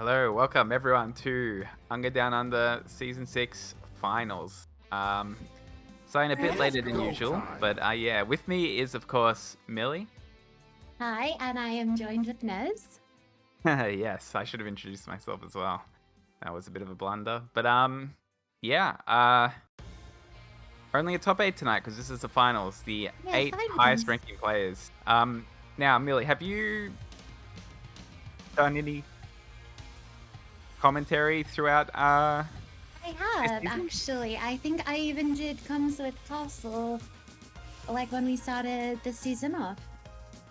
Hello, welcome everyone to UNGA Down Under Season 6 Finals. Starting a bit later than usual, but yeah, with me is of course Millie. Hi, and I am joined with Nez. Yes, I should have introduced myself as well. That was a bit of a blunder, but yeah, only a top 8 tonight because this is the finals, the Yeah, 8 finals. highest ranking players. Now Millie, have you done any commentary throughout I this have, season? actually. I think I even did Comes with Castle, like when we started the season off.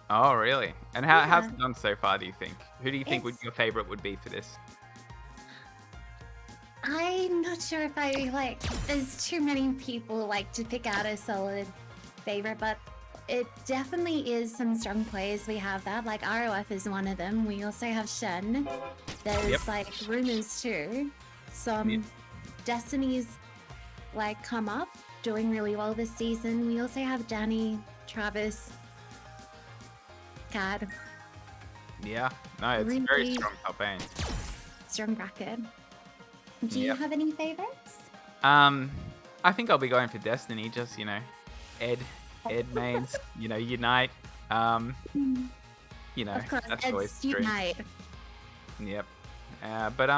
Oh, really? And how's Yeah. it gone so far, do you think? Who do you think It's... your favorite would be for this? I'm not sure if I, there's too many people, to pick out a solid favorite, but it definitely is some strong players we have that. Like, ROF is one of them. We also have Shen. There's, Rumours too. Some Destiny's, come up, doing really well this season. We also have Danny, Travis, Cad. Yeah, no, it's a very strong top 8. Strong bracket. Do you have any favorites? I think I'll be going for Destiny, just, Ed mains, Unite. Of course, That's always it's the dream. Unite. Yep. But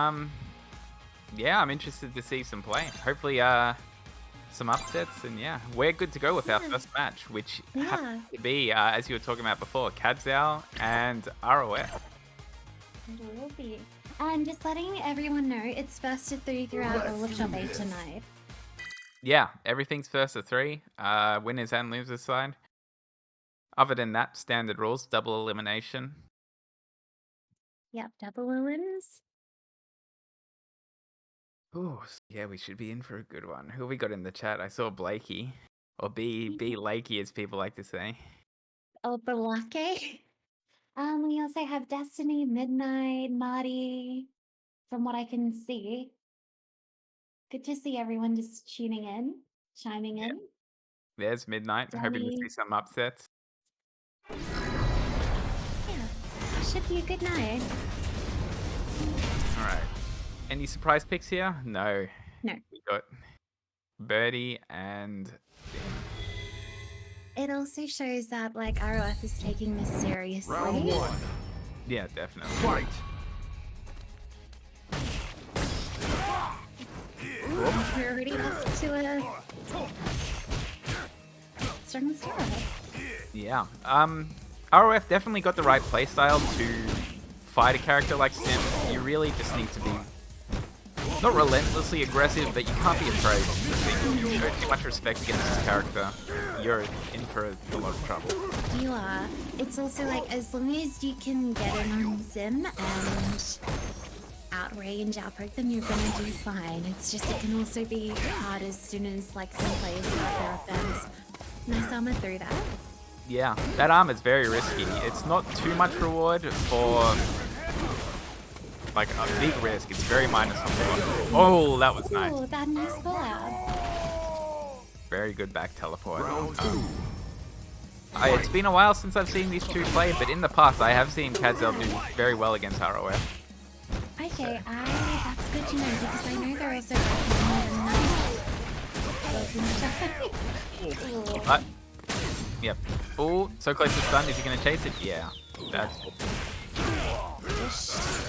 yeah, I'm interested to see some play. Hopefully, some upsets, and yeah, we're good to go with our first match, which happens to be, as you were talking about before, Kadzao and ROF. It will be. And just letting everyone know, it's first to 3 throughout all of top 8 tonight. Yeah, everything's first to 3. Winners and losers side. Other than that, standard rules, double elimination. Yep, double wins. Oh, yeah, we should be in for a good one. Who have we got in the chat? I saw Blakey, or B Lakey, as people like to say. Oh, Balake. We also have Destiny, Midnight, Marty, from what I can see. Good to see everyone just tuning in, chiming in. There's Midnight, hoping to Danny. see some upsets. Yeah, should be a good night. Alright. Any surprise picks here? No. No. We got Birdie and... It also shows that, ROF is taking this seriously. Round 1. Yeah, definitely. Fight. We're already off to a strong start. Yeah. ROF definitely got the right playstyle to fight a character like Sim. You really just need to be not relentlessly aggressive, but you can't be afraid. If you show too much respect against this character, you're in for a lot of trouble. You are. It's also as long as you can get in on Sim and outrange, outpoke them, you're gonna do fine. It's just it can also be hard as soon as some players start their offense. Nice armor through that. Yeah, that armor's very risky. It's not too much reward for a big risk. It's very minus on the Oh, that was nice. Oh, that nice pull out. Very good back teleport. Round 2. It's been a while since I've seen these two play, but in the past I have seen Kadzao do very well against ROF. Okay, that's good to know because I know they're also working But, yep. Oh, so close to stun. Is he going to chase it? Yeah. That's...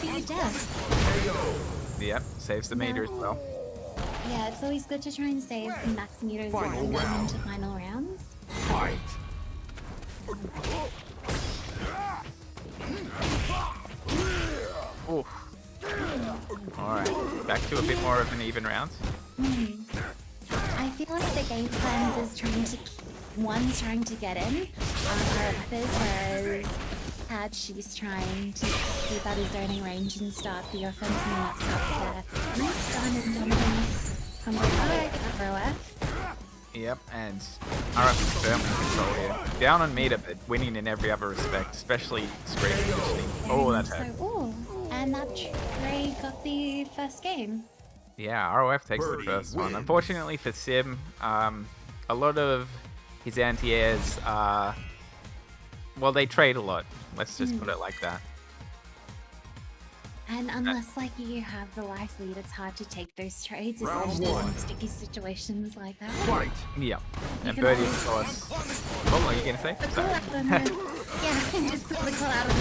Be death. Yep, saves the meter as well. Yeah, it's always good to try and save max meters Final and going round. into final rounds. Fight. Oof. Alright, back to a bit more of an even round. I feel like the game plans is trying to get in our uppers, whereas she's trying to keep out his zoning range and start the offensive mix up there. Nice stun and dumping from the ROF. Yep, and RF is firmly in control here. Down on meter, but winning in every other respect, especially screen conditioning. Oh, that's hurt. And that Trey got the first game. Yeah, ROF takes the first one. Unfortunately for Sim, a lot of his anti-airs are... Well, they trade a lot. Let's just put it like that. And unless like you have the life lead, it's hard to take those trades, especially in sticky situations like that. Yeah. And can Birdie, always- of course. What were you gonna say? The call Sorry. out on yeah, just pull the call out of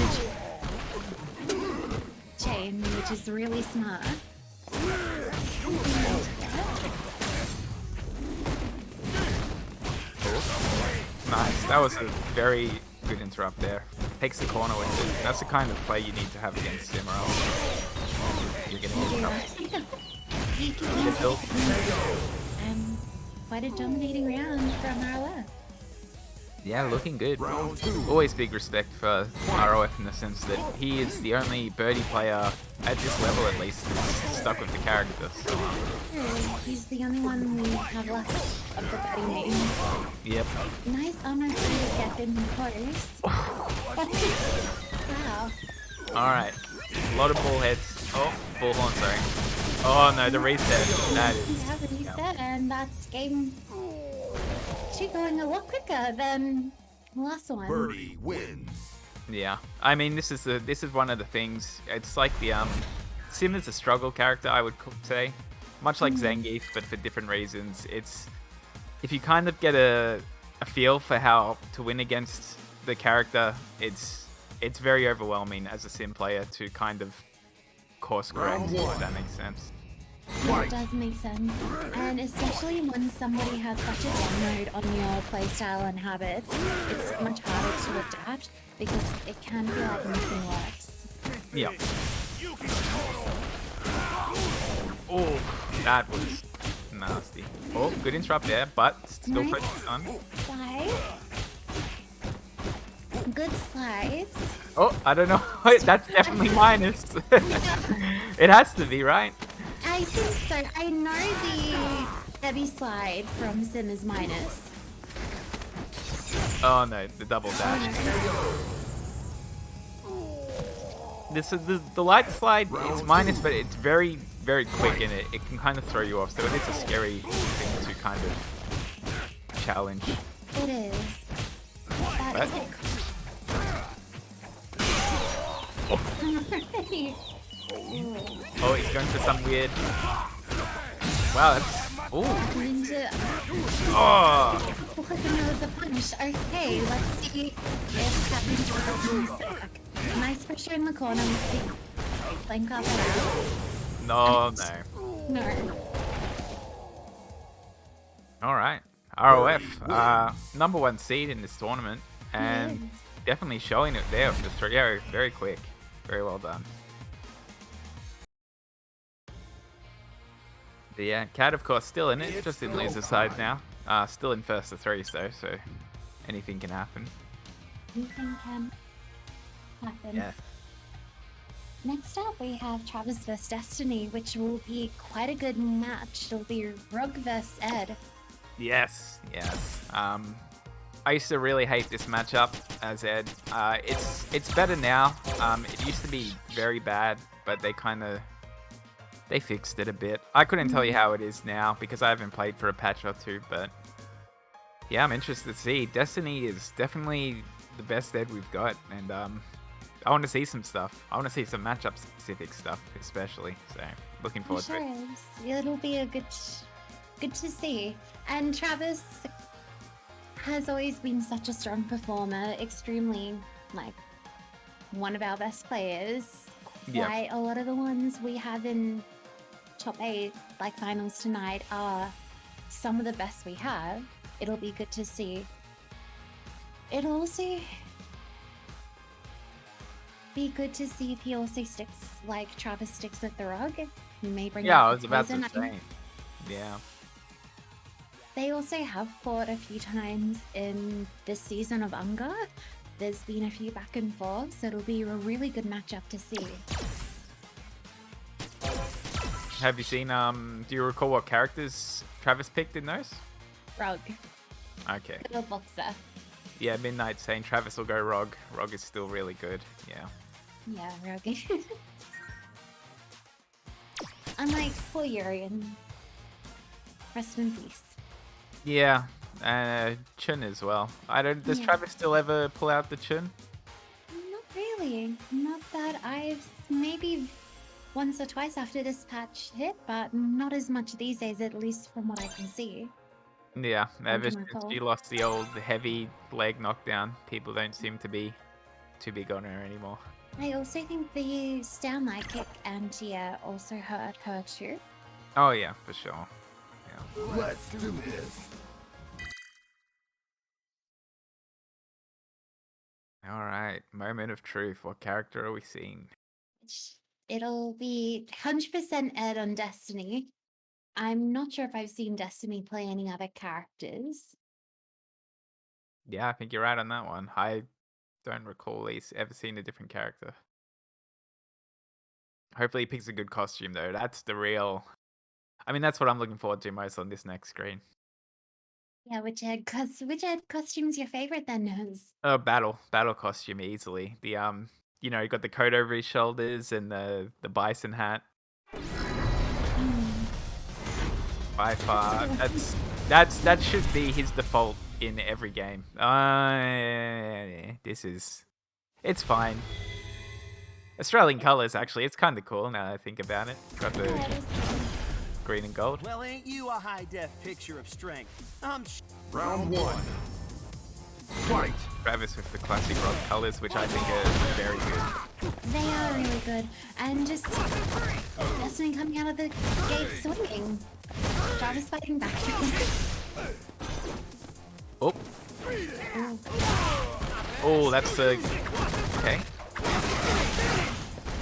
the chain, which is really smart. Nice. That was a very good interrupt there. Takes the corner with it. That's the kind of play you need to have against him, or else you're gonna get in trouble. Quite a dominating round from ROF. Yeah, looking good. Always big respect for ROF in the sense that he is the only Birdie player at this level, at least, that's stuck with the character. So, He's the only one we have left of the Birdie name. yep. Nice honor to get in close. Wow. Alright. A lot of ball heads. Oh, bullhorn, sorry. Oh no, the reset. That is. Yeah, reset, and that's game 2 going a lot quicker than the last one. Birdie wins. Yeah. I mean, this is one of the things. It's like the Sim is a struggle character, I would say. Much like Zangief, but for different reasons. It's if you kind of get a feel for how to win against the character, it's very overwhelming as a Sim player to kind of course correct, if that makes sense. It does make sense, and especially when somebody has such a download on your playstyle and habits, it's much harder to adapt because it can feel like nothing works. Yeah. Oh, that was nasty. Oh, good interrupt there, but still Nice. pressure on. Slide. Good slides. Oh, I don't know. That's definitely minus. It has to be, right? I think so. I know the heavy slide from Sim is minus. Oh no, the double dash. This is the light slide. It's minus, but it's very, very quick, and it can kind of throw you off. So it is a scary thing to kind of challenge. It is. That is Oh, he's going for some weird. Wow, that's. Ooh. Ninja. Oh. Look, there was a punch. Okay, let's see if Captain Jordan's back. Nice pressure in the corner. Flank up and No, no. out. No. All right. ROF, #1 seed in this tournament, and Yes. definitely showing it there with the 3-0. Very quick. Very well done. But yeah, Cat, of course, still in it, just in loser side now. Still in first to 3, though, so anything can happen. Anything can happen. Yeah. Next up, we have Travis vs Destiny, which will be quite a good match. It'll be Rug vs Ed. Yes, yes. I used to really hate this matchup as Ed. It's better now. It used to be very bad, but they fixed it a bit. I couldn't tell you how it is now because I haven't played for a patch or two, but yeah, I'm interested to see. Destiny is definitely the best Ed we've got, and I want to see some stuff. I want to see some matchup specific stuff, especially. So looking forward to it. Is. It'll be a good to see. And Travis has always been such a strong performer, extremely like one of our best players. Yeah. Quite a lot of the ones we have in top 8 like finals tonight are some of the best we have. It'll be good to see. It'll also be good to see if he also sticks like Travis sticks with the rug. He may bring Yeah, out I the was about to poison. say. Yeah. They also have fought a few times in this season of UNGA. There's been a few back and forth, so it'll be a really good matchup to see. Have you seen, do you recall what characters Travis picked in those? Rug, Okay. the boxer. Yeah, Midnight saying Travis will go Rog. Rog is still really good. Yeah. Yeah, Rug. Unlike poor Urian. Rest in peace. Yeah. Chun as well. Does Yeah. Travis still ever pull out the Chun? Not really. Not that I've maybe once or twice after this patch hit, but not as much these days, at least from what I can see. Yeah, ever can since recall. she lost the old heavy leg knockdown, people don't seem to be too big on her anymore. I also think the stand light kick anti-air also hurt her too. Oh yeah, for sure. Yeah. Let's do this. All right, moment of truth. What character are we seeing? It'll be 100% Ed on Destiny. I'm not sure if I've seen Destiny play any other characters. Yeah, I think you're right on that one. I don't recall he's ever seen a different character. Hopefully he picks a good costume though. That's the real... I mean, that's what I'm looking forward to most on this next screen. Yeah, which Ed costume's your favorite then, Nose? Battle costume easily. The you know, you got the coat over his shoulders and the bison hat. By far, that should be his default in every game. It's fine. Australian colours, actually, it's kind of cool now that I think about it. Got the green and gold. Well, ain't you a high-def picture of strength? Round one. Fight. Travis with the classic rock colours, which I think are very good. They are really good. And just Destiny coming out of the gate swinging. Travis fighting back. Oh. Oh, that's the... Okay.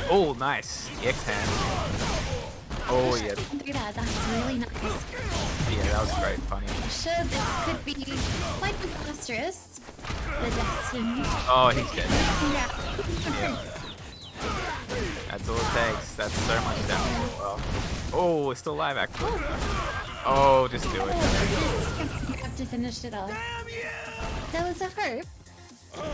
Oh, nice. X-hand. Oh, yeah. Do that. That's really nice. Yeah, that was great. Funny. Sure, this could be quite disastrous. The Destiny. Oh, he's dead. Yeah. That's all it takes. That's so much damage. Well. Oh, it's still alive, actually. Oh, just do it. You have to finish it off. There was a hope.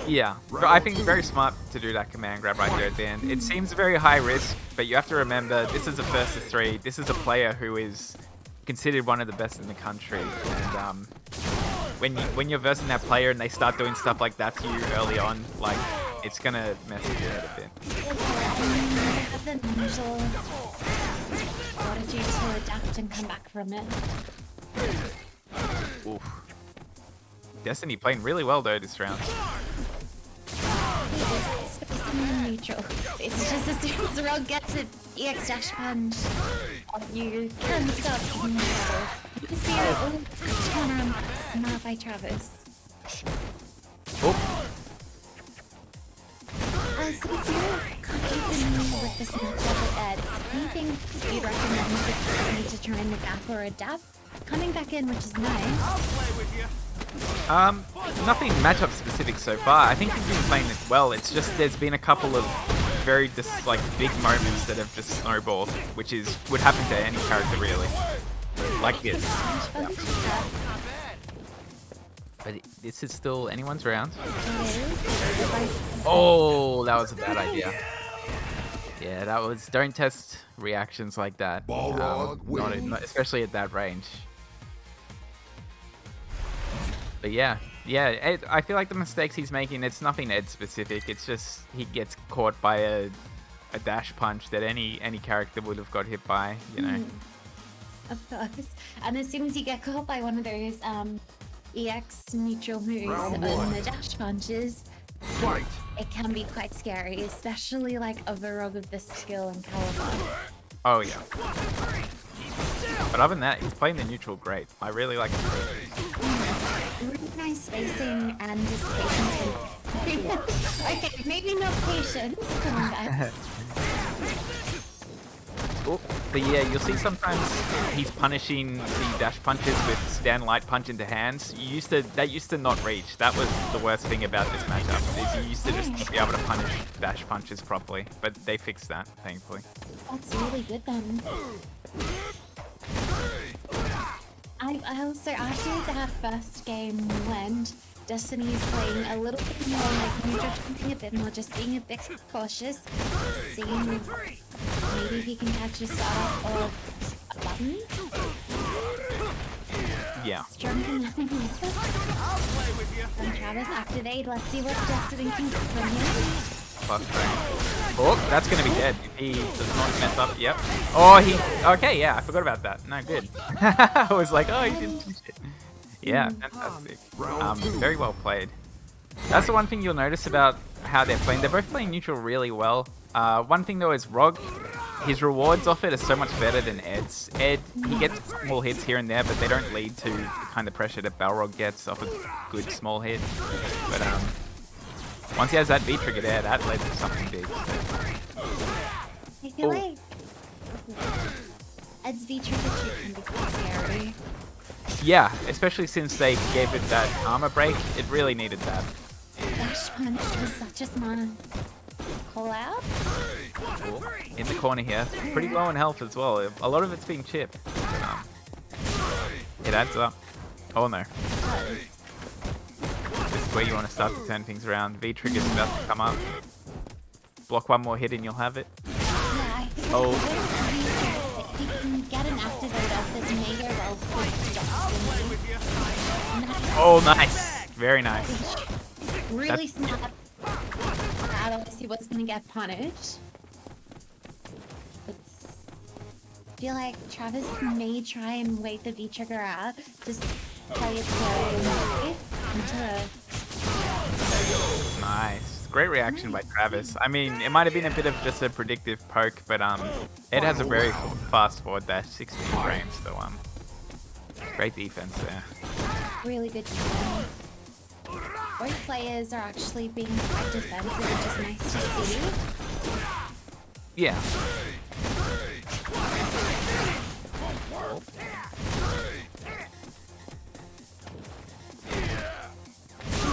Yeah, but I think very smart to do that command grab right there at the end. It seems very high risk, but you have to remember this is a first of three. This is a player who is considered one of the best in the country, and when you're versing that player and they start doing stuff like that to you early on, like it's gonna mess with your head a bit. Have the mental fortitude to adapt and come back from it. Oof. Destiny playing really well though this round. Neutral. It's just as soon as Rog gets an EX dash punch, you can stop taking trouble. You can see it counter on not by Travis. Oh. Since you're confident with this matchup with Ed, anything you'd recommend for me to try and adapt or adapt? Coming back in, which is nice. I'll play with you. Nothing matchup specific so far. I think he's been playing it well. It's just there's been a couple of very like big moments that have just snowballed, which would happen to any character really, like this. But this is still anyone's round. Oh, that was a bad idea. Yeah, that was. Don't test reactions like that. Not especially at that range. But yeah, I feel like the mistakes he's making, it's nothing Ed specific. It's just he gets caught by a dash punch that any character would have got hit by, you know. Of course. And as soon as you get caught by one of those EX neutral moves on the dash punches, it can be quite scary, especially like a Balrog of this skill and caliber. Oh yeah. But other than that, he's playing the neutral great. I really like it. Really nice spacing and just patience. Okay, maybe not patience coming back. Oh, but yeah, you'll see sometimes he's punishing the dash punches with stand light punch into hands. That used to not reach. That was the worst thing about this matchup. Is you used to just not be able to punish dash punches properly, but they fixed that, thankfully. That's really good then. I also, after that first game when Destiny's playing a little bit more like neutral, jumping a bit more, just being a bit cautious, seeing maybe he can catch a start of a button. Yeah. Strong nothing like that. And Travis activate, let's see what Destiny can get from here. Plus range. Oh, that's going to be dead if he does not mess up. Yep. Oh, he... Okay, yeah, I forgot about that. No, good. I was like, oh, he didn't do shit. Yeah, fantastic. Very well played. That's the one thing you'll notice about how they're playing. They're both playing neutral really well. One thing, though, is Rog, his rewards off it are so much better than Ed's. Ed, he gets small hits here and there, but they don't lead to the kind of pressure that Balrog gets off a good small hit. But once he has that V-trigger there, that led to something big. I feel like Ed's V-trigger too can be quite scary. Yeah, especially since they gave it that armor break. It really needed that. Dash punch was such a smart call out. Cool. In the corner here. Pretty low in health as well. A lot of it's being chipped. But, it adds up. Oh no. This is where you want to start to turn things around. V-trigger's about to come up. Block one more hit and you'll have it. Yeah, I feel like if you can get an activate off this mega well Oh, nice. Very nice. Really smart. That obviously was going to get punished. But I feel like Travis may try and wait the V-trigger out. Just play it slowly and safe into Nice. Great reaction by Travis. I mean, it might have been a bit of just a predictive poke, but Ed has a very fast forward dash, 16 frames, so great defense there. really good defense. Both players are actually being quite defensive, which is nice to see. Yeah.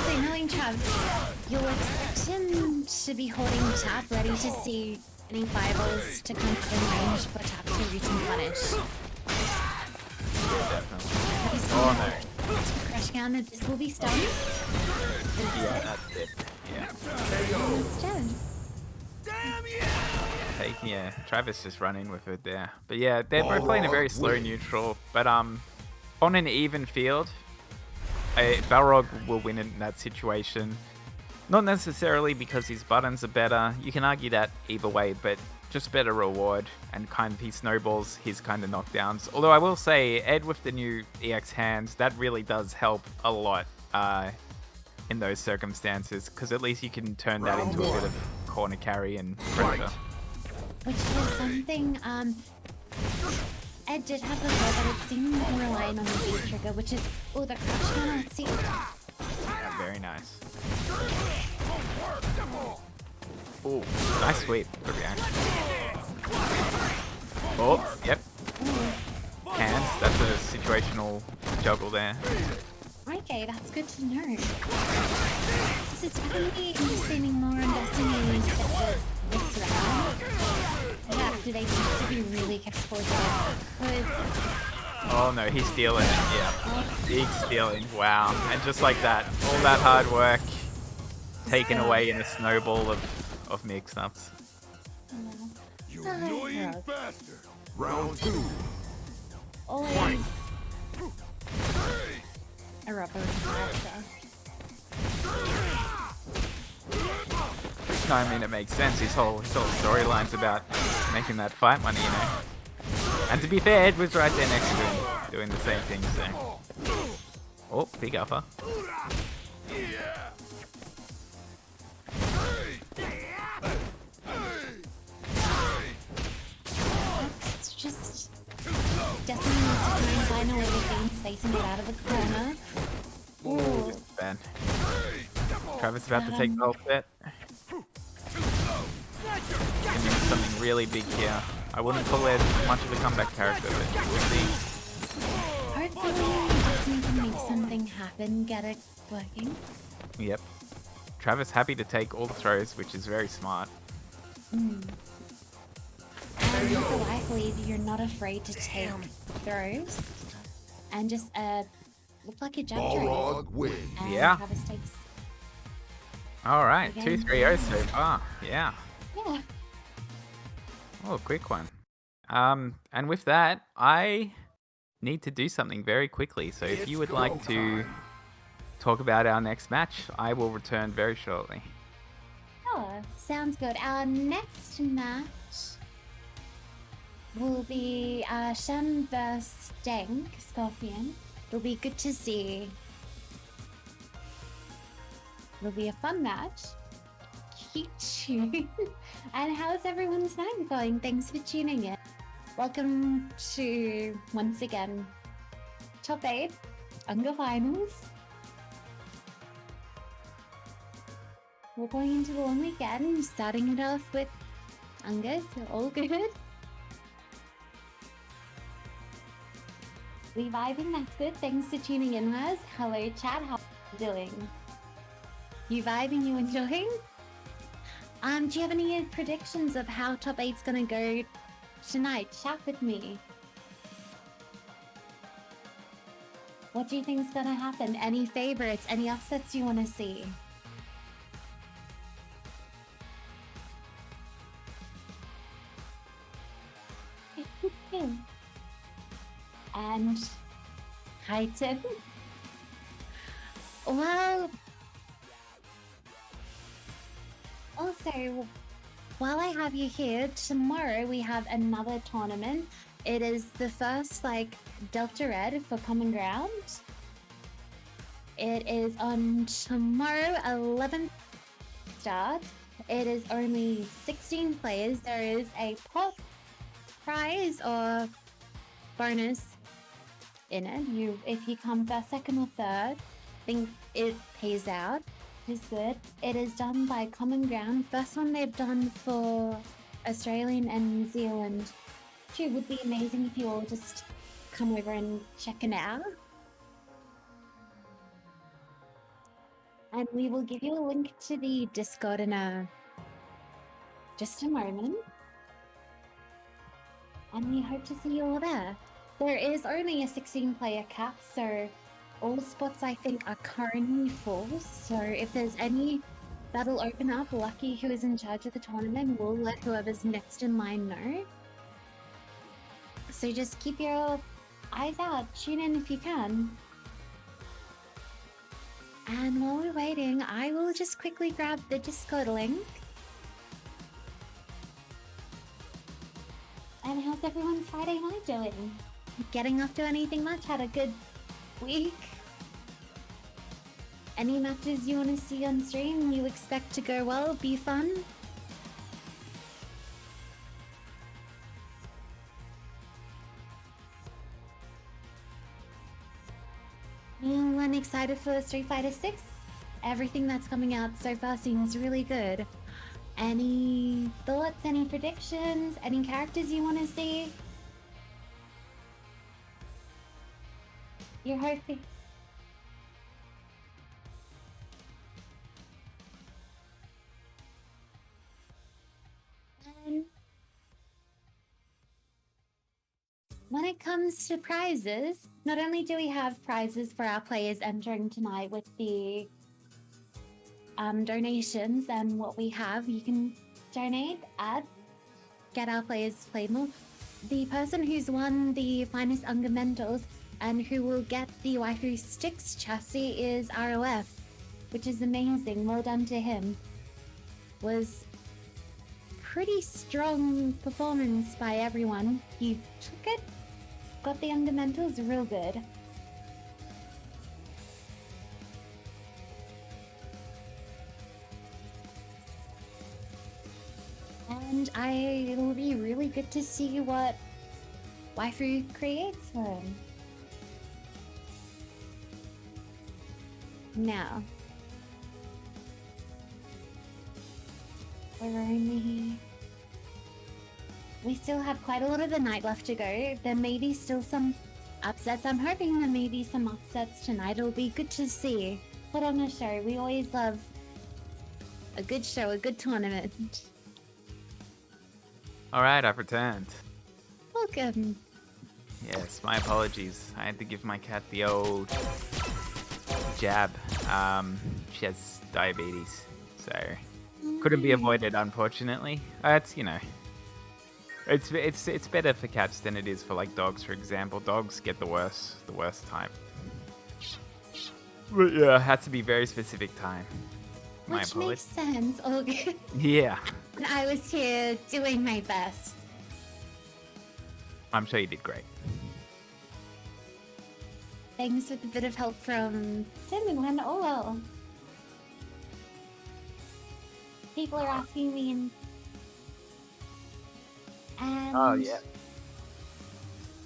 So knowing Trav, you'll expect him to be holding tap, ready to see any fireballs to come in range for tap to reach and punish. Definitely. Oh no. Crush counter, this will be stunned. Yeah, that's it. Yeah. It's dead. Yeah, Travis just running with it there. But yeah, they're both playing a very slow neutral. But on an even field, Balrog will win in that situation. Not necessarily because his buttons are better. You can argue that either way, but just better reward and kind of he snowballs his kind of knockdowns. Although I will say, Ed with the new EX hands, that really does help a lot in those circumstances, because at least you can turn that into a bit of corner carry and pressure. Which is something, Ed did have the goal, but it seemed more relying on the beat trigger, which is, oh, the crush counter, let's see. Yeah, very nice. Oh, nice sweep. Good reaction. Oh, yep. Hands, that's a situational juggle there. Okay, that's good to know. This is definitely interesting more on Destiny this round. Yeah, do they need to be really careful there? Oh no, he's stealing it, yeah. Big stealing, wow. And just like that, all that hard work taken away in a snowball of mix-ups. You annoying bastard. Round 2. Always a rubber character. No, I mean, it makes sense. His whole storyline's about making that fight money, you know. And to be fair, Ed was right there next to him, doing the same thing, so. Oh, big upper. It's just definitely needs to try and find a way to gain space and get out of the corner. Ooh. Bad. Travis about to take the whole set. Something really big here. I wouldn't call it much of a comeback character, but we'll see. Hopefully, we just need to make something happen, get it working. Yep. Travis happy to take all the throws, which is very smart. And with the life lead, you're not afraid to take throws. And just look like a jump tree. Balrog wins. And Yeah. Travis takes. Alright, Again. 2-3-0 so far. Yeah. Yeah. Oh, quick one. And with that, I need to do something very quickly. So if you would like to talk about our next match, I will return very shortly. Oh, sounds good. Our next match will be Shen vs DankScorpio. It'll be good to see. It'll be a fun match. Keep tuning. And how's everyone's night going? Thanks for tuning in. Welcome to, once again, Top 8 UNGA Finals. We're going into the long weekend, starting it off with UNGA, so all good. We vibing, that's good. Thanks for tuning in, Wes. Hello, chat. How are you doing? You vibing? You enjoying? Do you have any predictions of how Top 8's gonna go tonight? Chat with me. What do you think's gonna happen? Any favorites? Any upsets you want to see? And hi, Tim. Well, also, while I have you here, tomorrow we have another tournament. It is the first, Delta Red for Common Ground. It is on tomorrow, 11 starts. It is only 16 players. There is a pot prize or bonus in it. If you come first, second, or third, I think it pays out. It's good. It is done by Common Ground. First one they've done for Australian and New Zealand. It would be amazing if you all just come over and check it out. And we will give you a link to the Discord in just a moment. And we hope to see you all there. There is only a 16-player cap, so all spots I think are currently full. So if there's any that'll open up, Lucky, who is in charge of the tournament, will let whoever's next in line know. So just keep your eyes out, tune in if you can. And while we're waiting, I will just quickly grab the Discord link. And how's everyone's Friday night doing? Getting up to anything much? Had a good week? Any matches you want to see on stream you expect to go well, be fun? Anyone excited for Street Fighter 6? Everything that's coming out so far seems really good. Any thoughts, any predictions, any characters you want to see? You're hoping. When it comes to prizes, not only do we have prizes for our players entering tonight with the donations and what we have, you can donate, add, get our players played more. The person who's won the finest UNGA mentals and who will get the Waifu Sticks chassis is ROF, which is amazing. Well done to him. Was pretty strong performance by everyone. He took it, got the UNGA mentals real good. And it'll be really good to see what Waifu creates for him. Now, we still have quite a lot of the night left to go. There may be still some upsets. I'm hoping there may be some upsets tonight. It'll be good to see. Put on a show. We always love a good show, a good tournament. Alright, I've returned. Welcome. Yes, my apologies. I had to give my cat the old jab. She has diabetes, so couldn't be avoided, unfortunately. It's it's better for cats than it is for dogs, for example. Dogs get the worst time. But yeah, it has to be very specific time. My Which apologies. makes sense. All good. Yeah, And I was here doing my best. I'm sure you did great. Thanks with a bit of help from Tim and Wen. Oh well. People are asking me and Oh yeah.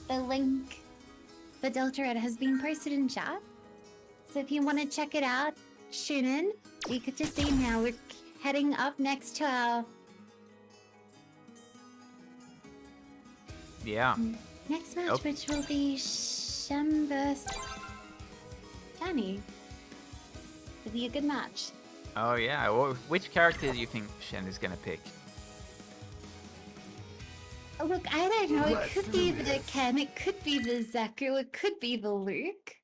the link for Delta Red has been posted in chat. So if you want to check it out, tune in. You could just see now we're heading up next to our Yeah. next match, Nope. which will be Shem vs. Danny. It'll be a good match. Oh yeah. Well, which character do you think Shen is gonna pick? Oh, look, I don't know. It Let's could do be the Ken, it could be the Zeku, it could be the Luke.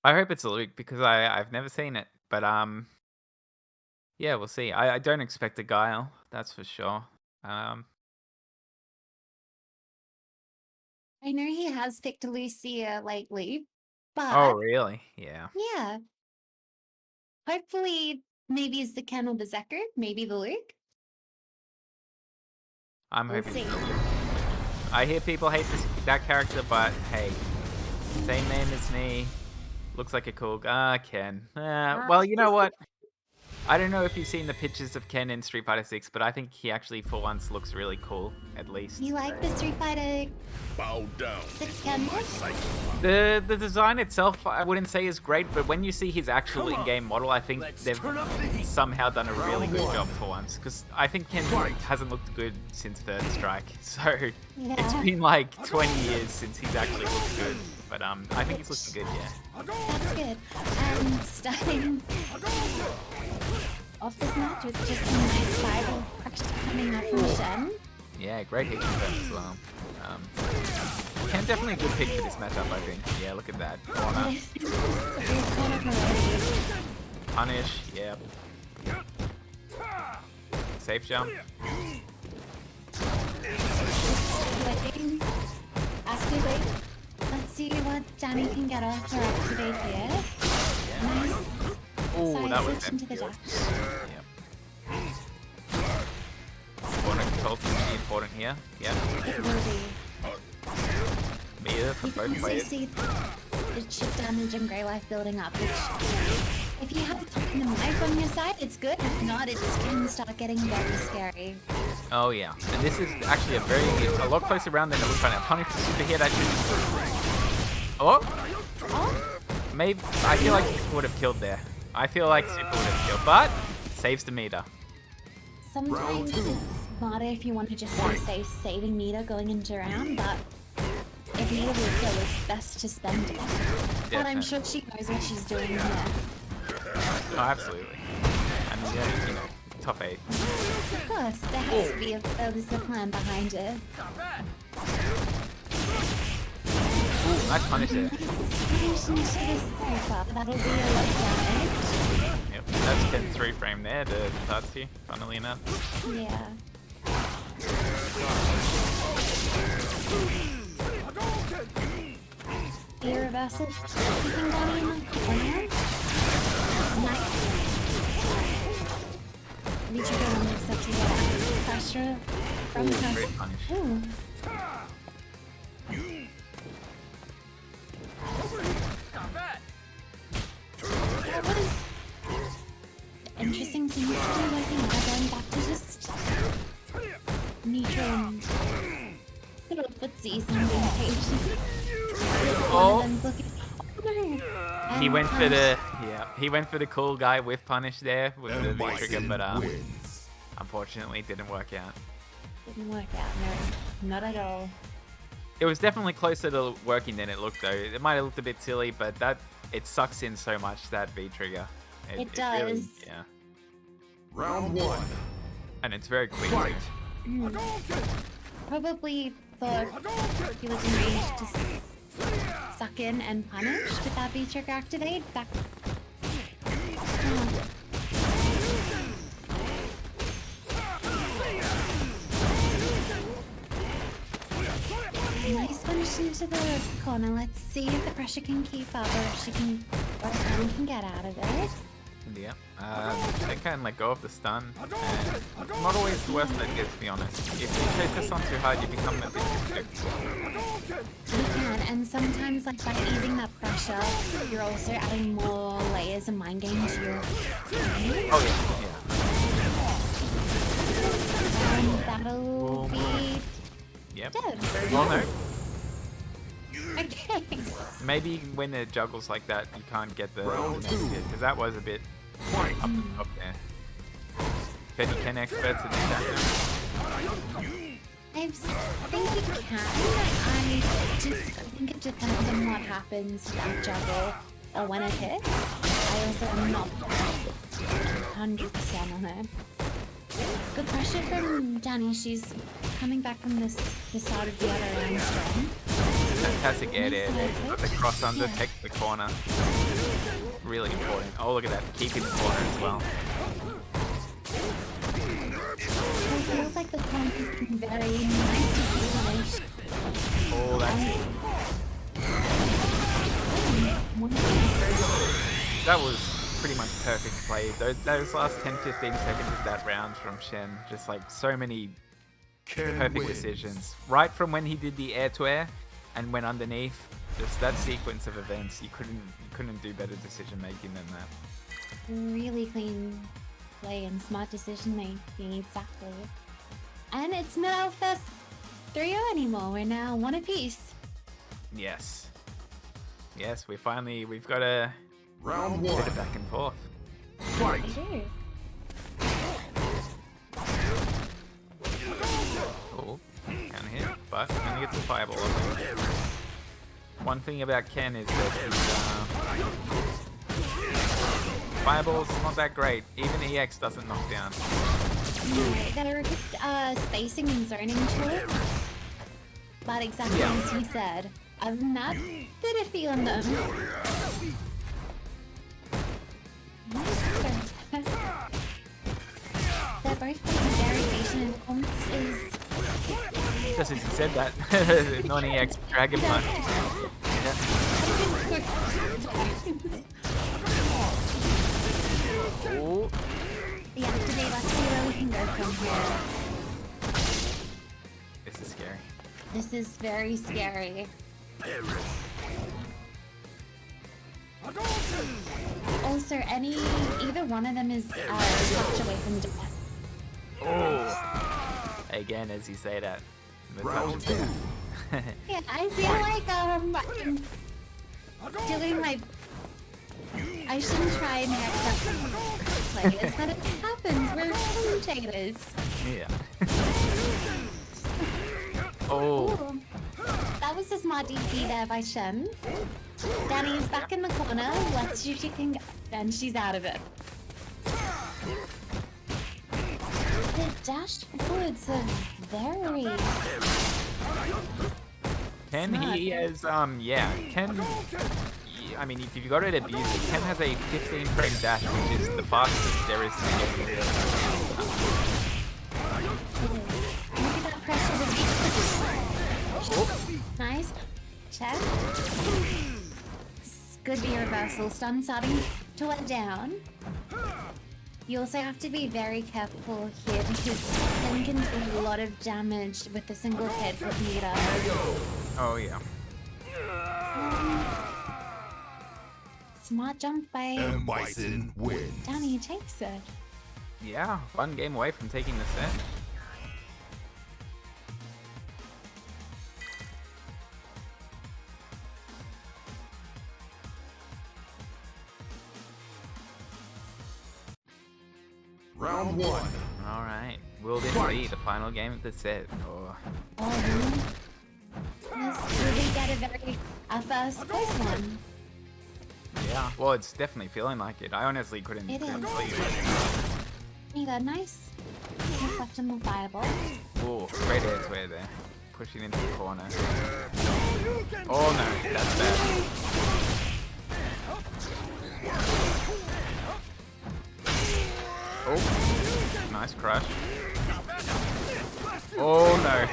I hope it's a Luke because I've never seen it, but yeah, we'll see. I don't expect a Guile, that's for sure. I know he has picked Lucia lately, but Oh really? Yeah. yeah. Hopefully, maybe it's the Ken or the Zeku, maybe the Luke. I'm We'll hoping. see. it's a Luke. I hear people hate that character, but hey, same name as me. Looks like a cool guy. Ken. Well, you know what? I don't know if you've seen the pictures of Ken in Street Fighter 6, but I think he actually, for once, looks really cool, at least. You like the Street Fighter Bow down. 6 Ken look? The design itself, I wouldn't say is great, but when you see his actual in-game model, I think they've somehow done a really good job for once. Because I think Ken hasn't looked good since Third Strike, so Yeah. it's been like 20 years since he's actually looked good. But I think he's looking good, yeah. That's good. And starting off this match with just some nice fireball action coming up from Shen. Yeah, great hit defense as well. Ken definitely a good pick for this matchup, I think. Yeah, look at that. Corner, punish, yeah. Safe jump. Activate. Let's see what Danny can get off for activate here. Nice. Oh, Side that was switch into the dash. Yep. Corner control seems to be important here. Yep. It will be. Meter for You can both also players. see the chip damage and grey life building up, which if you have the knife on your side, it's good. If not, it can start getting very scary. Oh yeah, and this is actually a lot closer round than it looks right now. Punish the super hit actually. Oh, Oh, maybe I feel like Super would have killed there. I feel like Super would have killed, but saves the meter. sometimes it's smarter if you want to just sort of say saving meter going into round, but if meter will kill, it's best to spend it. But I'm Definitely. sure she knows what she's doing here. Oh, absolutely. I mean, yeah, you know, top 8. Of course, there has to be there's a plan behind it. Ooh, nice punish there. Finish into this super. That'll be a lot of damage. Yep, that's been 3 frame there to Dhalsim, funnily enough. Yeah. The reversal keeping Danny in the corner. Nice. Michigan makes such a lot of pressure from Ooh, her. great punish. Ooh. That was interesting things to be working out, going back to just neutral and little footsies and being patient. Oh. One of them's looking. Oh no! He went for the he went for the cool guy with punish there with the V trigger, M.Bison but wins. unfortunately it didn't work out. Didn't work out. No, not at all. It was definitely closer to working than it looked though. It might have looked a bit silly, but it sucks in so much, that V trigger. It really- does. yeah. Round 1. And it's very quick Fight. too. Probably thought he was in range to suck in and punish with that V trigger activate. Back. Oh. Nice finish into the corner. Let's see if the pressure can keep up, or if she can, or if Anne can get out of it. Yeah. Schenkhan let go of the stun, and not always the worst idea, to be honest. If you chase this on too hard, you become a bit too You can, and sometimes like by easing that pressure, you're also adding more layers of mind game to your game. Oh yeah, And that'll be Yep. dead. Well, no. Okay. Maybe when it juggles like that, you can't get the next hit, because that was a bit up there. If any Ken experts at this time. I think you can. I think it depends on what happens with that juggle or when it hits. I also am not 100% on it. Good pressure from Danny. She's coming back from the side of the other round strong. Fantastic air there. Got the cross under, Yeah. take the corner. Really important. Oh, look at that. Keep in the corner as well. It feels like the comp has been very nice to finish. Oh, that's it. That was pretty much perfect play. Those last 10-15 seconds of that round from Shen, just like so many perfect decisions. Right from when he did the air to air and went underneath, just that sequence of events, you couldn't do better decision making than that. Really clean play and smart decision making, exactly. And it's not our first 3-0 anymore. We're now one apiece. Yes. Yes, we've got a Round bit one. of back and forth. Fight. We do. Oh, can't hit, but only gets a fireball. One thing about Ken is that his fireball's not that great. Even EX doesn't knock down. No, they're a good spacing and zoning tool. But exactly as you said, other than that, bit iffy on them. They're both playing variation and comps is... Just as you said that, non-EX Dragon Punch. Yeah. Oh, Yeah, today let's see where we can go from here. this is scary. This is very scary. Also, either one of them is tucked away from death. Oh, again, as you say that, the touch is there. Yeah, I feel like I'm doing my... I shouldn't try and hack up players, but it happens. We're commentators. Yeah. Oh, Ooh. That was a smart DP there by Shen. Danny is back in the corner. Let's see if she can... And she's out of it. The dash forwards are very... Ken, Smart. he has, Ken, I mean, if you've got it abused, Ken has a 15 frame dash, which is the fastest there is to get to the Look at that pressure. Oh, Nice. Check. Good B reversal. Stun starting to let down. You also have to be very careful here because Ken can do a lot of damage with a single hit with meter. oh yeah. Smart jump by M.Bison wins. Danny takes it. Yeah, one game away from taking the set. Round one. Alright, will this be the final game of the set? Or... Oh, let's really get a first place one. Yeah, well, it's definitely feeling like it. I honestly couldn't It is. believe it. Neither nice. Reflectable fireball. Oh, great air to air there. Pushing into the corner. Oh no, that's bad. Oh, nice crush. Oh no.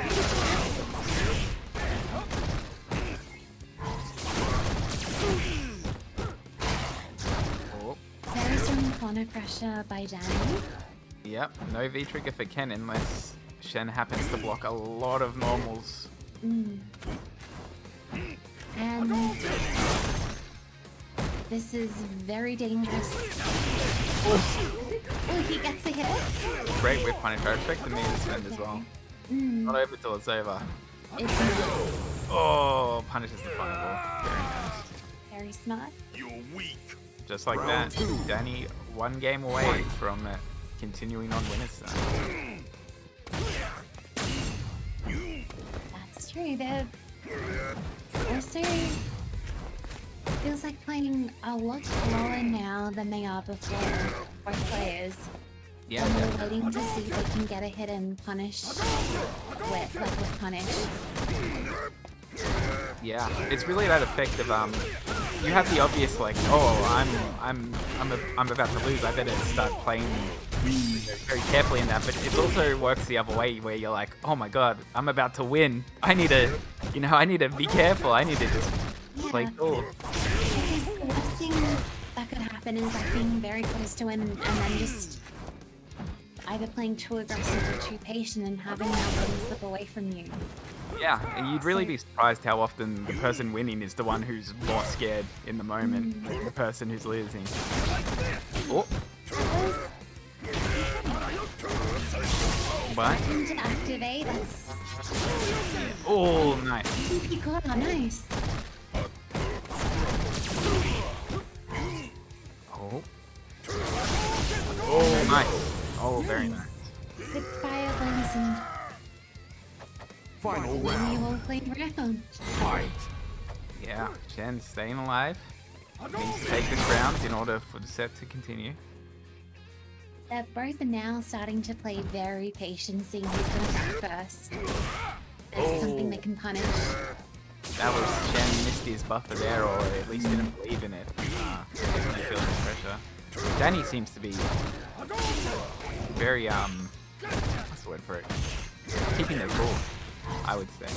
Oh, Very strong of pressure by Danny. Yep, no V trigger for Ken unless Shen happens to block a lot of normals. And this is very dangerous. Oh, he gets a hit. Great whip punish. I expect the meter spend as well. Not over till it's over. It's not Oh, punishes the final. Very nice. very smart. You're weak. Just like that, Danny 1 game away from continuing on winner's side. That's true. They're also feels like playing a lot slower now than they are before. Both players. Yeah, And definitely. we're waiting to see if they can get a hit and punish with punish. Yeah, it's really that effect of you have the obvious like, oh, I'm about to lose. I better start playing very carefully in that. But it also works the other way where you're like, oh my god, I'm about to win. I need to, I need to be careful. I need to just play cool. Because the worst thing that could happen is like being very close to win and then just either playing too aggressive or too patient and having that win slip away from you. Yeah, and you'd really be surprised how often the person winning is the one who's more scared in the moment than the person who's losing. Oh, but To activate, that's oh, nice. you got it, nice. Oh, oh, nice. Oh, very nice. Good fire blazing. Final And you round. all played round. Fight. Yeah, Shen's staying alive. Needs to take this round in order for the set to continue. They're both now starting to play very patient, seeing who's going to back first. There's something they can punish. That was Shen missed his buffer there, or at least didn't believe in it. Definitely feeling the pressure. Danny seems to be very what's the word for it? Keeping their cool, I would say.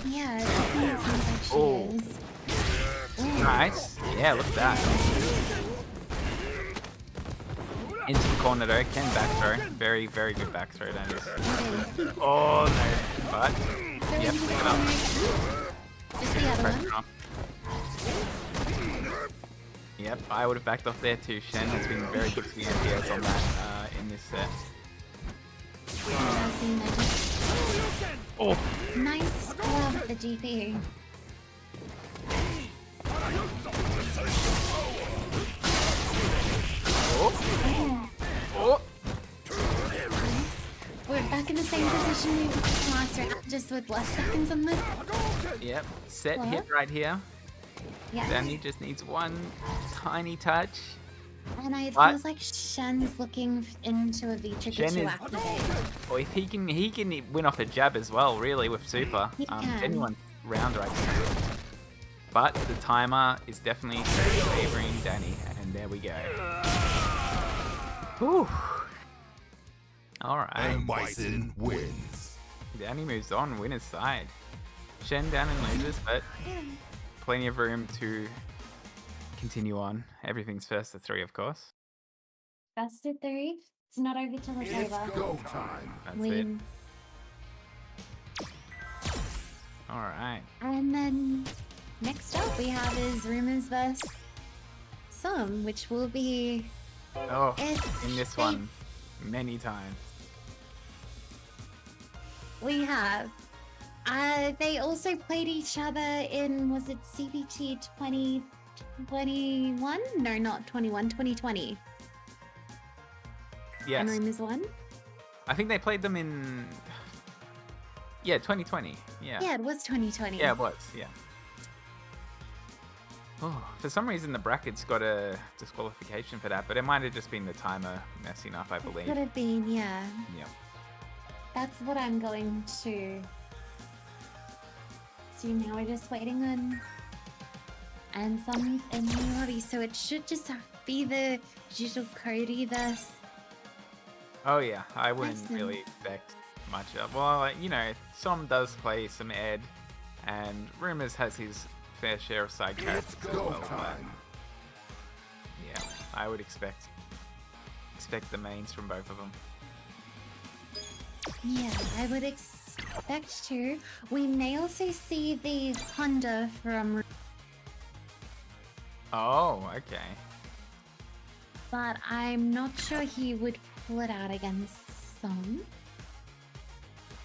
Yeah, I think it seems like she Oh. is. Nice. Yeah, look at that. Into the corner though, Ken back throw. Very, very good back throw, that is. Oh no. But yep, pick it up. Just the other one. Pressure on. Yep, I would have backed off there too. Shen has been very good for the MPS on that in this set. Dhalsim, they just- Oh, Nice grab at the GP. oh. We're back in the same position we were last round, just with less seconds on the... Yep, set What? hit right here. Yeah. Danny just needs one tiny touch. And it What? feels like Shen's looking into a V-trigger Shen to is- activate. Or if he can win off a jab as well, really, with super. He can. Genuine round right now. But the timer is definitely favoring Danny, and there we go. Whew. Alright. M.Bison wins. Danny moves on, winner's side. Shen down and loses, but plenty of room to continue on. Everything's first to 3, of course. Best of 3. It's not over till it's It's over. go time. That's it. Win. Alright. And then next up we have is Rumours vs. Some, which will be... Oh, If in this they- one, many times. We have. They also played each other in, was it CBT 2021? No, not 21, 2020. Yes. And Rumours won? I think they played them in... Yeah, 2020. Yeah. Yeah, it was 2020. Yeah, it was. Yeah. Oh, for some reason the brackets got a disqualification for that, but it might have just been the timer messing up, I believe. Could have been, yeah. Yeah. That's what I'm going to... So now we're just waiting on... And someone's in the lobby, so it should just be the digital Cody versus... Oh yeah, I wouldn't Bison. really expect much of. Well, Som does play some Ed, and Rumours has his fair share of side characters It's as go well. But time. yeah, I would expect expect the mains from both of them. Yeah, I would expect to. We may also see the Honda from, Oh, okay. but I'm not sure he would pull it out against some.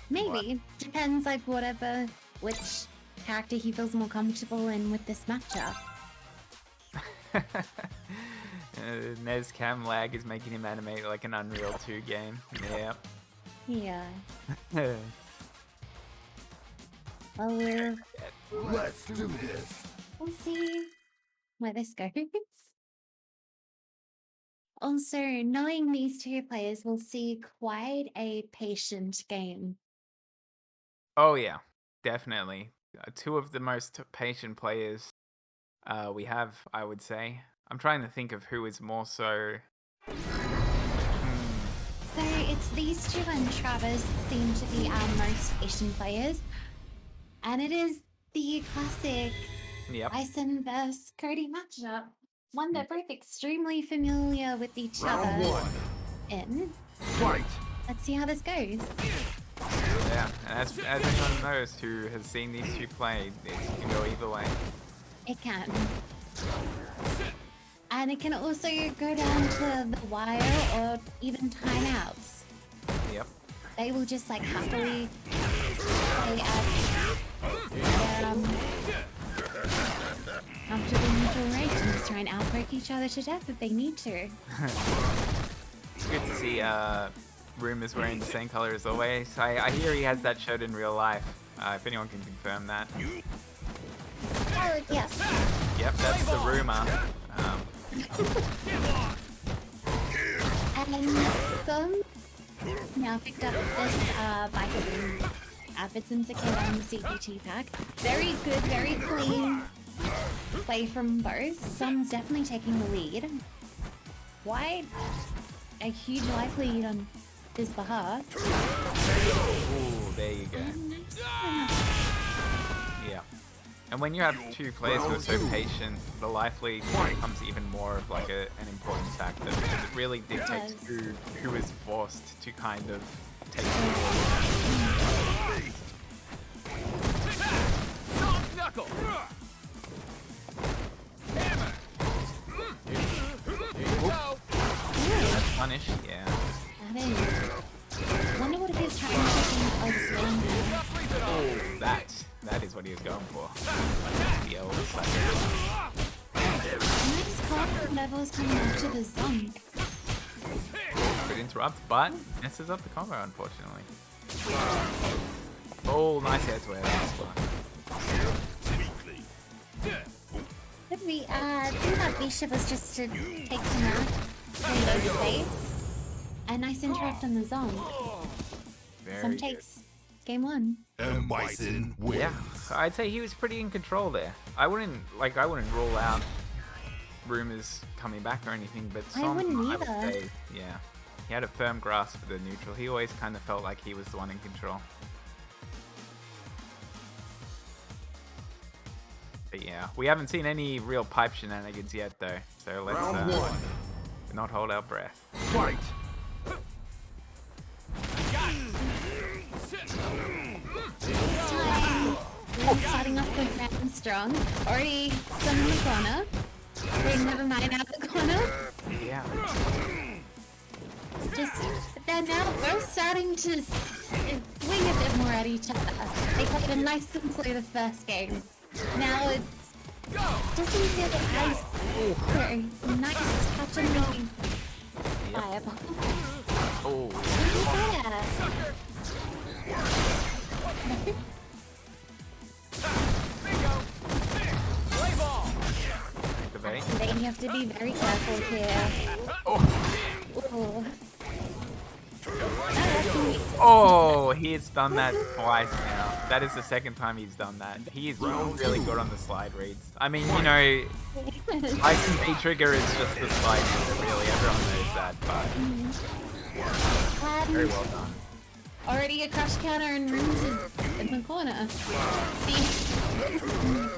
Maybe. Depends, like, which character he feels more comfortable in with this matchup. Nez cam lag is making him animate like an Unreal 2 game. Yep. Yeah. Well, Let's do this. we'll see where this goes. Also, knowing these two players, we'll see quite a patient game. Oh yeah, definitely. Two of the most patient players we have, I would say. I'm trying to think of who is more so. So it's these two and Travis seem to be our most patient players. And it is the classic Yep. Bison vs Cody matchup. One they're both extremely familiar with each Round other one. in. Fight. Let's see how this goes. Yeah, and as anyone knows who has seen these two play, it can go either way. It can. And it can also go down to the wire or even timeouts. Yep. They will just like happily play at comfortable neutral rate and just try and outbreak each other to death if they need to. It's good to see Rumours wearing the same color as always. I hear he has that shirt in real life. If anyone can confirm that. Oh, yes. Yep, that's the rumor. And some now picked up this Bison outfits and secured on the CPT pack. Very good, very clean play from both. Some's definitely taking the lead. Quite a huge life lead on his behalf. Ooh, there you go. Yeah. And when you have two players who are so patient, the life lead becomes even more of like an important factor because it really dictates who is forced to kind of take the lead. Soft knuckle. Hammer. Here you go. That's punish, yeah. That is. Wonder what if he's trying to take Oh, that is what he was going for. The old sucker. Nice call levels coming up to the zone. Could interrupt, but messes up the combo, unfortunately. Oh, nice head to air. That's fun. Could we, I think that Bishop was just to take some out, play those space. A nice interrupt on the zone. Very Some good. takes game one. M.Bison wins. Yeah, I'd say he was pretty in control there. I wouldn't rule out Rumours coming back or anything, but I Som, wouldn't I would either. say, yeah, he had a firm grasp of the neutral. He always kind of felt like he was the one in control. But yeah, we haven't seen any real pipe shenanigans yet, though. So let's Round one. not hold our breath. Fight. This time, we're starting off the round strong. Already some in the corner. Wait, never mind, out of the corner. Yeah. They're now both starting to swing a bit more at each other. They played a nice simply the first game. Now it's doesn't feel as very nice touch and going fireball. Oh. Activate. Then you have to be very careful here. Oh. Ooh. Oh, he's done that twice now. That is the second time he's done that. He is really good on the slide reads. I mean, you know, Bison B trigger is just the slide read, really. Everyone knows that, but very well done. Already a crush counter and Rumours is in the corner.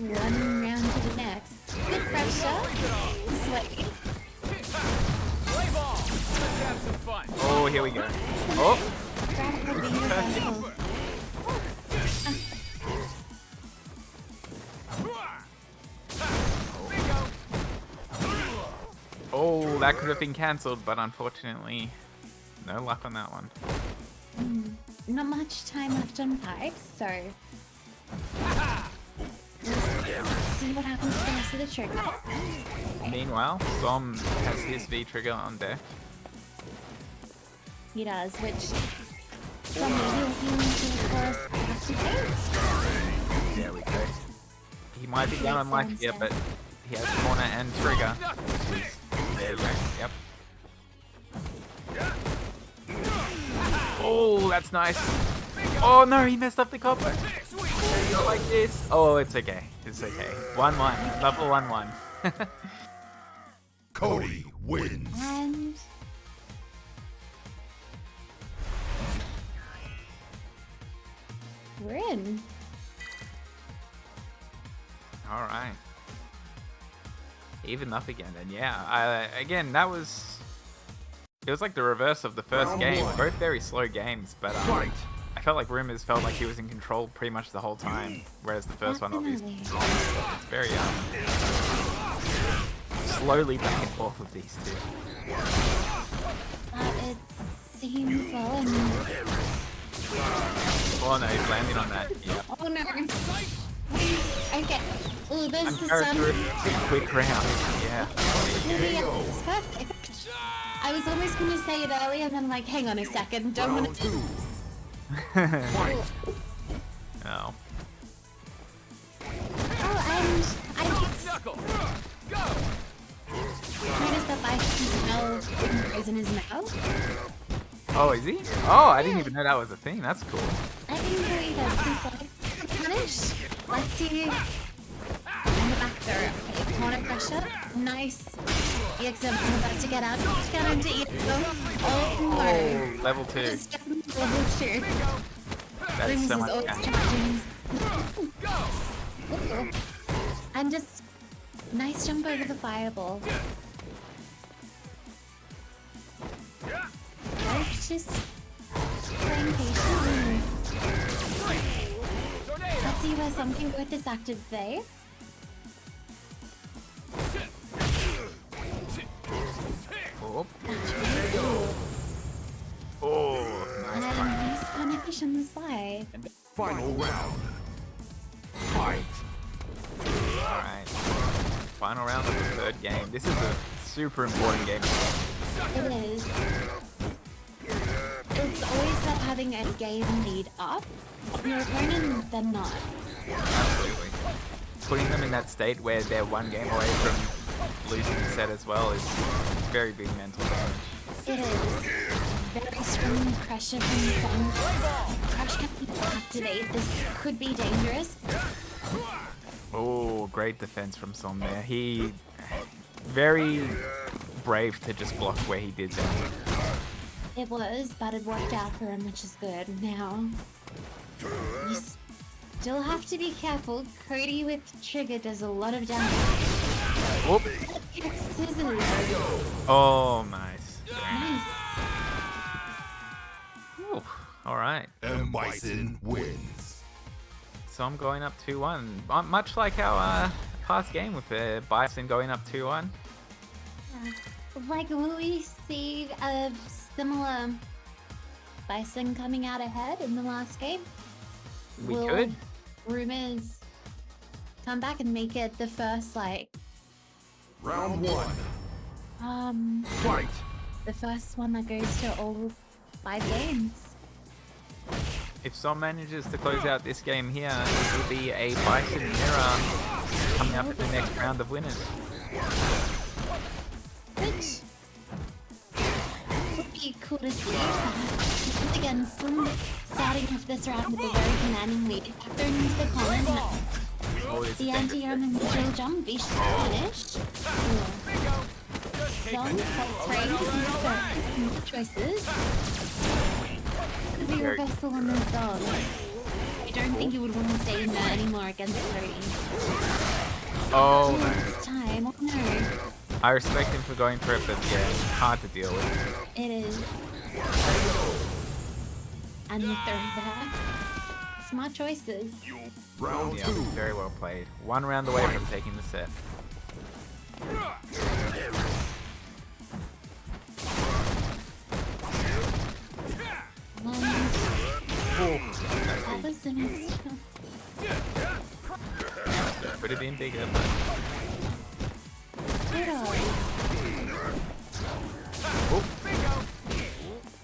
One round to the next. Good pressure. Sweaty. have some fun. Oh, here we go. Oh, Grab would be reversal. oh, that could have been cancelled, but unfortunately, no luck on that one. Not much time left on pipes, so let's see what happens to the rest of the trigger. Meanwhile, Som has his V trigger on deck. He does, which from maybe looking to the forest activate. There we go. He might be down on life here, but he has corner and trigger. There we go. Yep. Oh, that's nice. Oh no, he messed up the copper. Not like this. Oh, it's okay. It's okay. 1-1. Level 1-1. Cody wins. And we're in. All right. Even up again, and yeah, again, that was... It was like the reverse of the first game. Both very slow games, but Fight. I felt like Rumours felt like he was in control pretty much the whole time, whereas the first one obviously Definitely. it's very slowly back and forth with these two. It seems well. And... Oh no, he's landing on that. Yeah. oh no. Okay. Oh, this is Uncharacteristic quick round. Yeah. it's perfect. I was almost going to say it earlier, and then like, hang on a second, don't want Round to. 2. Oh. Oh, and I just Knuckle. Go. noticed that Bison's smell is in his mouth. Oh, is he? Oh, I didn't even know that was a thing. That's cool. I think he does. He's like, punish. Let's see. In the back there. Okay, corner pressure. Nice. EXM is about to get out. Get him to eat. Oh no. Oh, level 2. Just get him to level 2. That is so Rumours much always cash. charging. And just nice jump over the fireball. Let's just playing patiently. Let's see where something good is active there. Oh. Oh, And nice. nice punish on the side. Final round. Fight. Alright. Final round of the third game. This is a super important game. It is. It's always about having a game lead up. Your opponent, then not. Absolutely. Putting them in that state where they're one game away from losing the set as well is very big mental damage. It is. Very strong pressure from the sun. Crush can activate. This could be dangerous. Oh, great defense from Som there. He very brave to just block where he did that. It was, but it worked out for him, which is good. Now, you still have to be careful. Cody with trigger does a lot of damage. Whoop. Scissors. Oh, nice. Nice. Ooh, all right. M.Bison wins. So I'm going up 2-1. Much like our past game with Bison going up 2-1. Like, will we see a similar Bison coming out ahead in the last game? We Will could. Rumours come back and make it the first, like, Round 1. Fight. the first one that goes to all 5 games? If Som manages to close out this game here, it will be a Bison mirror coming up in the next round of winners. Which would be cool to see. Once again, Slim starting off this round with a very commanding lead. Factoring into the common, Oh, it's the a anti-arm and neutral jump, vicious finish. Some false frames and small choices. Could be reversal on the zone. I don't think you would want to stay in there anymore against Cody. Oh, This time, oh no. I respect him for going for it, but yeah, it's hard to deal with. It is. And the throw there. Smart choices. Round Yeah, 2. very well played. One round away from taking the set. That was the next one. Could have been bigger, but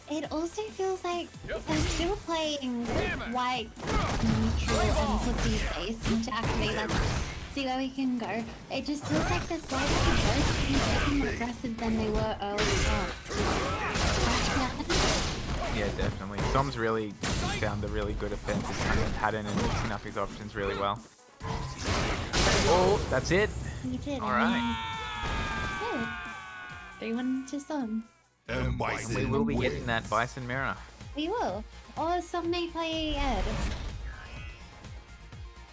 It also feels like they're still playing white neutral and footsie space to activate. Let's see where we can go. It just feels like they're slightly both more aggressive than they were early on. yeah, definitely. Som's really found a really good offensive kind of pattern and mixing up his options really well. Oh, that's it. We did. All right. So, 3-1 to Som. M.Bison We will be wins. getting that Bison mirror. We will. Or Som may play Ed.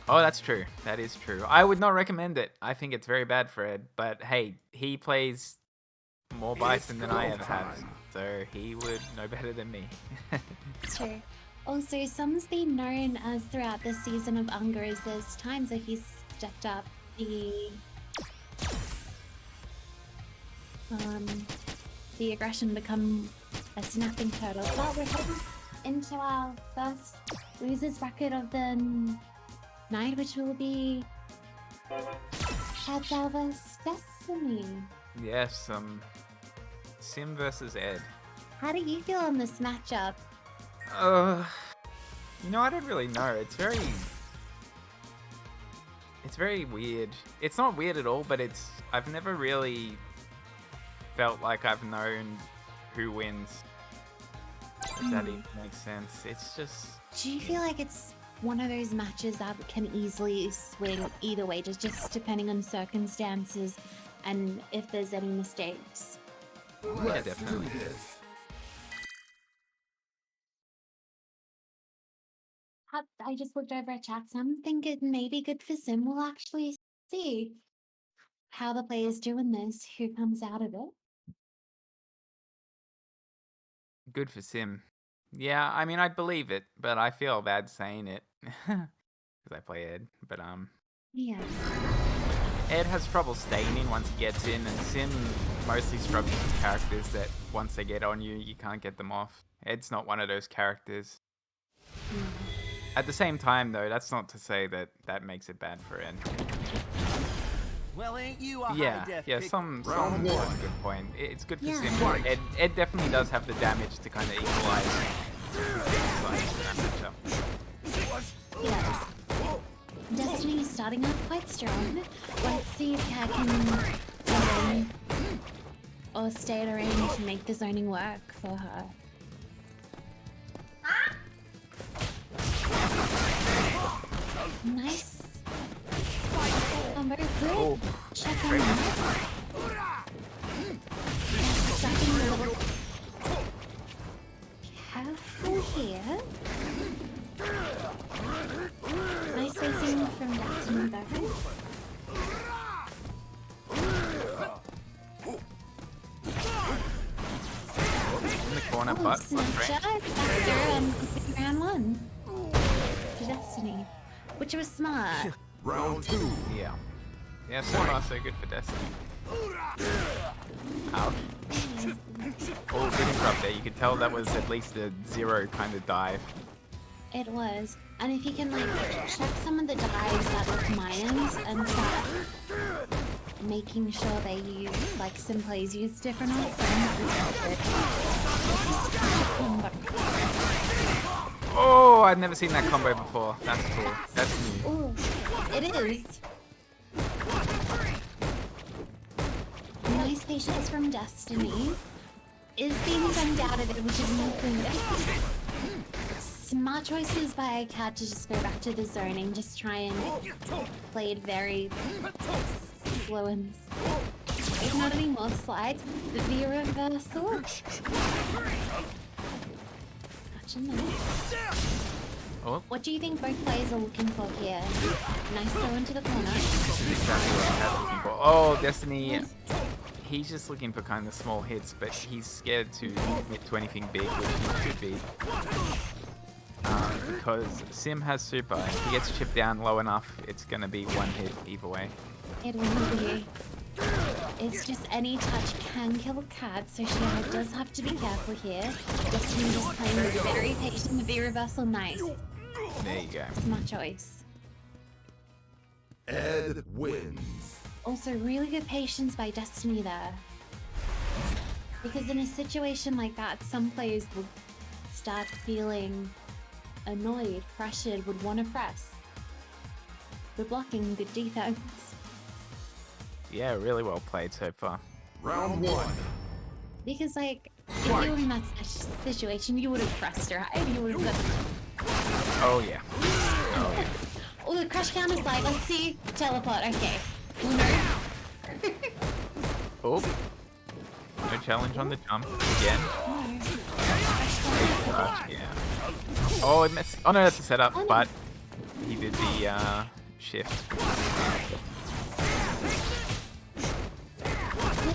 Oh, that's true. That is true. I would not recommend it. I think it's very bad for Ed. But hey, he plays more Bison than I ever have. So he would know better than me. It's true. Also, Som's been known as throughout this season of UNGA as there's times that he's stepped up the aggression become a snapping turtle. But we're heading into our first losers bracket of the night, which will be Shadzal vs Destiny. Yes, Sim versus Ed. How do you feel on this matchup? You know, I don't really know. It's very weird. It's not weird at all, but I've never really felt like I've known who wins. If that even makes sense. It's just... Do you feel like it's one of those matches that can easily swing either way, just depending on circumstances and if there's any mistakes? Yeah, definitely. I just looked over at chat, so I'm thinking maybe good for Sim. We'll actually see how the players do in this, who comes out of it. Good for Sim. Yeah, I mean, I'd believe it, but I feel bad saying it. Because I play Ed. But, Yeah. Ed has trouble staying in once he gets in, and Sim mostly struggles with characters that once they get on you, you can't get them off. Ed's not one of those characters. At the same time, though, that's not to say that that makes it bad for Ed. Well, ain't you a Yeah, high-def yeah, pick? some Round that's one. a good point. It's good for Yeah. Sim. Fight. Ed definitely does have the damage to kind of equalize his sides in that matchup. He does. Destiny is starting off quite strong. Let's see if Cat can come in or stay at a range to make the zoning work for her. Nice. Combo good. Oh, Check on that. Sucking a little. Careful here. Nice spacing from Destiny though. in the corner, Oh, but Snapshot after round one to Destiny, which was smart. Round 2. yeah. Yeah, so far so good for Destiny. Ouch. Oh, good interrupt there. You could tell that was at least a 0 kind of dive. It was. And if you can like check some of the dives that look minors and start making sure they use like Sim plays use different options. Oh, I've never seen that combo before. That's cool. That's new. Ooh, it is. Nice patience from Destiny. Is being sent out of it, which is nothing. Smart choices by Cat to just go back to the zoning, just try and play it very slow and if not any more slides, the reversal. Touching that. Oh, What do you think both players are looking for here? Nice throw into the corner. this is exactly what I was looking for. Oh, Destiny he's just looking for kind of small hits, but he's scared to commit to anything big, which he should be. Because Sim has super, and if he gets chipped down low enough, it's going to be one hit either way. It will be. It's just any touch can kill a cat, so she does have to be careful here. Destiny just playing very patient with the reversal. Nice. There you go. It's my choice. Ed wins. Also, really good patience by Destiny there. Because in a situation like that, some players would start feeling annoyed, pressured, would want to press. Good blocking, good defense. Yeah, really well played so far. Round 1. Because, like, if you were in that situation, you would have pressed her, right? You would have got... Oh, yeah. Oh, yeah. Oh, the crush count is like, let's see, teleport, okay. Uno. Oh. No challenge on the jump. Again. Yeah. Oh, it missed. Oh, no, that's a setup, but he did the shift.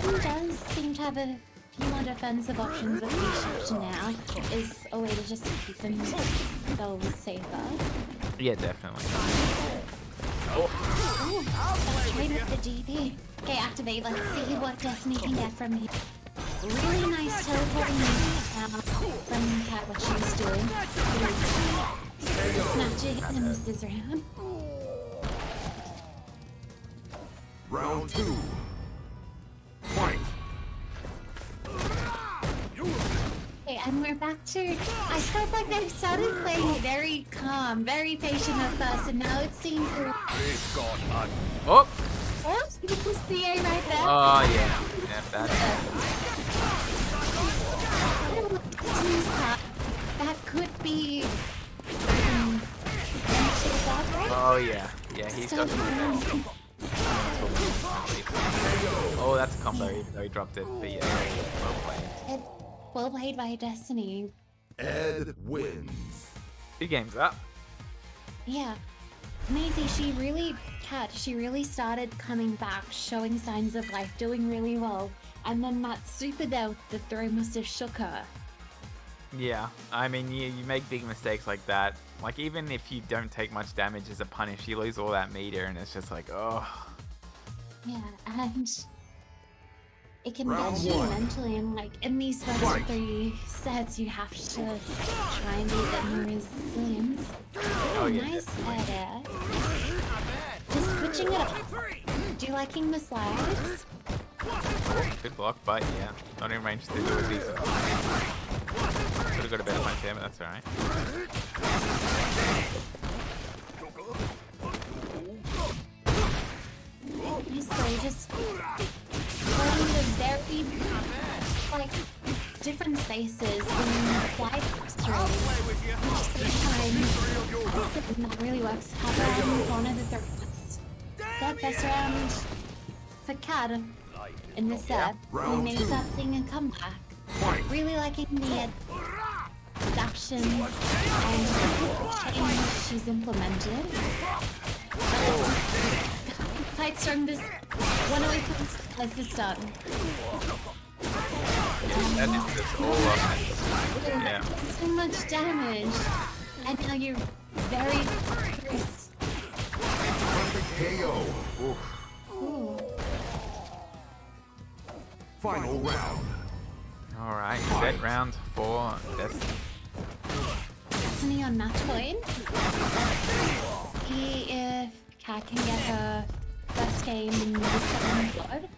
Sim does seem to have a few more defensive options with the shift now. Is a way to just keep themselves safer. Yeah, definitely. Oh, that's right with the DP. Okay, activate. Let's see what Destiny can get from here. Really nice teleporting from Cat, what she was doing. Snatching him this round. Round 2. Fight. Okay, and we're back to... I felt like they started playing very calm, very patient at first, and now it seems... Oh! Oh, you can see it right there. Oh, yeah. Yeah, that's... That could be... Oh, yeah. Yeah, he's got some... Oh, that's a combo, even though he dropped it. But yeah, well played. Well played by Destiny. Ed wins. 2 games up. Yeah. Maisie, she really started coming back, showing signs of life, doing really well. And then that super there with the throw must have shook her. Yeah, I mean, you make big mistakes like that. Like, even if you don't take much damage as a punish, you lose all that meter, and it's just like, oh. Yeah, and it can Round get you 1. mentally, and like in these first 3 sets, you have to try and be a bit more resilient. Oh, yeah, Nice definitely. there. Just switching it up. Do you liking the slides? Oh, good block, but yeah, not in range to do a decent. Could have got a better punch there, but that's alright. So just playing the very, like, different spaces in quite straight. Sometimes that really works. Have around one of the threats. That first round for Cad in this set, we may start seeing a comeback. Really liking the adaptations and change she's implemented. Quite strong this one away from as the start. Yeah, that is just all up. Yeah. So much damage. And now you're very close. KO. Ooh. Final round. Alright, set round 4. Destiny on match point. Let's see if Kat can get her first game in the second board.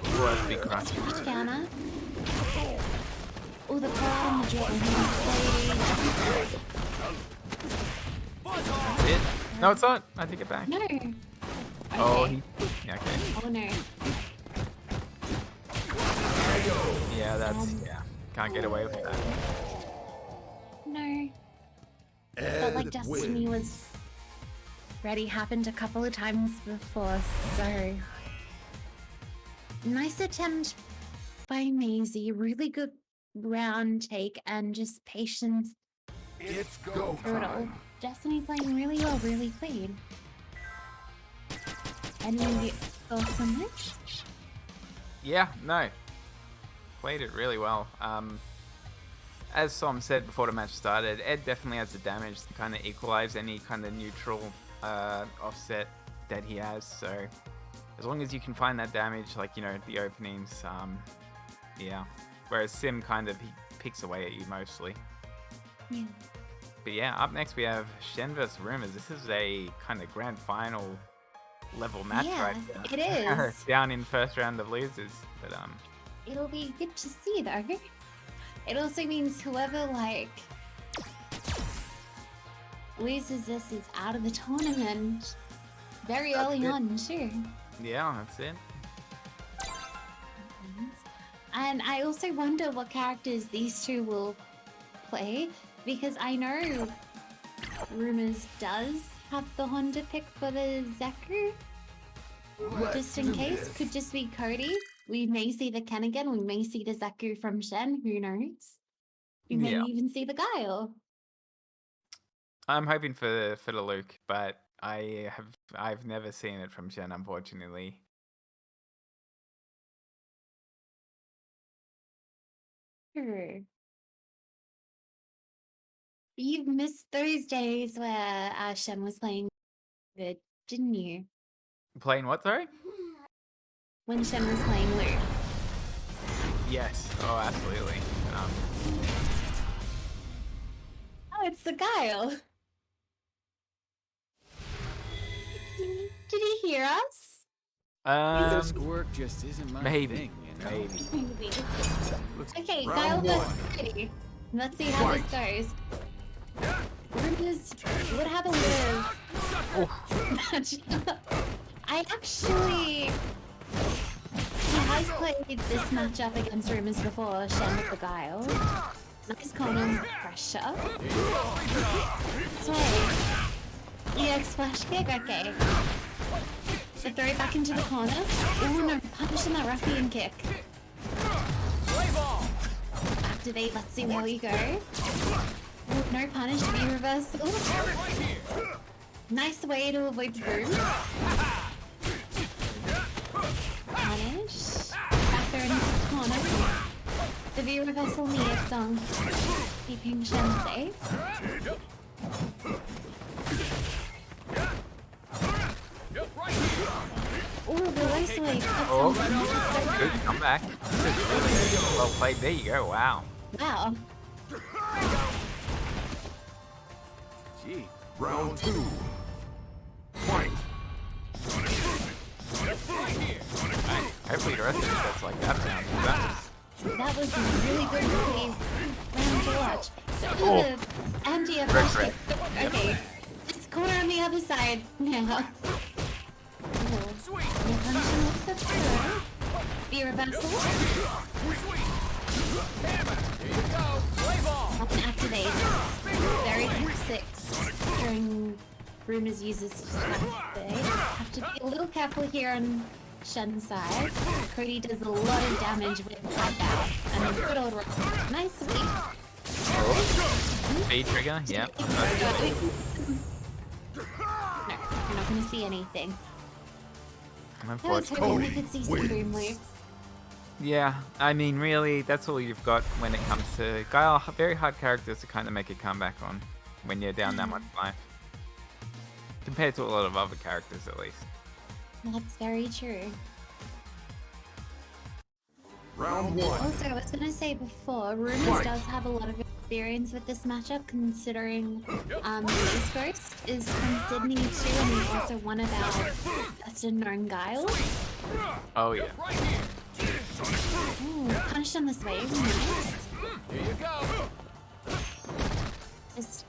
Ooh, that's a big crush. Scanner. Oh, the pull out on the drill. That's it. No, it's not. I take it back. No. Oh, Okay. yeah, okay. Oh no. Yeah, that's, yeah. Can't get away with that. No. Felt like Destiny was ready. Happened a couple of times before, so... Nice attempt by Maisie. Really good round take and just patience It's go through it all. Destiny playing really well, really played. And thoughts on this? Yeah, no. Played it really well. As Som said before the match started, Ed definitely has the damage to kind of equalize any kind of neutral offset that he has. So as long as you can find that damage, like, you know, the openings, yeah. Whereas Sim kind of, he picks away at you mostly. Yeah. But yeah, up next we have Shen vs Rumours. This is a kind of grand final level match right now. It is. Down in first round of losers. But It'll be good to see though. It also means whoever like loses this is out of the tournament very early on too. yeah, that's it. And I also wonder what characters these two will play, because I know Rumours does have the Honda pick for the Zeku. Just in case, could just be Cody. We may see the Ken again, we may see the Zeku from Shen, who knows? We may even see the Guile. I'm hoping for the Luke, but I've never seen it from Shen, unfortunately. Sure. You've missed those days where Shen was playing good, didn't you? Playing what, sorry? When Shen was playing Luke. Yes. Oh, absolutely. Oh, it's the Guile. Did he hear us? This work just isn't my maybe, thing, you know? maybe. Okay, Round Guile versus one. Cody. Let's see how this goes. Rumours would have a live. I actually... He has played this matchup against Rumours before, Shen with the Guile. Nice corner pressure. Sorry. EX flash kick, okay. So throw it back into the corner. Oh no, punishing that ruffian kick. Activate, let's see where we go. Oh, no punish, V reversal. Nice way to avoid the boom. Punish. Back there into the corner. The V reversal on the X on. Keeping Shen safe. Oh, the race away. Oh, good comeback. Well played. There you go. Wow. Wow. Gee. Round two. Fight. Hopefully the rest of the sets like that sound. That was a really good play. Round to watch. So, MDF flash kick. Okay. Just corner on the other side now. Oh. No punishing with the throw. The reversal. Up and activate. Very quick 6 during Rumours uses activate. Have to be a little careful here on Shen's side. Cody does a lot of damage with Pipe Out. And a good old rock. Nice sweep. Speed trigger, yep. No, you're not gonna see anything. I was hoping we Unfortunately. could see some boom loops. Yeah, I mean, really, that's all you've got when it comes to Guile. Very hard characters to kind of make a comeback on when you're down that much life. Compared to a lot of other characters, at least. That's very true. Round one. Also, I was gonna say before, Rumours does have a lot of experience with this matchup, considering Space Ghost is from Sydney too, and he's also one of our best known Guiles. Oh, yeah. Ooh, punished on this wave. Nice. Here you go. Just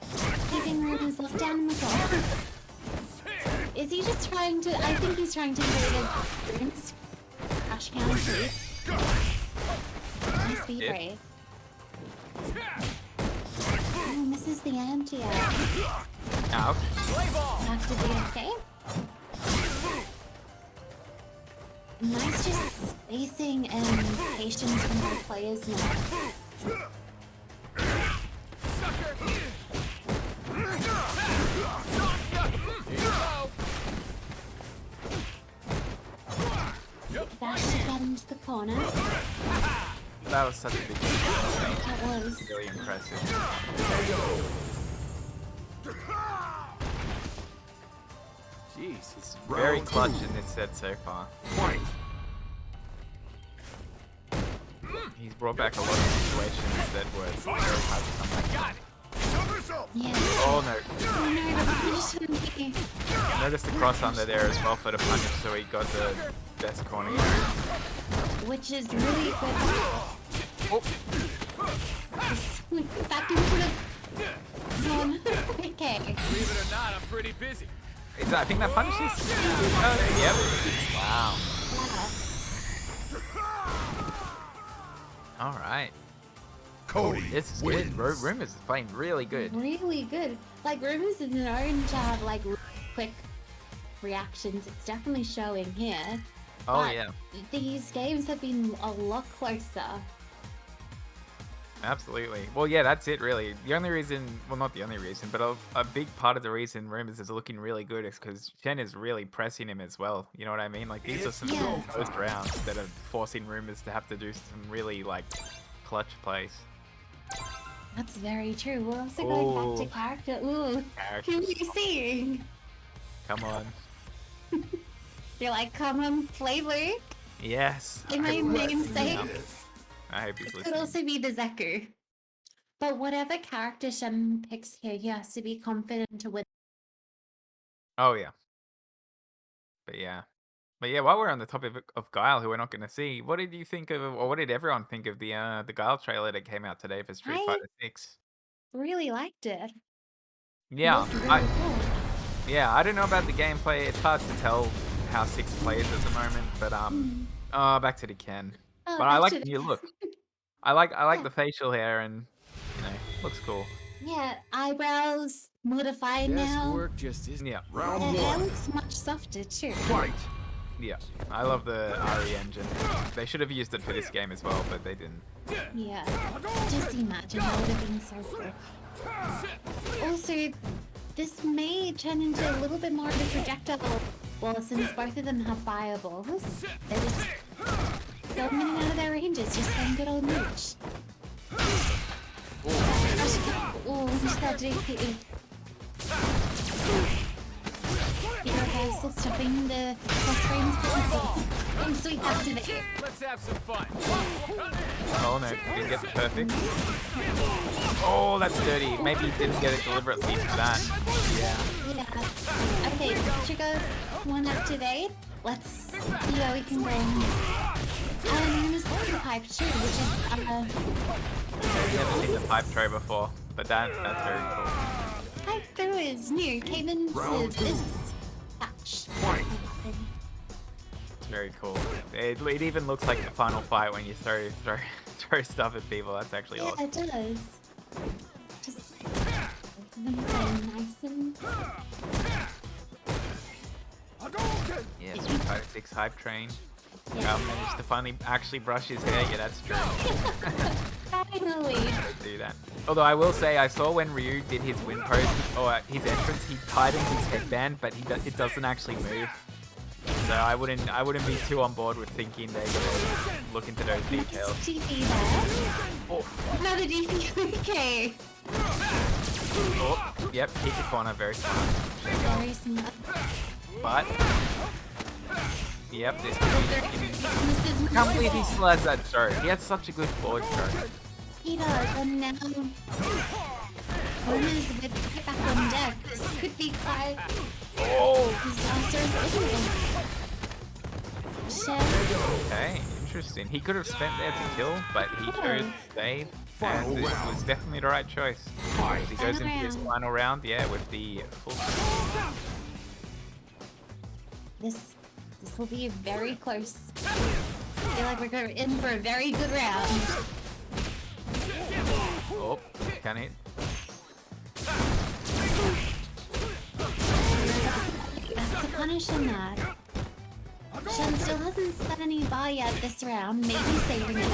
keeping Rumours left down in the corner. Is he just trying to? I think he's trying to create a runes crash counter sweep. Nice speed break. Oh, misses the anti-air. Ouch. Activate, okay. Nice just spacing and patience from both players now. corner. That was such a big deal. That was. Really impressive. Jeez. It's very clutch in this set so far. Fight. He's brought back a lot of situations that were very hard to come back from. Yeah. Oh no. Oh no, you shouldn't be. Notice the cross under there as well for the punish, so he got the best corner carry. Which is really good. Oh. Back into the zone. Okay. Believe it or not, I'm pretty busy. I think that punish is... Oh, yep. Wow. Wow. Alright. Cody This is wins. good. Rumours is playing really good. Really good. Like, Rumours is known to have, like, quick reactions. It's definitely showing here. Oh, But yeah. these games have been a lot closer. Absolutely. Well, yeah, that's it, really. The only reason, well, not the only reason, but a big part of the reason Rumours is looking really good is because Shen is really pressing him as well. You know what I mean? Like, these are some Yeah. close rounds that are forcing Rumours to have to do some really, like, clutch plays. That's very true. We're also going back to character. Ooh, who are you seeing? Come on. You're like, come on, play Luke. Yes. In my namesake. I hope he's Could listening. also be the Zeku. But whatever character Shen picks here, he has to be confident to win. Oh, yeah. But yeah. While we're on the topic of Guile, who we're not going to see, what did you think of, or what did everyone think of the Guile trailer that came out today for Street I- Fighter 6? Really liked it. Yeah, Looked really cool. I don't know about the gameplay. It's hard to tell how 6 plays at the moment, but back to the Ken. Oh, But I back like to the the- new look. I like Yeah. the facial hair, and looks cool. Yeah, eyebrows modified Desk now. work just isn't. Yeah, The Round hair one. looks much softer too. Fight. yeah. I love the RE engine. They should have used it for this game as well, but they didn't. Yeah. Just imagine that would have been so cool. Also, this may turn into a little bit more of a projectile. Well, since both of them have fireballs, they're just going in and out of their ranges, just getting good old mooch. Oh, just that DP. You're still stopping the cross frames. Oh, sweet activate. Let's have some fun. Oh no, didn't get the perfect. Oh, that's dirty. Maybe he didn't get it deliberately for that. Yeah. Yeah. Okay, trigger one activate. Let's see what we can bring. And this is pipe too, which is I've never seen the pipe tray before, but that's very cool. pipe through is new. Came into Round two. this patch. Fight. It's very cool. It even looks like the final fight when you throw stuff at people. That's actually Yeah, awesome. it does. Just nice and Yeah, Street Fighter 6 hype train. Guile managed to finally actually brush his hair. Yeah, that's true. finally. Don't do that. Although I will say, I saw when Ryu did his win pose, or his entrance, he tightened his headband, but it doesn't actually move. So I wouldn't be too on board with thinking they would look into those details. DP there. Oh, Another DP. Okay. oh, yep, hit the corner, very smart. Very smart. But yep, this This is I can't believe he still has that throw. He has such a good forward throw. He does, and now Rumours with right back on deck. This could be quite disastrous. Shen, Okay, interesting. He could have spent there to kill, but he chose to save, and it was definitely the right choice. As he goes into his final round, yeah, with the full. this will be very close. I feel like we're in for a very good round. Oh, can hit. That's the punish on that. Shen still hasn't spent any bar yet this round, maybe saving it.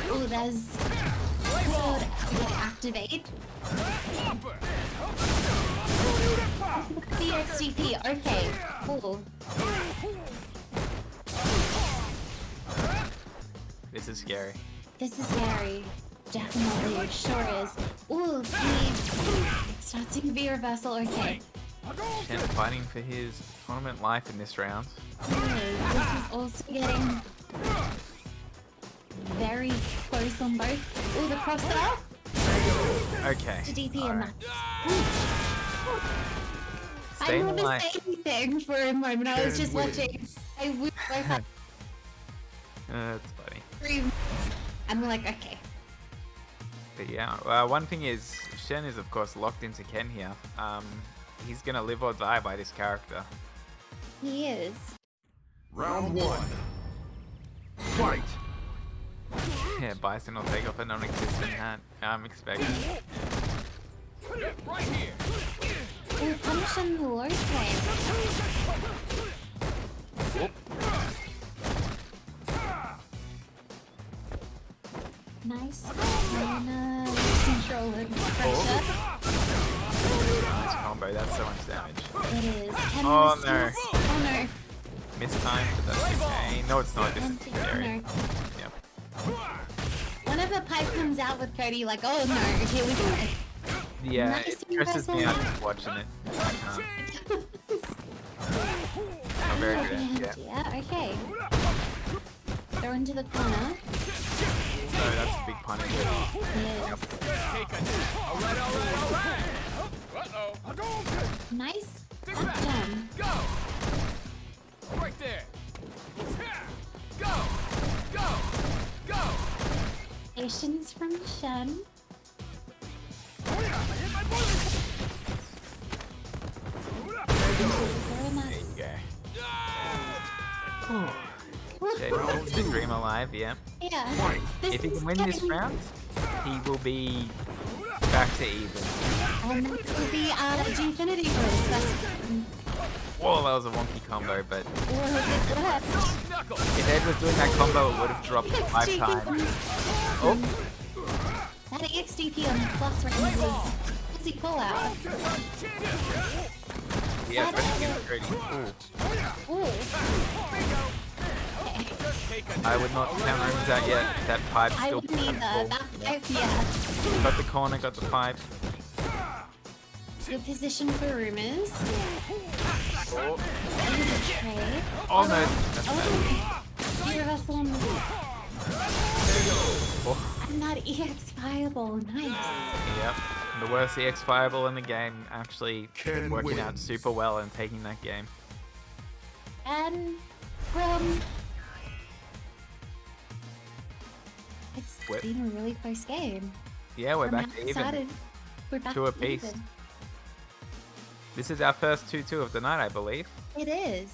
Oh, there's good activate. DXDP, okay, cool. This is scary. This is scary. Definitely, it sure is. Ooh, he starts in V reversal. Okay. Shen fighting for his tournament life in this round. This is also getting very close on both. Ooh, the cross up Okay. to DP and Alright. that's. I Staying didn't want to alive. say anything for a moment. I was just watching. I would like That's funny. scream. I'm like, okay. But yeah, one thing is, Shen is of course locked into Ken here. He's gonna live or die by this character. He is. Round 1. Fight! Yeah, Bison will take off a non-existent hat. I'm expecting. Right here. Ooh, punish on the low side. Nice. Controlling pressure. Nice combo, that's so much damage. It is. Ken Oh, responds. no. Oh no. Missed time, but that's okay. No, it's not. This is Oh scary. no. Yep. Whenever Pipe comes out with Cody, like, oh no, here we go. Yeah, Nice it stresses me out just watching it. I can't. Not very good. Yeah. Yeah, okay. Throw into the corner. So that's a big punish. Yes. Take a Alright. Uh-oh. Nice. Up jump. Go. Right there. Go. Go. Go. Patience from Shen. Very nice. There you go. Shen holds the dream alive, yeah. Yeah. If he is can win this getting- round, he will be back to even. And that will be Gfinity first. That's Whoa, that was a wonky combo, but good. Knuckle. if Ed was doing that combo, it would have dropped 5 times. Oh, That EXDP on plus range was easy pull out. yeah, especially against Cody. Ooh. Ooh. Okay. I would not count rooms out yet. That pipe I still wouldn't either. full. That pipe, yeah. Got the corner, got the pipe. Good position for Rumours. Oh, Okay. oh no. That's bad. Oh, the reversal on the Oh, and that EX fireball. Nice. yep. The worst EX fireball in the game, actually Ken working out wins. super well and taking that game. And from... It's What? been a really close game. Yeah, we're From back how to it even. started, we're back Two to apiece. even. This is our first 2-2 of the night, I believe. It is.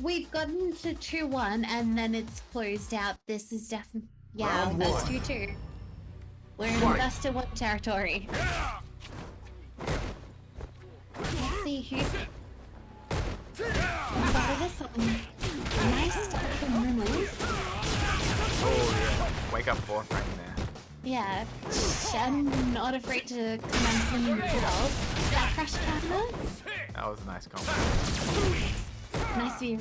We've gotten to 2-1 and then it's closed out. This is definitely... Yeah, Round first one. 2-2. We're in Fight. best of 1 territory. Let's see who... Got this one. Nice start from Rumours. Oh yeah. Wake up fourth right there. Yeah, Shen not afraid to commence him himself. That crash counter? That was a nice combo. Nice view.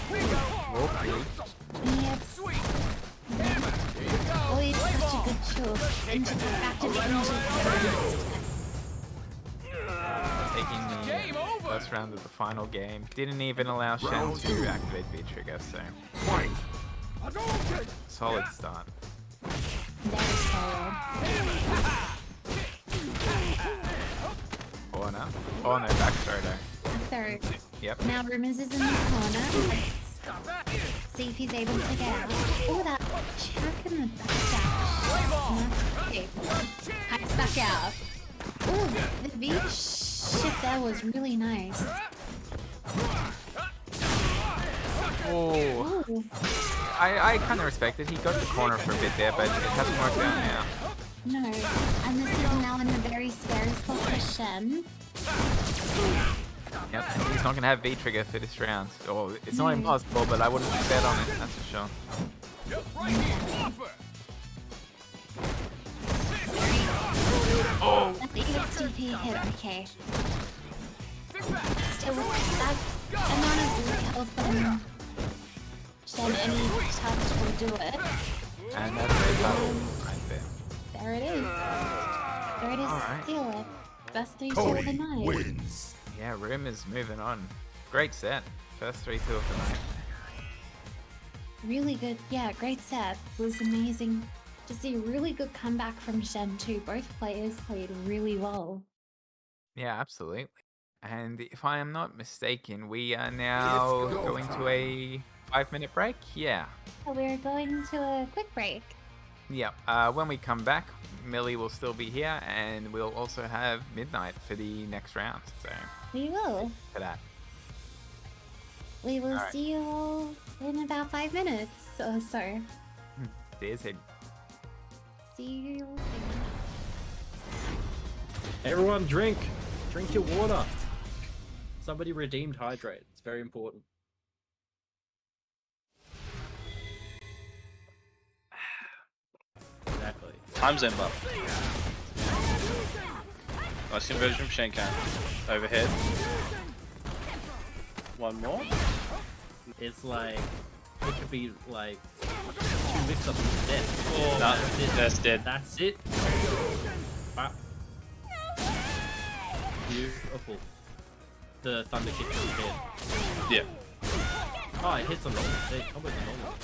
Oh, really? Yep. Oh, it's such a good show. Into the back to the engine. Taking the Game over. first round of the final game. Didn't even allow Shen Round to two. activate V-Trigger, so Fight! solid start. Very solid. Corner. Oh no, back throw though. Third. Yep. Now Rumours is in the corner. Let's see if he's able to get out. Oh, that check in the back dash. Okay. Pipes back out. Oh, the V shift there was really nice. Oh, Oh, I kind of respect it. He got the corner for a bit there, but it hasn't worked out now. no. And this is now in a very scary spot for Shen. Yep. He's not gonna have V-Trigger for this round. Or it's not No. impossible, but I wouldn't bet on it. That's for sure. Right here. Whopper. Oh. That's the EXTP hit, okay. still that amount of health and Shen any touch will do it. And that's a battle right there. There it is. There it is. Alright. Steal it. Best 3-2 of Cody the night. wins. Yeah, Rumours moving on. Great set. First 3-2 of the night. Really good. Yeah, great set. Was amazing to see a really good comeback from Shen too. Both players played really well. Yeah, absolutely. And if I am not mistaken, we are now It's go going to time. a 5-minute break. Yeah. So we're going to a quick break. Yeah. When we come back, Millie will still be here, and we'll also have Midnight for the next round. So We will. for that. We will Alright. see you all in about 5 minutes or so. There's him. See you soon. Everyone drink! Drink your water! Somebody redeemed hydrate. It's very important. Exactly. Time zone buff. Nice conversion from Schenkhan. Overhead. One more. It's like, it could be like 2 mix-ups of death. Oh, No, that's it. that's dead. That's it. Wow. Beautiful. The thunder kick to the head. Yeah. Oh, it hits on the they combo the normal.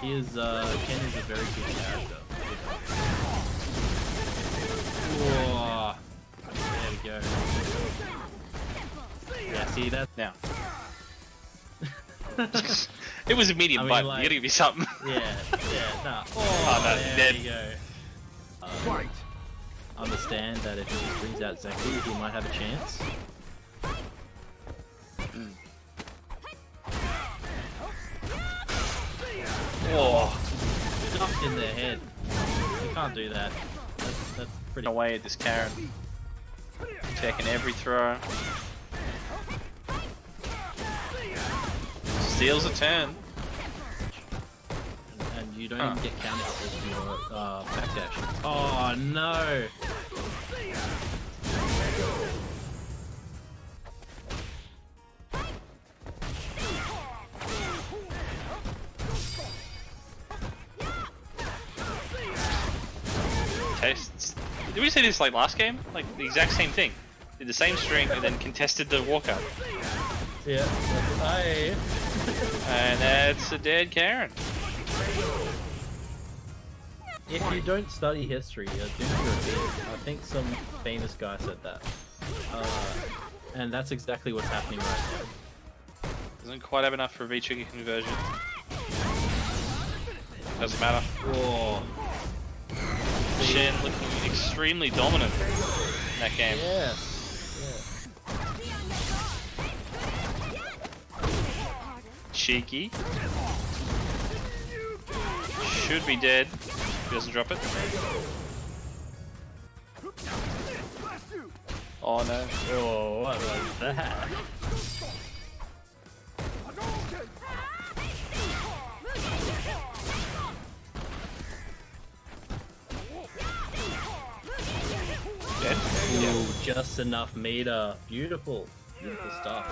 Ken is a very good character. Whoa. There we go. Yeah, see that? Now. It was a medium I mean, button. like- You gotta give me something. Yeah, nah. Oh, no, there dead. we go. Fight. Understand that if he just brings out Zeki, he might have a chance. Oh, Stuffed in their head. You can't do that. That's pretty. away at this Karen. Taking every throw. Steals a turn. And you don't even get counted for your backdash. Oh no! Tests. Did we see this like last game? Like the exact same thing. Did the same string and then contested the walkout. Yeah, I. And that's a dead Karen. If you don't study history, you're doomed to repeat it. I think some famous guy said that. And that's exactly what's happening right now. Doesn't quite have enough for a V-trigger conversion. Doesn't matter. Whoa. Shen looking extremely dominant in that game. Yes. Cheeky. Should be dead if he doesn't drop it. Oh no. Oh, what was that? Dead? Ooh, just enough meter. Beautiful. Beautiful stuff.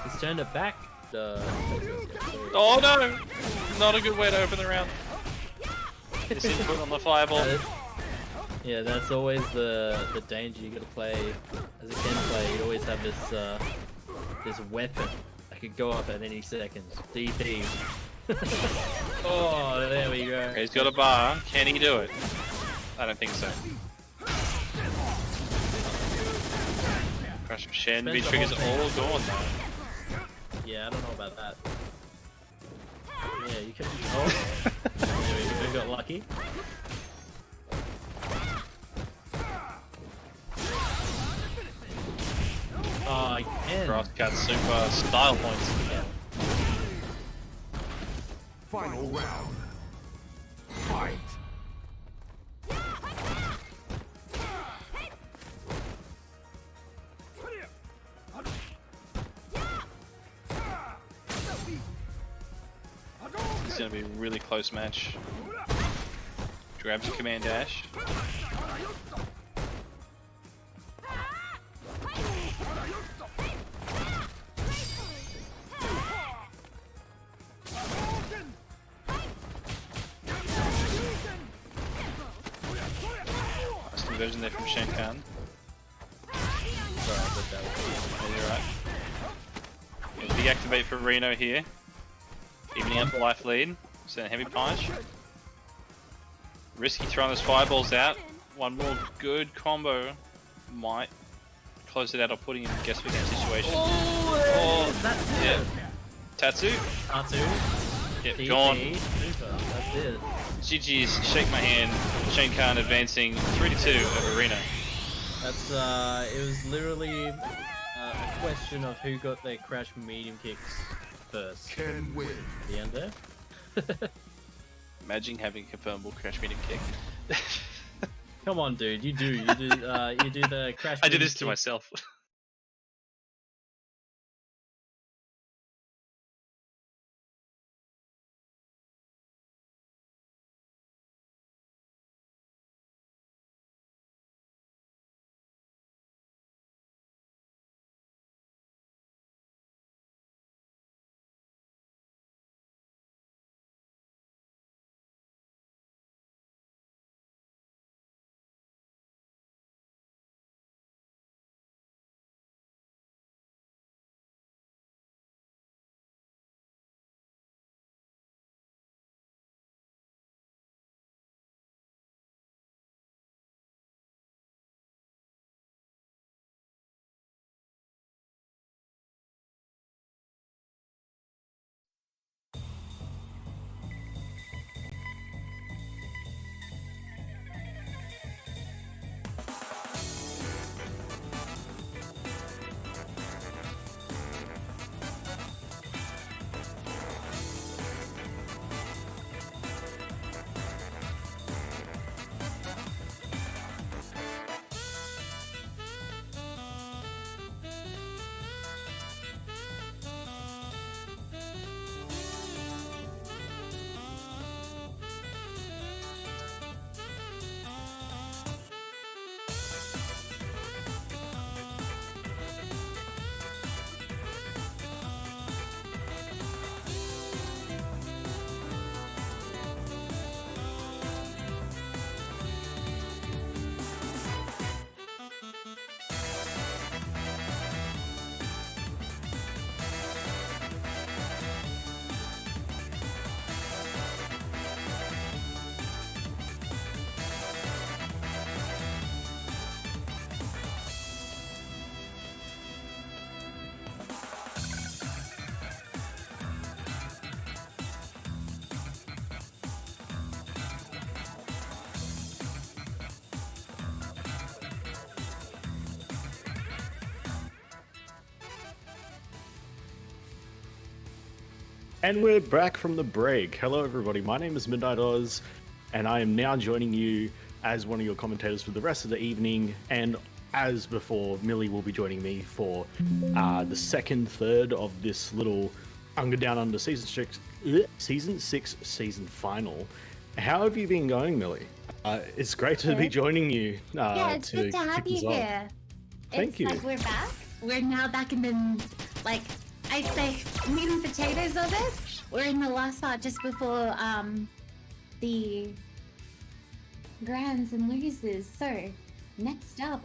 Let's turn it back. Oh no! Not a good way to open the round. This input on the fireball. Yeah, that's always the danger you gotta play as a Ken player. You always have this weapon that could go off at any second. DP. Oh, there we go. He's got a bar. Can he do it? I don't think so. Crush of Shen. Spends the V-triggers whole all gone though. Yeah, I don't know about that. Yeah, you can. Oh, there we got lucky. Oh, again. Crosscut super style points. Final round. Fight. It's gonna be a really close match. Grabs a command dash. conversion there from Schenkhan. Sorry, I thought that was Yeah, you're right. Yeah, big activate for Reno here. Evening up the life lead. Send a heavy punch. Risky throwing those fireballs out. One more good combo might close it out or putting him in a guess game situation. Oh, that's it. Yeah. Tatsu. R2. Yep, TP. gone. Super. That's it. GG's, shake my hand. Schenkhan advancing 3-2 over Reno. That's it was literally a question of who got their crash medium kicks first. Can win. The end there. Imagine having a confirmable crash medium kick. Come on, dude. You do the crash. I did medium this to kick. myself. And we're back from the break. Hello, everybody. My name is Midnight Oz, and I am now joining you as one of your commentators for the rest of the evening. And as before, Millie will be joining me for the second third of this little UNGA Down Under season 6 season final. How have you been going, Millie? It's great to be joining you. Yeah, it's good to have you here. Thank you. Like we're back. We're now back in the, like, I'd say meat and potatoes of it. We're in the last part just before the grands and losers. So next up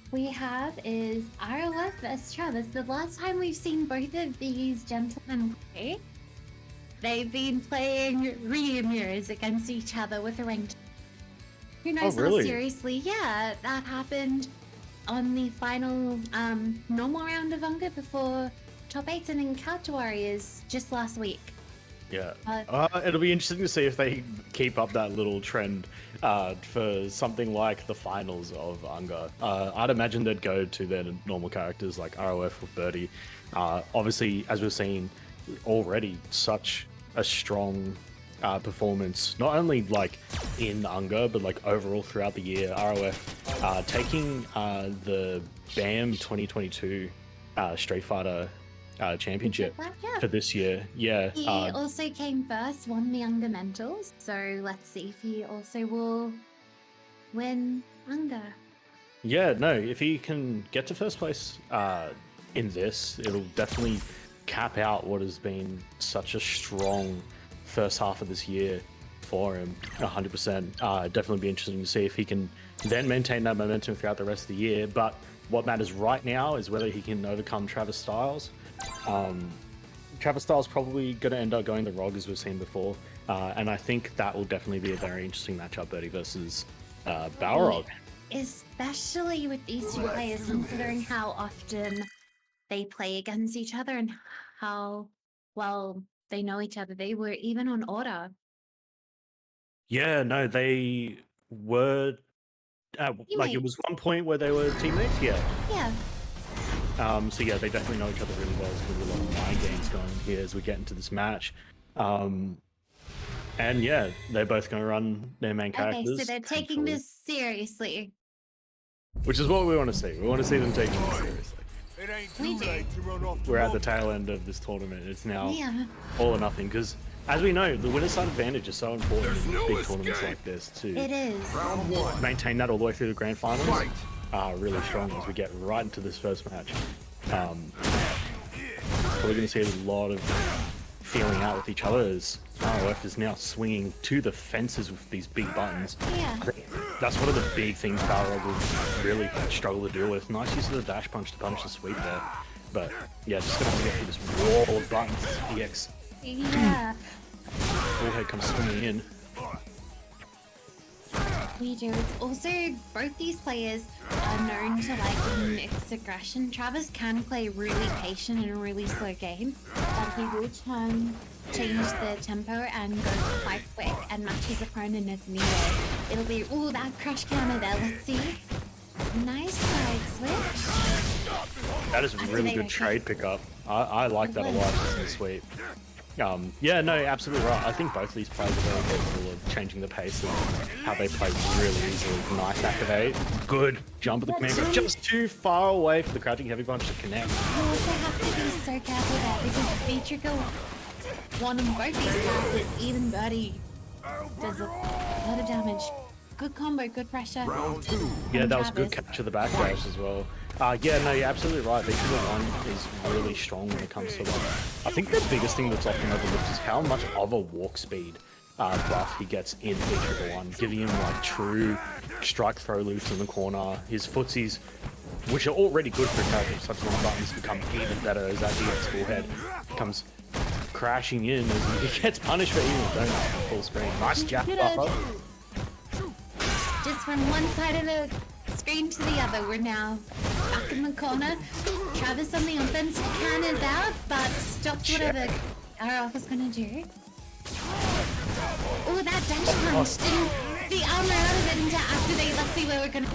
we have is ROF vs Travis. The last time we've seen both of these gentlemen play, they've been playing Rumours against each other with a ranked. Who knows how seriously? Yeah, that happened on the final normal round of UNGA before Top 8 and Encounter Warriors just last week. Yeah. It'll be interesting to see if they keep up that little trend for something like the finals of UNGA. I'd imagine they'd go to their normal characters like ROF with Birdie. Obviously, as we've seen already, such a strong performance, not only like in UNGA, but like overall throughout the year. ROF taking the BAM 2022 Street Fighter championship for this year. Yeah. He also came first, won the UNGA Mentals, so let's see if he also will win UNGA. Yeah, no, if he can get to first place in this, it'll definitely cap out what has been such a strong first half of this year for him, 100%. Definitely be interesting to see if he can then maintain that momentum throughout the rest of the year. But what matters right now is whether he can overcome Travis Styles. Travis Styles probably going to end up going the Rog, as we've seen before. And I think that will definitely be a very interesting matchup, Birdie versus Balrog. Especially with these two players, considering how often they play against each other and how well they know each other. They were even on order. Yeah, no, they were... like, it was one point where they were teammates, yeah. Yeah. So yeah, they definitely know each other really well. There's going to be a lot of mind games going here as we get into this match. And yeah, they're both going to run their main characters. Okay, so they're taking this seriously. Which is what we want to see. We want to see them taking it seriously. It ain't too late to run off. We're at the tail end of this tournament. It's now Yeah. all or nothing, because as we know, the winner's side advantage is so important in big tournaments like this to It is. Round one. maintain that all the way through the grand finals. Fight. Really strong as we get right into this first match. We're going to see a lot of feeling out with each other as ROF is now swinging to the fences with these big buttons. Yeah. I think that's one of the big things Balrog will really struggle to deal with. Nice use of the dash punch to punch the sweep there. But yeah, just going to have to get through this wall of buttons. EX Yeah. Bullhead comes swinging in. We do. It's also, both these players are known to like mix aggression. Travis can play really patient in a really slow game, but he will change the tempo and go quite quick and match his opponent as needed. It'll be, ooh, that crush counter there, let's see. Nice side switch. That is a really good trade pickup. I like that a lot in the sweep. Yeah, no, absolutely right. I think both of these players are very capable of changing the pace of how they play really easily. Nice activate. Good jump at the command grab. Just too far away for the crouching heavy punch to connect. You also have to be so careful there because V-Trigger one on both these characters, even Birdie does a lot of damage. Good combo, good pressure. Round two. Yeah, that was a good Travis. catch of the backdash as well. Yeah, no, you're absolutely right. V-Trigger 1 is really strong when it comes to like... I think the biggest thing that's often overlooked is how much of a walk speed buff he gets in V-Trigger 1, giving him like true strike throw loops in the corner. His footsies, which are already good for a character with such long buttons, become even better as that DX bullhead comes crashing in as he gets punished for even a donut on full screen. Nice jab buffer. Just from one side of the screen to the other, we're now back in the corner. Travis on the offense, can is out, but stops whatever RF is gonna do. Oh, that dash punch didn't the armor out of it to activate. Let's see where we're gonna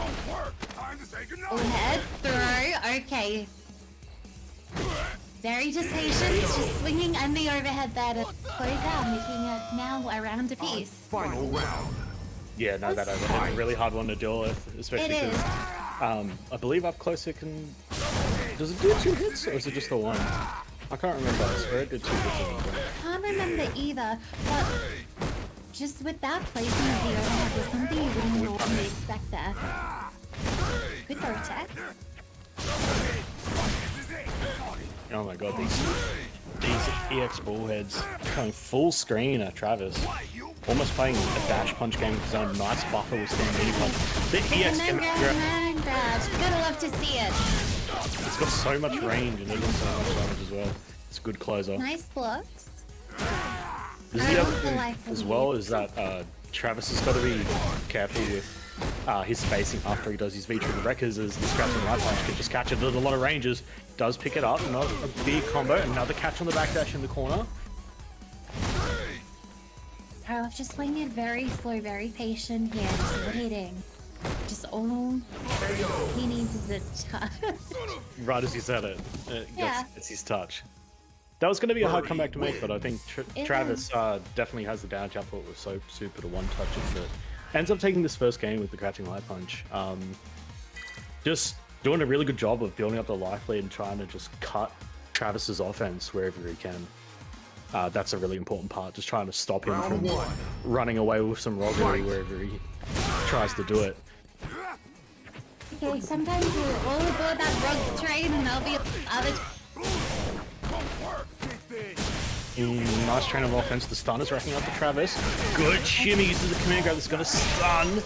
overhead throw. Okay. Very just patient, just swinging and the overhead there to close out, making it now a round apiece. Final round. Yeah, no, that overhead is a really hard one to deal with, especially It because I believe up close it can... Does it do 2 hits, or is it just the 1? I can't remember. I swear it did 2 hits. Can't remember either, but just with that placement of the overhead was something you wouldn't normally expect there. Good throw tech. Oh my god, these EX bullheads going full screen at Travis. Almost playing a dash punch game with his own. Nice buffer with standing punch. The EX can grab. Gotta love to see it. It's got so much range and it does so much damage as well. It's a good closer. Nice blocks. This is the other thing as well is that Travis has got to be careful with his spacing after he does his V-trigger wreckers, as the scratch and light punch can just catch it at a lot of ranges. Does pick it up, not a big combo. Another catch on the backdash in the corner. I'll just playing it very slow, very patient here, just waiting. Just all he needs is a touch. Right as you said it, Yeah. it's his touch. That was going to be a hard comeback to make, but I think Travis definitely has the down jump. It was so super to one touch if it ends up taking this first game with the crouching light punch. Just doing a really good job of building up the life lead and trying to just cut Travis's offense wherever he can. That's a really important part, just trying to stop him from running away with some robbery wherever he tries to do it. Okay, sometimes we're all aboard that rogue train and there'll be other... nice train of offense. The stun is racking up for Travis. Good shimmy uses the command grab that's going to stun.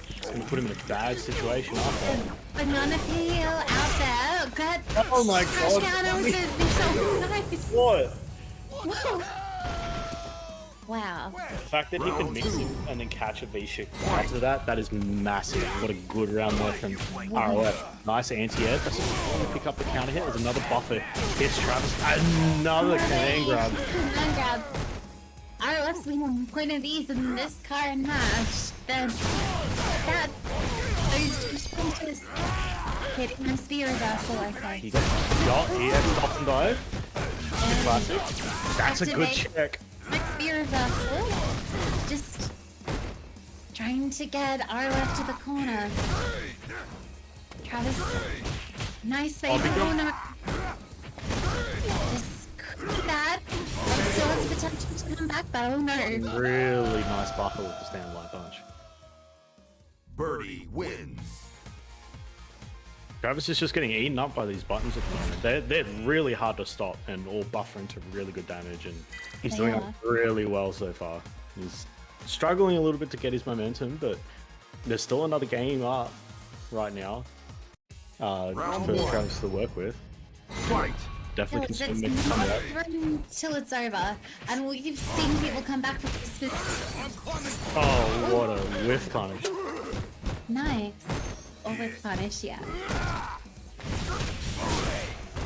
It's going to put him in a bad situation after. Banana peel out there. Good. Oh my god. So nice. What? Whoa. Wow. The fact that he could mix it and then catch a V-shift after that, that is massive. What a good round there from ROF. Nice anti-air. That's going to pick up the counter hit. There's another buffer. Hits Travis. Another command grab. Command grab. ROF's winning one of these in this current match. Then that those two punches hitting my spear reversal, I think. He got stopped and dive. Classic. That's a good check. My spear reversal. Just trying to get ROF to the corner. Travis, nice space corner. Just that. Still has potential to come back, but oh no. Really nice buffer with the stand light punch. Birdie wins. Travis is just getting eaten up by these buttons at the moment. They're really hard to stop and all buffer into really good damage, and he's doing it really well so far. He's struggling a little bit to get his momentum, but there's still another game up right now for Travis to work with. Fight. Definitely It's can make a comeback. until it's over, and we've seen people come back from this. Oh, what a whiff punish. Nice. Over punish, yeah.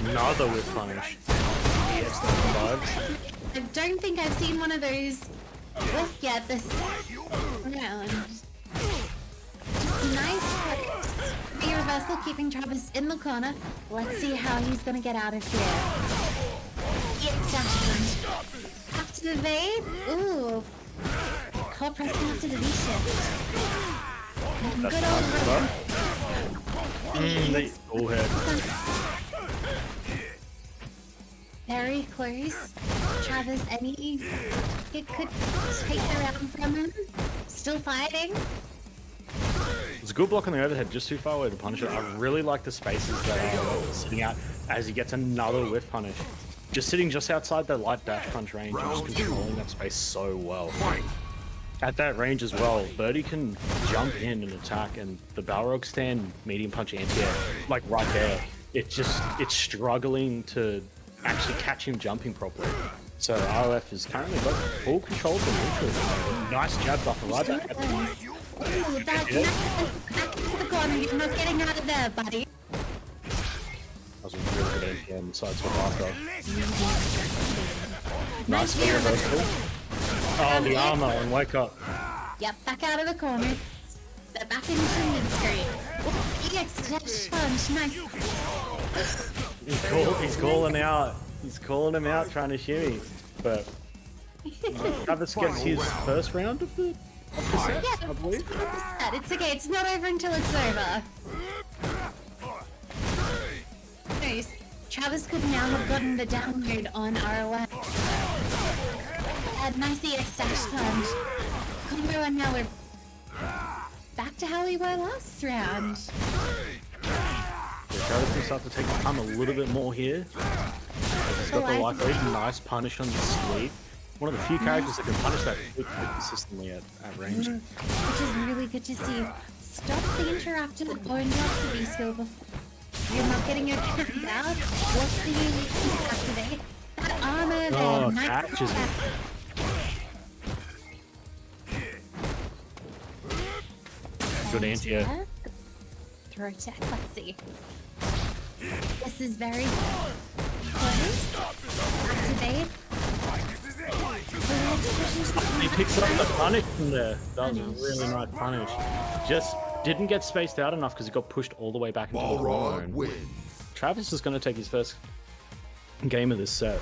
Another whiff punish. Yes, that I don't think I've seen one of those with yet this round. Just nice spear reversal, keeping Travis in the corner. Let's see how he's gonna get out of here. It's after the evade. Ooh. Cold pressing after the V-shift. Good old All head. very close. Travis, any it could take the round from him. Still fighting. It's a good block on the overhead, just too far away to punish it. I really like the spaces that are sitting out as he gets another whiff punish. Just sitting just outside the light dash punch range and just controlling that space so well. At that range as well, Birdie can jump in and attack, and the Balrog stand medium punch anti-air, like right there. It's struggling to actually catch him jumping properly. So ROF has currently got full control of the neutral. Nice jab buffer right there. Ooh, back to the corner. You're not getting out of there, buddy. That was a really good anti-air on the side swap after. Nice spear reversal. Oh, the armor and wake up. Yep, back out of the corner. They're back into mid screen. EX dash punch, nice. He's calling out. He's calling him out, trying to shimmy. But Travis gets his first round of the set, Yeah, I believe. it's okay. It's not over until it's over. Nice. Travis could now have gotten the download on ROF. Nice EX dash punch. Combo, and now we're back to how we were last round. Travis can start to take the time a little bit more here. As he's got the light rate, nice punish on the sleeve. One of the few characters that can punish that consistently at range. Which is really good to see. Stop the interrupted going off the V-skill before you're not getting your hands out. What's the unique activate? That armor there. Oh, Nice catches it. Good anti-air. Throw check, let's see. This is very close. Activate. He picks up the punish from there. That was a really nice punish. Just didn't get spaced out enough because he got pushed all the way back into the Balrog zone. wins. Travis is going to take his first game of this set.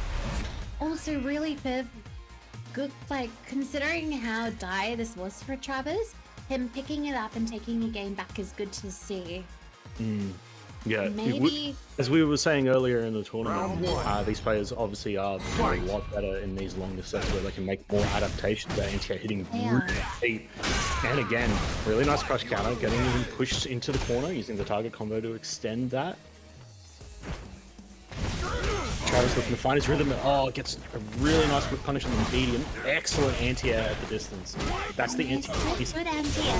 Also, really good, like, considering how dire this was for Travis, him picking it up and taking the game back is good to see. Yeah, Maybe. as we were saying earlier in the tournament, these players obviously are a lot better in these longer sets where they can make more adaptations to anti-air hitting really deep. And again, really nice crush counter, getting him pushed into the corner using the target combo to extend that. Travis looking to find his rhythm. Oh, gets a really nice whip punish on the medium. Excellent anti-air at the distance. That's the anti-air. Good anti-air.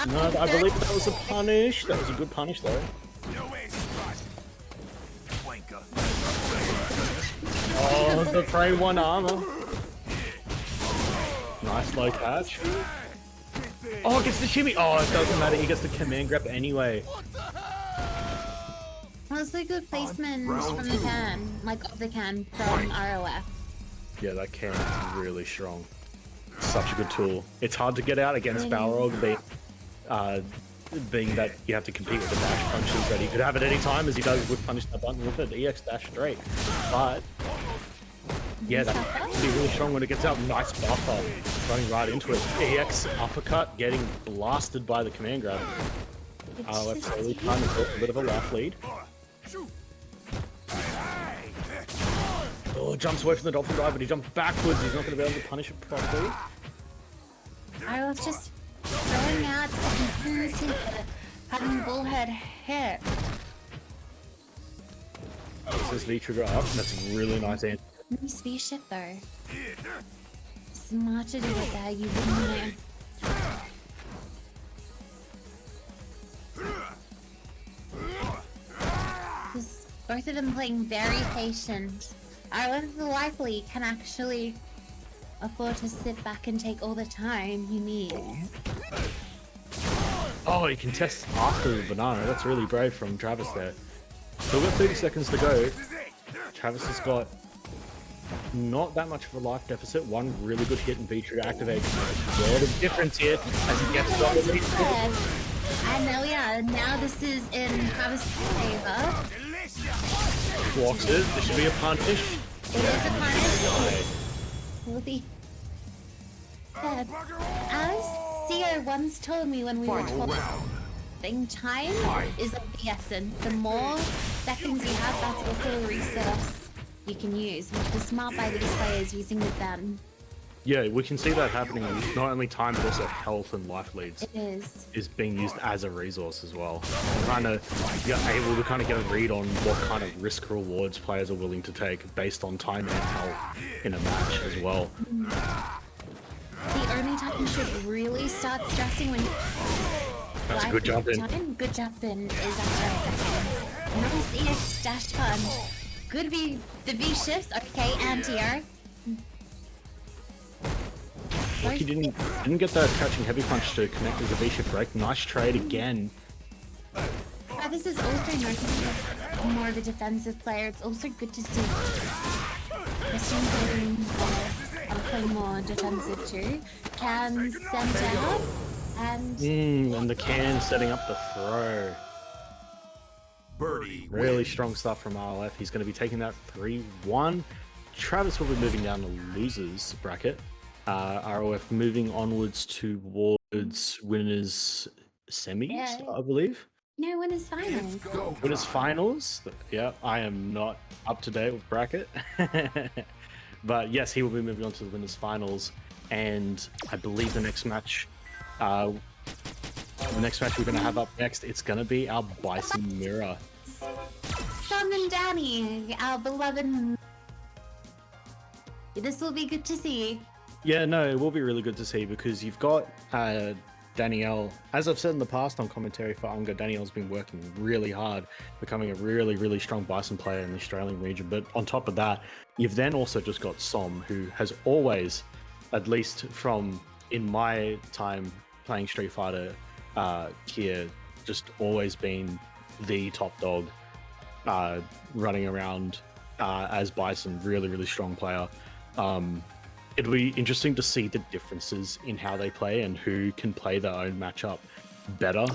No, I believe that was a punish. That was a good punish, though. Oh, the Prey 1 armor. Nice low catch. Oh, gets the shimmy. Oh, it doesn't matter. He gets the command grab anyway. Mostly good placement from the can, like of the can from ROF. Yeah, that can is really strong. Such a good tool. It's hard to get out against Balrog, being that you have to compete with the dash punches that he could have at any time, as he does with punish that button with it, EX dash straight. But yeah, that can be really strong when it gets out. Nice buffer, running right into it. EX uppercut, getting blasted by the command grab. Let's slowly trying to build a bit of a life lead. Oh, jumps away from the dolphin dive, but he jumps backwards. He's not going to be able to punish it properly. I was just throwing out having bullhead hit. This is V trigger up. That's a really nice answer. Nice V shift though. Smart to do it there, you wouldn't know. Both of them playing very patient. I wonder the likely can actually afford to sit back and take all the time he needs. Oh, he can test after the banana. That's really brave from Travis there. Still got 30 seconds to go. Travis has got not that much of a life deficit. One really good hit and V-trigger activates. A lot of difference here as he gets on the I know, yeah. Now this is in Travis' favor. Blocks it. This should be a punish. It is a punish. Will be dead. As Theo once told me when we were talking, time is of the essence. The more seconds you have, that's also a resource you can use, which was smart by these players using it then. Yeah, we can see that happening. Not only time, but also health and life leads. It is being used as a resource as well. You're able to kind of get a read on what kind of risk rewards players are willing to take based on time and health in a match as well. The only time you should really start stressing when that's a good jump in. Good jump in is after 10 seconds. Nice EX dash punch. Good V. The V shifts. Okay, anti-air. Like he didn't get that catching heavy punch to connect as a V-shift break. Nice trade again. This is also known to be more of a defensive player. It's also good to see Christian playing more defensive too. Can send out and the can setting up the throw. Birdie. Really strong stuff from RLF. He's going to be taking that 3-1. Travis will be moving down the losers bracket. ROF moving onwards towards winners semis, I believe. No, winners finals. Winners finals. Yeah, I am not up to date with bracket. But yes, he will be moving on to the winners finals. And I believe the next match we're going to have up next, it's going to be our Bison mirror. Son and Danny, our beloved. This will be good to see. Yeah, no, it will be really good to see because you've got Danielle. As I've said in the past on commentary for UNGA, Danielle's been working really hard, becoming a really, really strong Bison player in the Australian region. But on top of that, you've then also just got Som, who has always, at least from in my time playing Street Fighter here, just always been the top dog running around as Bison. Really, really strong player. It'll be interesting to see the differences in how they play and who can play their own matchup better,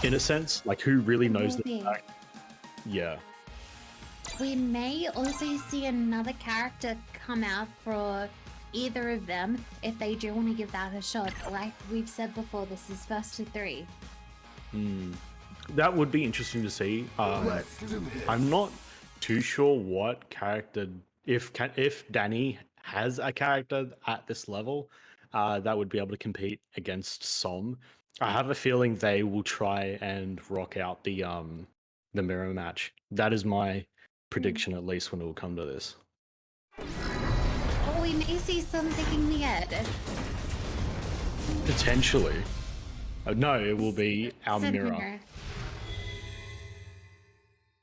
in a sense. Like, who really knows the Yeah. We may also see another character come out for either of them if they do want to give that a shot. Like we've said before, this is first to 3. That would be interesting to see. I'm not too sure what character, if Danny has a character at this level that would be able to compete against Som. I have a feeling they will try and rock out the mirror match. That is my prediction, at least when it will come to this. Oh, we may see some taking the head. Potentially. No, it will be our Said mirror.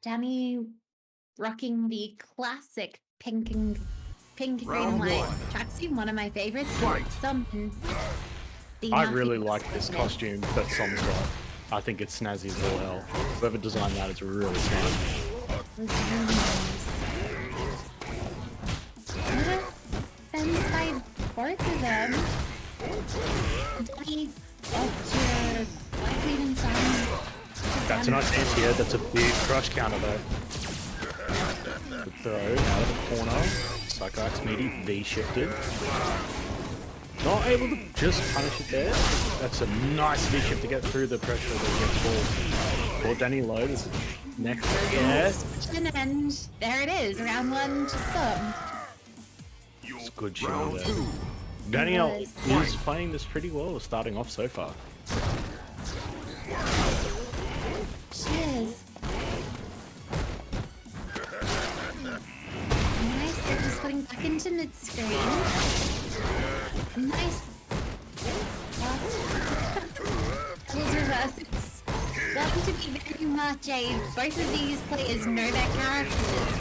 Danny rocking the classic pink, green, and white tracksuit, one of my favorites. I really like this costume that Som's got. I think it's snazzy as all hell. Whoever designed that is really smart. Fence by both of them. Danny up to White and Sun. That's a nice dance here. That's a big crush counter though. Good throw out of the corner. Psycho Axe meaty V-shifted. Not able to just punish it there. That's a nice V-shift to get through the pressure that he gets for Danny low. This is next. Yes. And there it is. Round 1 to Some. It's good shimmy there. Danielle is playing this pretty well, starting off so far. She is. Nice, they're just putting back into mid-screen. Nice. Those reverses. Going to be very much both of these players know their characters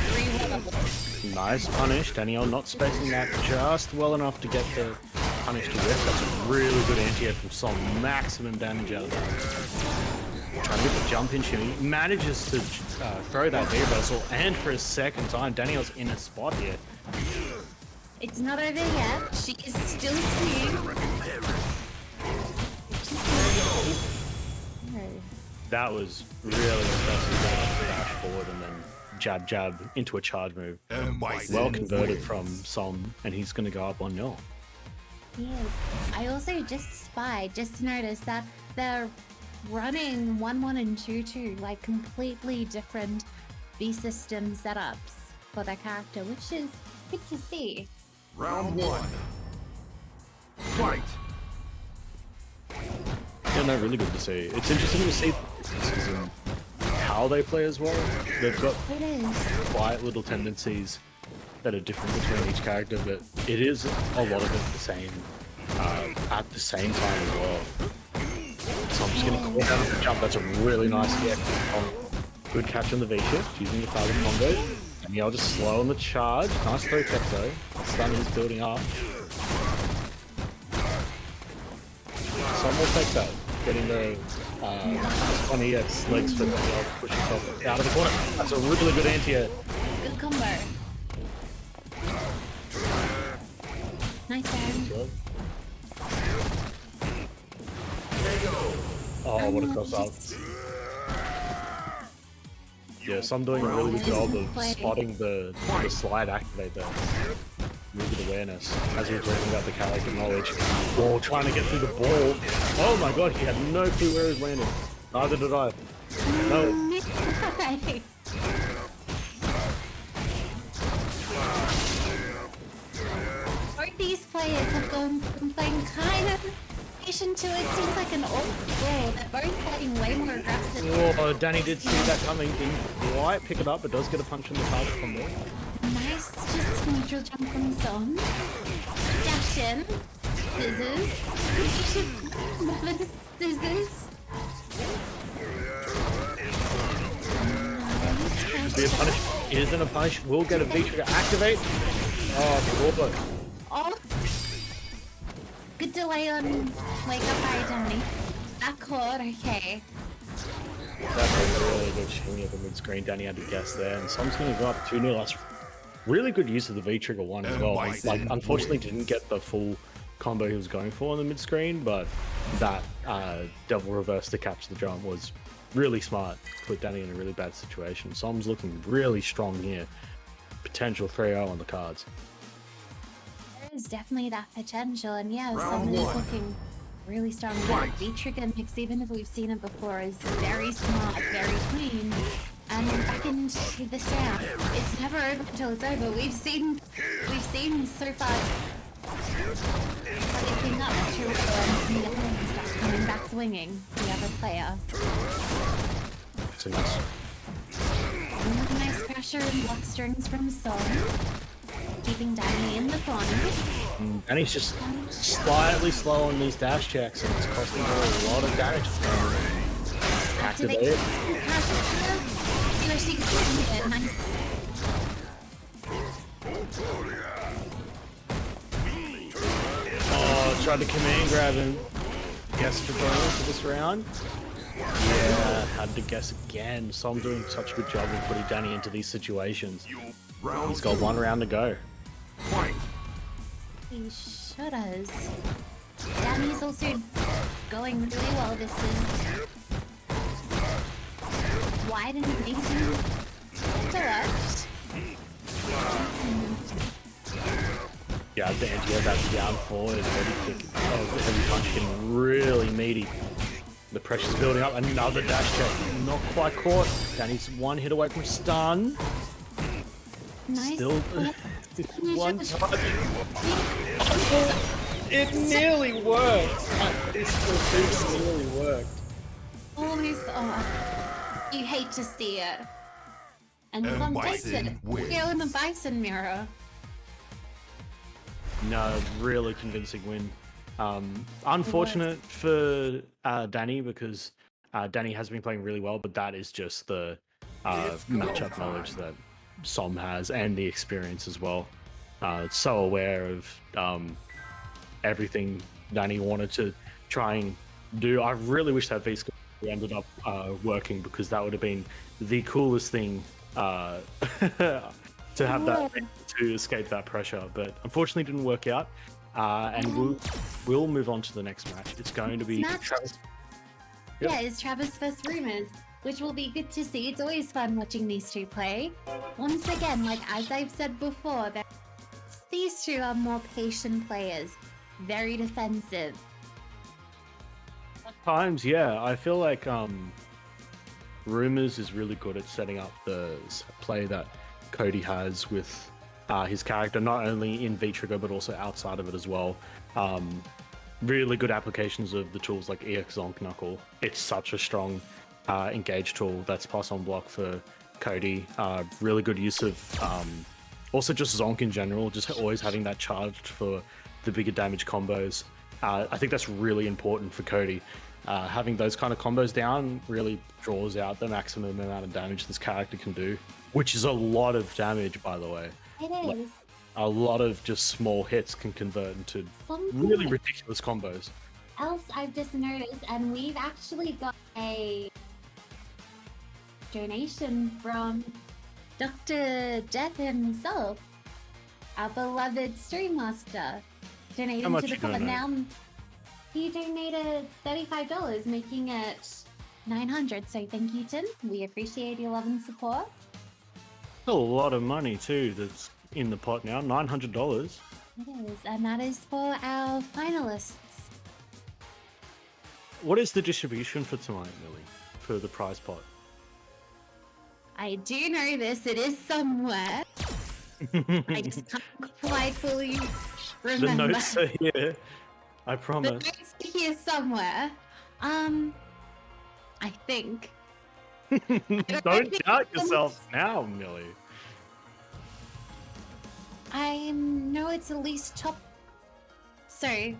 very well. Nice punish. Danielle not spacing that just well enough to get the punish to whiff. That's a really good anti-air from Som. Maximum damage out of that. Trying to get the jump in shimmy. Manages to throw that reversal, and for a second time, Danielle's in a spot here. It's not over yet. She is still swinging. That was really impressive. Dash forward and then jab into a charge move. Well converted from Som, and he's going to go up 1-0. Yes. I also just noticed that they're running 1-1 and 2-2, like completely different V-system setups for their character, which is good to see. Round 1. Fight. Yeah, no, really good to see. It's interesting to see how they play as well. They've got quiet little tendencies that are different between each character, but it is a lot of it the same at the same time as well. So I'm just going to call down the jump. That's a really nice hit. Good catch on the V-shift, using the target combo. And I'll just slow on the charge. Nice throw tech though. Stun is building up. Some will take that. Getting the 20x legs for Danielle, push himself out of the corner. That's a really good anti-air. Good combo. Nice end. Oh, what a cross up. Yeah, so I'm doing a really good job of spotting the slide activate there. Really good awareness as we were talking about the character knowledge. Oh, trying to get through the ball. Oh my god, he had no clue where he was landing. Neither did I. No. Both these players have gone from playing kind of patient to it seems like an awkward ball. They're both playing way more aggressive. Oh, Danny did see that coming. Didn't quite pick it up, but does get a punch in the target from there. Nice, just neutral jump from Som. Dash in. Scissors. Scissors. Be a punish. Isn't a punish. We'll get a V-trigger activate. Oh, the Oh. Good delay on wake up by Danny. Backcourt, okay. That's a really good shimmy of the mid-screen. Danny had to guess there, and Som's going to go up 2-0. That's really good use of the V-trigger one as well. Like, unfortunately, didn't get the full combo he was going for on the mid-screen, but that double reverse to catch the jump was really smart. Put Danny in a really bad situation. Som's looking really strong here. Potential 3-0 on the cards. There is definitely that potential, and yeah, Som is looking really strong. That V-trigger mix, even if we've seen it before, is very smart, very clean. And back into this round, it's never over until it's over. We've seen so far everything up to coming back swinging. The other player. So nice. Nice pressure and block strings from Sol. Keeping Danny in the corner. And he's just slightly slow on these dash checks, and it's costing her a lot of damage. Activate it. See where she can get nice. Oh, tried to command grab him. Guess for bonus for this round. Yeah, had to guess again. So I'm doing such a good job of putting Danny into these situations. He's got 1 round to go. Fight. He should has. Danny's also going really well. This is wide and amazing to watch. Yeah, the anti-air that down forward, heavy kick. Oh, the heavy punch getting really meaty. The pressure's building up. Another dash check. Not quite caught. Danny's 1 hit away from stun. Nice. Still one touch. It nearly worked. It nearly worked. Almost. Oh, you hate to see it. And some takes it. wins. Go in the Bison mirror. No, really convincing win. Unfortunate for Danny because Danny has been playing really well, but that is just the matchup knowledge that Som has and the experience as well. So aware of everything Danny wanted to try and do. I really wish that V-Score ended up working because that would have been the coolest thing to have that to escape that pressure, but unfortunately didn't work out. And we'll move on to the next match. It's going to be Travis. Yep. Yeah, it's Travis vs Rumours, which will be good to see. It's always fun watching these two play. Once again, like as I've said before, these two are more patient players, very defensive. At times, yeah, I feel like Rumours is really good at setting up the play that Cody has with his character, not only in V-Trigger but also outside of it as well. Really good applications of the tools like EX Zonk Knuckle. It's such a strong engage tool that's pass on block for Cody. Really good use of also just Zonk in general, just always having that charged for the bigger damage combos. I think that's really important for Cody. Having those kind of combos down really draws out the maximum amount of damage this character can do, which is a lot of damage, by the way. It is. A lot of just small hits can convert into really ridiculous combos. Else I've just noticed, and we've actually got a donation from Dr. Death himself, our beloved stream master, donating How much to the you pod. donate? Now he donated $35, making it $900. So thank you, Tim. We appreciate your love and support. A lot of money too that's in the pot now, $900. It is, and that is for our finalists. What is the distribution for tonight, Millie, for the prize pot? I do know this. It is somewhere. I just can't quite fully remember. The notes are here. I The promise. notes are here somewhere. I think. Don't doubt yourself now, Millie. I know it's at least top. So it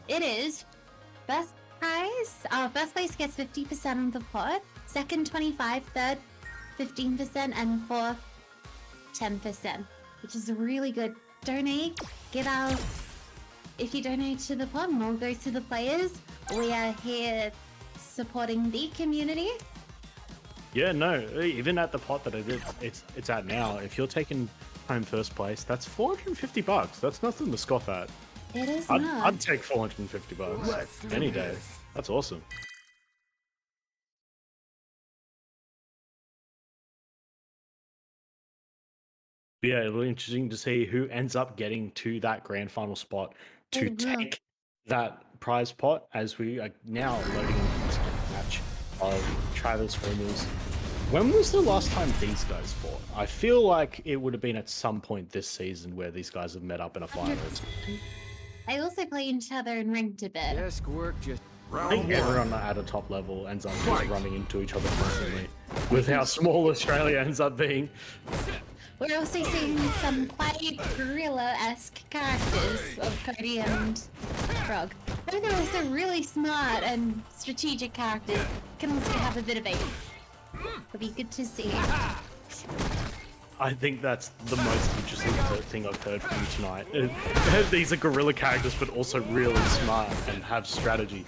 is first prize. First place gets 50% of the pot. Second 25, third 15%, and fourth 10%, which is really good. Donate. If you donate to the pot, more goes to the players. We are here supporting the community. Yeah, no, even at the pot that it's at now, if you're taking home first place, that's $450. That's nothing to scoff at. It is I'd not. take $450 Let's do any day. this. That's awesome. Yeah, it'll be interesting to see who ends up getting to that grand final spot to It will. take that prize pot as we are now loading into this match of Travis Rumours. When was the last time these guys fought? I feel like it would have been at some point this season where these guys have met up in a finals. 100%. They also play each other in ranked a bit. Desk work just I think everyone at a top level ends up just running into each other constantly. With how small Australia ends up being. We're also seeing some quite gorilla-esque characters of Cody and Frog. Both are also really smart and strategic characters. Can also have a bit of aim. It'll be good to see. I think that's the most interesting thing I've heard from you tonight. These are guerrilla characters, but also really smart and have strategy.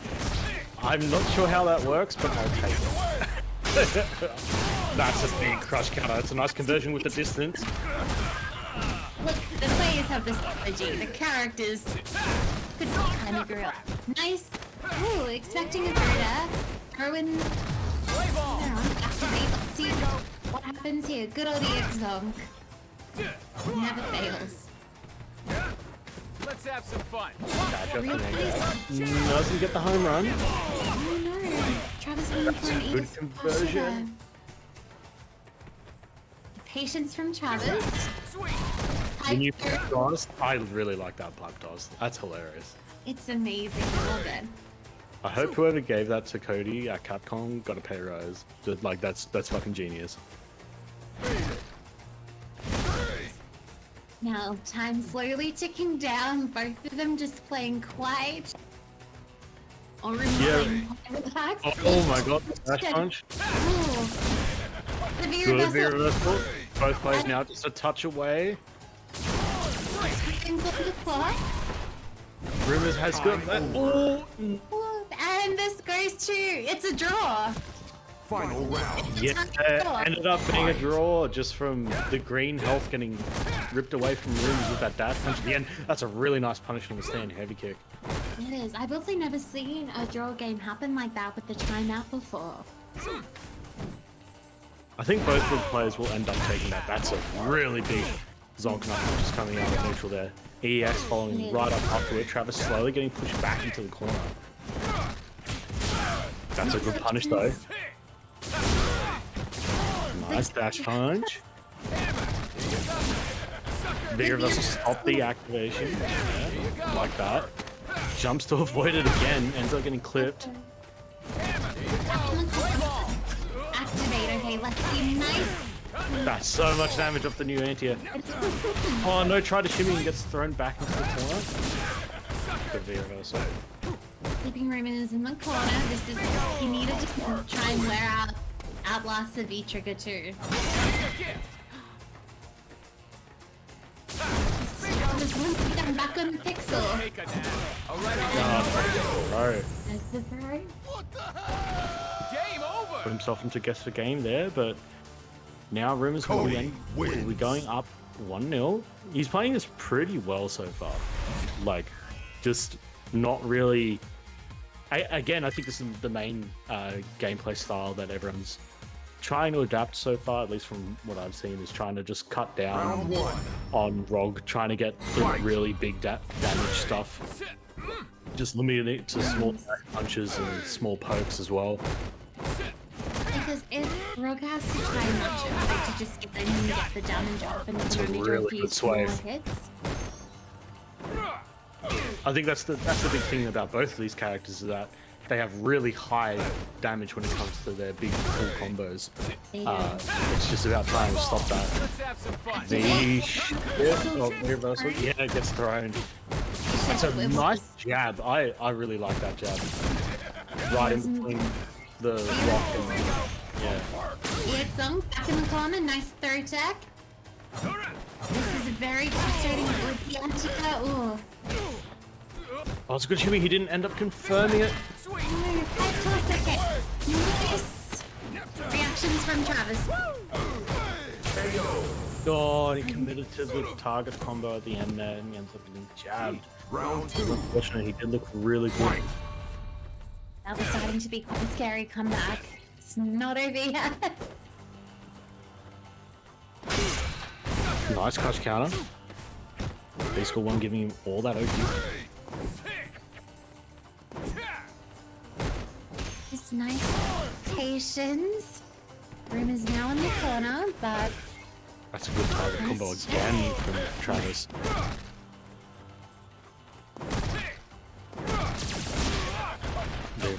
I'm not sure how that works, but I'll take it. That's a big crush counter. It's a nice conversion with the distance. Look, the players have the strategy. The characters could be kind of gorilla. Nice. Ooh, expecting a Gerda. Throw-in. Activate. Let's see what happens here. Good old EX Zonk. Never fails. Let's have some fun. Real please. Doesn't get the home run. Oh no. Travis went for an Good EX conversion. Patience from Travis. Sweet. The new pipe toss. I really like that pipe toss. That's hilarious. It's amazing. I love it. I hope whoever gave that to Cody at Capcom got a pay rise. Like that's fucking genius. Now, time slowly ticking down. Both of them just playing quiet. Or playing quite relaxed. Oh my god, Smash Punch. Ooh. The V Good V reversal. reversal. Both players now just a touch away. Things on the clock. Rumours has got that. Oh, And this goes to, it's a draw. Final round. yeah, ended up being a draw just from the green health getting ripped away from Rumours with that dash punch at the end. That's a really nice punish on the stand heavy kick. It is. I've also never seen a draw game happen like that with the timeout before. I think both the players will end up taking that. That's a really big zonk knuckle just coming out of neutral there. EX following right up to it. Travis slowly getting pushed back into the corner. That's a good punish though. Nice dash punch. Big reversal stop the activation. Yeah, like that. Jumps to avoid it again. Ends up getting clipped. Activate. Okay, let's see. Nice. That's so much damage off the new anti-air. Oh no, try to shimmy and gets thrown back into the corner. Good V reversal. Sleeping Rumours in the corner. This is, you need to just try and wear out Outlast the V trigger too. Just once again back on the pixel. Take a nap. All right. Bro, There's the throw. Game over. put himself into guess the game there, but now Rumours will be going up 1-0. He's playing this pretty well so far. Like, just not really. Again, I think this is the main gameplay style that everyone's trying to adapt so far, at least from what I've seen, is trying to just cut down on ROG, trying to get the really big damage stuff. Just limiting it to small punches and small pokes as well. Because if Rogue has to try and match it, like to just get in and get the damage off and That's a only really do a few good smaller swave. hits. I think that's the big thing about both of these characters, is that they have really high damage when it comes to their big full combos. It's just about trying to stop that. Let's have some fun. Yeah, it gets thrown. That's a nice jab. I really like that jab. Right in between the rock and yeah. EX back in the corner, nice throw tech. This is a very frustrating with the anti-cut. Ooh. Oh, it's a good shimmy. He didn't end up confirming it. No, 5 to a second. Nice. Reactions from Travis. Oh, he committed to the target combo at the end there, and he ends up getting jabbed. Round 2. Unfortunately, he did look really good. That was starting to be quite a scary comeback. It's not over yet. Nice clutch counter. B-School 1 giving him all that OP. It's nice patience. Room is now in the corner, but That's a good target combo again from Travis.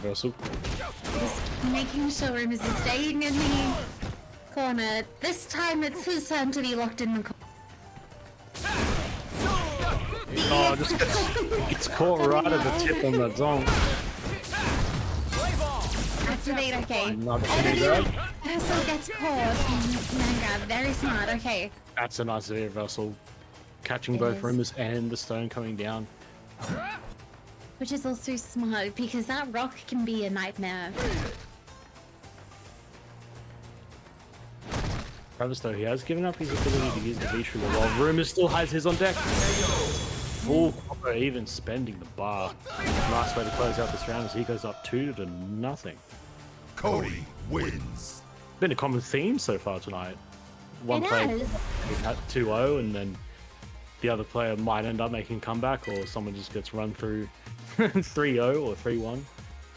reversal. Just making sure Rumours is staying in the corner. This time it's his turn to be locked in the corner. Oh, just gets caught right at the tip on that zone. Activate, okay. Not gonna do that. Reversal gets caught. Manga, very smart, okay. That's a nice reversal. Catching It both is. Rumours and the stone coming down. Which is also smart because that rock can be a nightmare. Travis, though, he has given up his ability to use the V-Trigger while Rumours still has his on deck. Full copper, even spending the bar. Nice way to close out this round as he goes up 2-0. Cody wins. Been a common theme so far tonight. One It player has. at 2-0 and then the other player might end up making a comeback or someone just gets run through 3-0 or 3-1.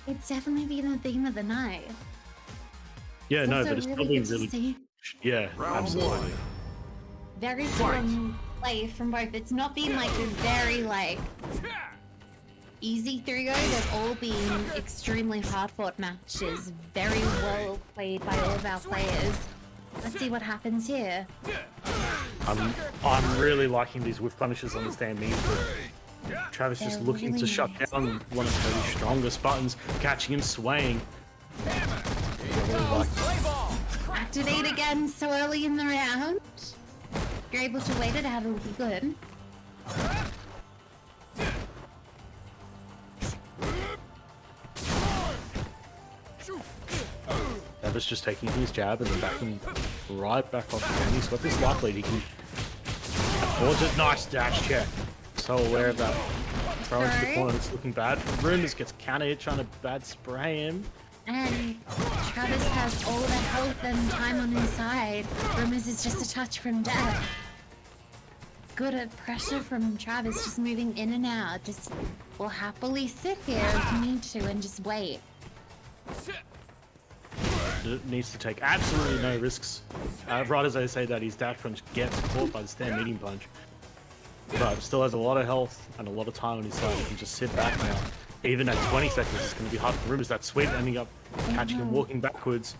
It's definitely been the theme of the night. Yeah, no, also but it's really probably good to really... see. Yeah, Round absolutely. one. Very strong play from both. It's not been like a very like easy 3-0. They've all been extremely hard fought matches. Very well played by all of our players. Let's see what happens here. I'm really liking these whiff punishes on the stand mean. Travis just They're looking really to shut nice. down one of Cody's strongest buttons, catching him swaying. I really like Activate again so early in the round. If you're able to wait it out, it'll be good. Travis just taking his jab and then backing right back off again. He's got this life lead. He can afford it. Nice dash check. So aware of that. Throw into the corner. It's looking bad for Rumours. Gets counter hit trying to bad spray him. And Travis has all that health and time on his side. Rumours is just a touch from death. Good at pressure from Travis, just moving in and out. Just will happily sit here if you need to and just wait. Needs to take absolutely no risks. Right as I say that, his dash punch gets caught by the stand medium punch. But still has a lot of health and a lot of time on his side. He can just sit back now. Even at 20 seconds, it's going to be hard for Rumours. That sweep ending up catching him walking backwards.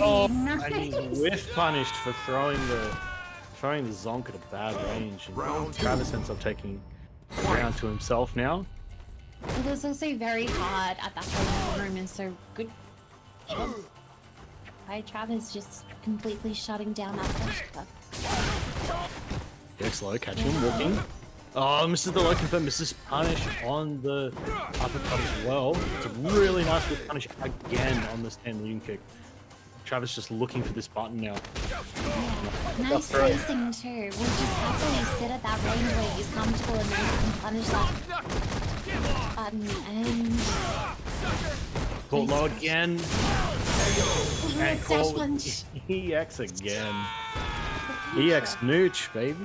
Oh, And he's whiff punished for throwing the zonk at a bad range. And Round two. Travis ends up taking the round to himself now. It was also very hard at that point in the room, and so good. By Travis just completely shutting down that pressure. Gets low, catching him walking. Oh, misses the low confirm, misses punish on the uppercut as well. It's a really nice whip punish again on the stand medium kick. Travis just looking for this button now. Nice spacing too. We'll just happily sit at that range where he's comfortable and then he can punish that button and Caught low again. And Dash caught punch. with EX again. EX nooch, baby.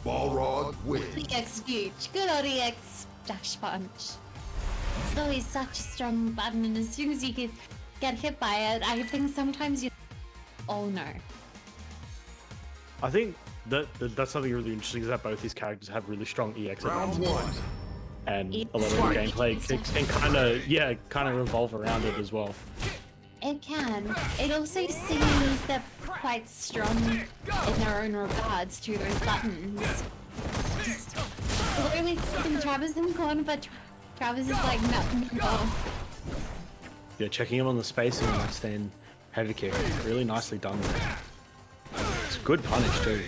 Balrog wins. EX huge. Good old EX dash punch. It's always such a strong button, and as soon as you get hit by it, I think sometimes you. Oh no. I think that's something really interesting is that both these characters have really strong EX Round advantages. one. And It's a lot of the smart. gameplay can kind of revolve around it as well. It can. It also seems they're quite strong in their own regards to those buttons. Just slowly putting Travis in the corner, but Travis is like, no. Yeah, checking him on the spacing on that stand heavy kick. Really nicely done there. It's a good punish too.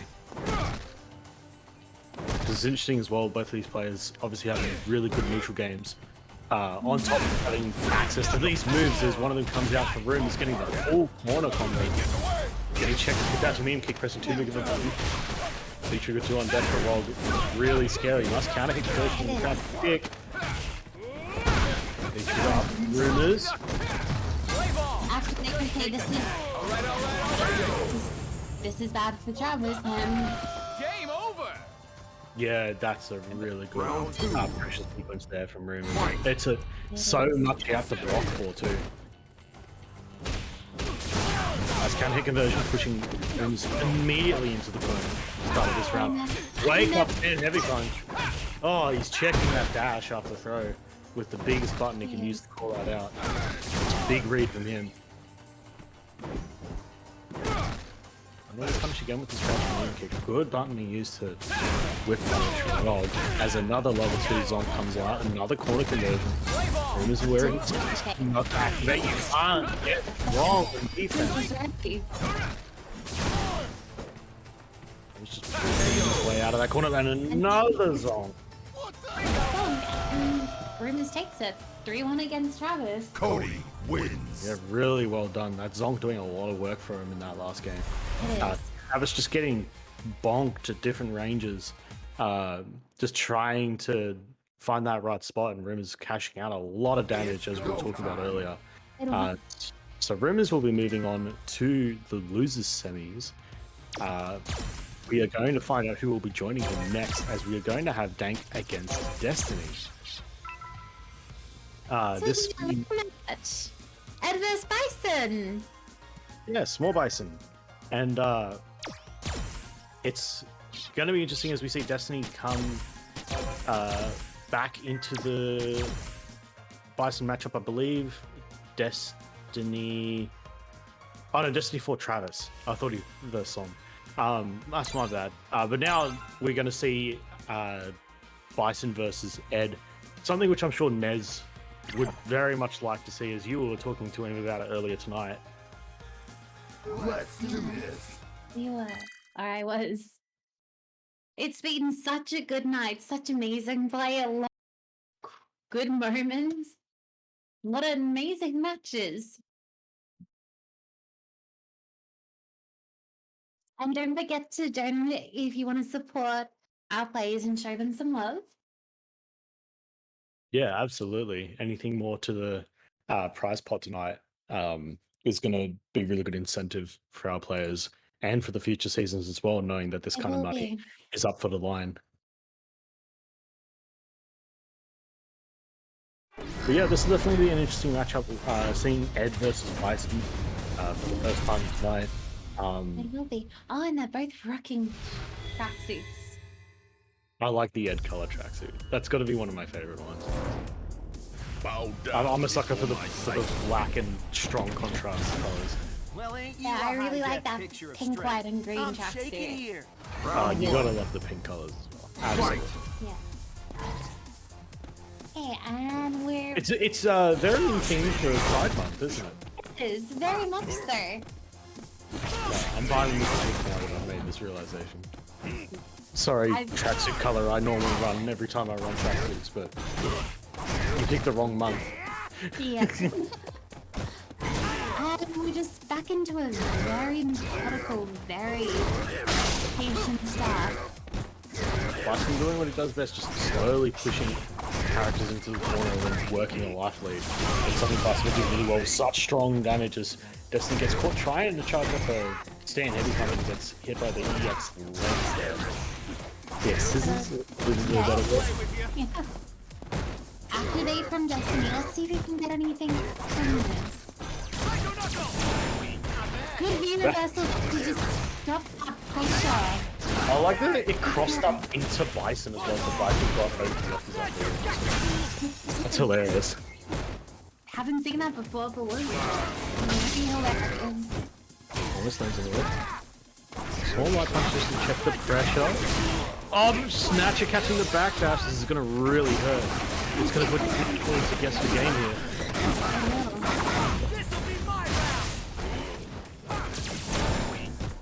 It's interesting as well, both of these players obviously having really good neutral games. On top of having access to these moves, as one of them comes out for room, he's getting the full corner combo. Getting checked with that medium kick, pressing too big of a button. V-trigger 2 on deck for Rog. Really scary. Nice counter hit first from the counter kick. V-trigger up. Rumours. Actually, okay, this is bad for Travis, and Game over. Yeah, that's a really good Round two. pressure sequence there from Rumours. It's so much you have to block for too. Nice counter hit conversion, pushing Rumours immediately into the corner. Start of this round. Wake up and heavy punch. Oh, he's checking that dash after throw. with the biggest button he can use to call that out. Big read from him. I'm going to punish again with his crouching aim kick. Good button he used to whip punish Rog. As another level 2 Zonk comes out, another corner conversion. Rumours are where he's not activate. You can't get wrong in defense. He's just pushing his way out of that corner and another Zonk. Rumours takes it. 3-1 against Travis. Cody wins. Yeah, really well done. That Zonk doing a lot of work for him in that last game. It is. Travis just getting bonked at different ranges, just trying to find that right spot, and Rumours cashing out a lot of damage, as we were talking about earlier. So Rumours will be moving on to the losers semis. We are going to find out who will be joining him next, as we are going to have Dank against Destiny. This match. Adverse Bison. Yes, more Bison. And it's going to be interesting as we see Destiny come back into the Bison matchup, I believe. Destiny... Oh no, Destiny 4 Travis. I thought he the song. That's my bad. But now we're going to see Bison versus Ed. Something which I'm sure Nez would very much like to see, as you were talking to him about it earlier tonight. Let's do this. You were. Or I was. It's been such a good night, such amazing play, a lot of good moments, a lot of amazing matches. And don't forget to donate if you want to support our players and show them some love. Yeah, absolutely. Anything more to the prize pot tonight is going to be a really good incentive for our players and for the future seasons as well, knowing that this It kind of will money be. is up for the line. But yeah, this will definitely be an interesting matchup. Seeing Ed versus Bison for the first time tonight. It will be. Oh, and they're both rocking tracksuits. I like the Ed color tracksuit. That's got to be one of my favorite ones. Bow down. I'm a sucker for the black and strong contrast colors. Well, ain't you Yeah, I a really like high-def that picture of pink, strength? white, and green I'm shaking tracksuit. here. You gotta love the pink colors as well. Absolutely. Yeah. Okay, and we're. It's very in theme for Pride Month, isn't it? It is very much so. Yeah, I'm buying this pink now that I've made this realization. Sorry, tracksuit color I normally run every time I run tracksuits, but you picked the wrong month. Yeah. And we're just back into a very methodical, very patient start. Bison doing what he does best, just slowly pushing characters into the corner and working a life lead. And something Bison will do really well with such strong damage as Destiny gets caught trying to charge up a stand heavy punch and gets hit by the EX legs there. Yeah, scissors with a better work. Yeah. Activate from Destiny. Let's see if we can get anything from this. Good universal to just stop that pressure. I like that it crossed up into Bison as well, so Bison got over left his up. That's hilarious. Haven't seen that before, but was maybe hilarious. Almost things in the way. Small light punch just to check the pressure. Oh, Snatcher catching the backdash. This is going to really hurt. It's going to put points against the game here.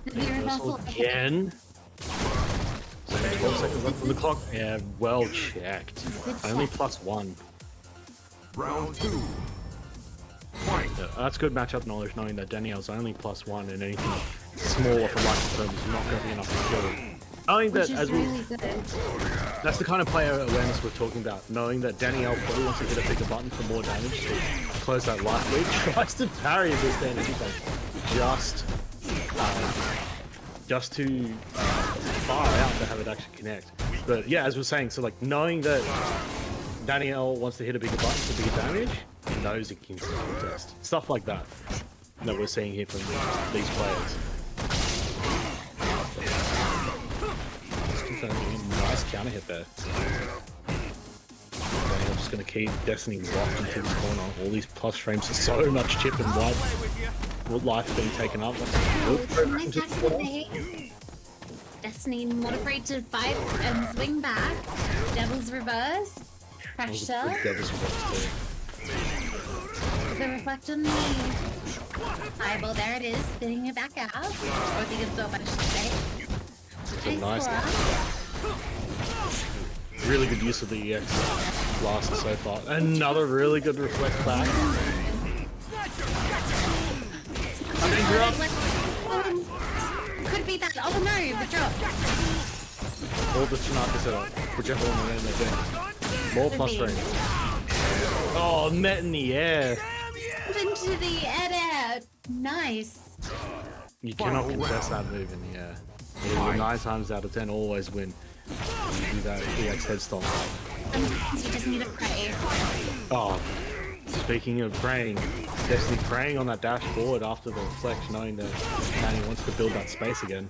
The universal Again. 12 seconds left on the clock. Yeah, well checked. Only +1. Round 2. Yeah, that's good matchup knowledge, knowing that Danielle's only +1 and anything smaller from life terms is not going to be enough to kill him. Knowing that, which is as we, really good. that's the kind of player awareness we're talking about. Knowing that Danielle probably wants to hit a bigger button for more damage to close that life lead, tries to parry this stand just too far out to have it actually connect. But yeah, as we're saying, so like knowing that Danielle wants to hit a bigger button for bigger damage, he knows he can contest. Stuff like that that we're seeing here from these players. Nice counter hit there. Danielle just going to keep Destiny locked into this corner. All these plus frames, so much chip and life being taken up. Nice activate. Destiny not afraid to fight and swing back. Devil's reverse. Pressure. The reflect on the eyeball. There it is. Spinning it back out. Or the absorb, I should say. Nice. Really good use of the EX blaster so far. Another really good reflect back. Could be that. Oh no, the drop. All the Tanaka setup. Whichever one we're in, they're doing. More plus range. Oh, net in the air. Into the air. Nice. You cannot contest that move in the air. You 9 times out of 10 always win. You do that EX head stomp. Sometimes you just need to pray. Oh, speaking of praying, Destiny praying on that dash forward after the flex, knowing that Danny wants to build that space again.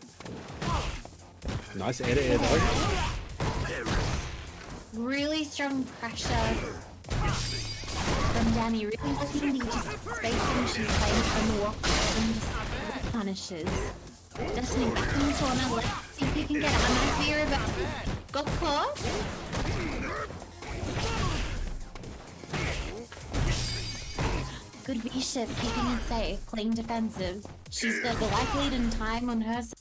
Nice air to air though. Really strong pressure from Danny. Really looking to just spacing. She's playing from the walk and just punishes. Destiny back in the corner. Let's see if you can get it. I'm gonna fear about. Got caught. Good V-shift, keeping it safe, playing defensive. She's got the life lead and time on her side.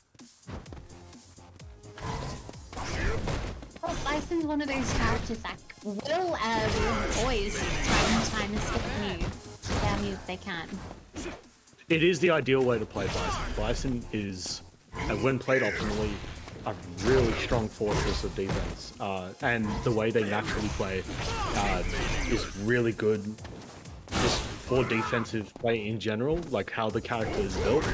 Well, Bison's one of those characters that will always try and time escape you down you if they can. It is the ideal way to play Bison. Bison is, when played optimally, a really strong fortress of defense. And the way they naturally play is really good just for defensive play in general, like how the character is built.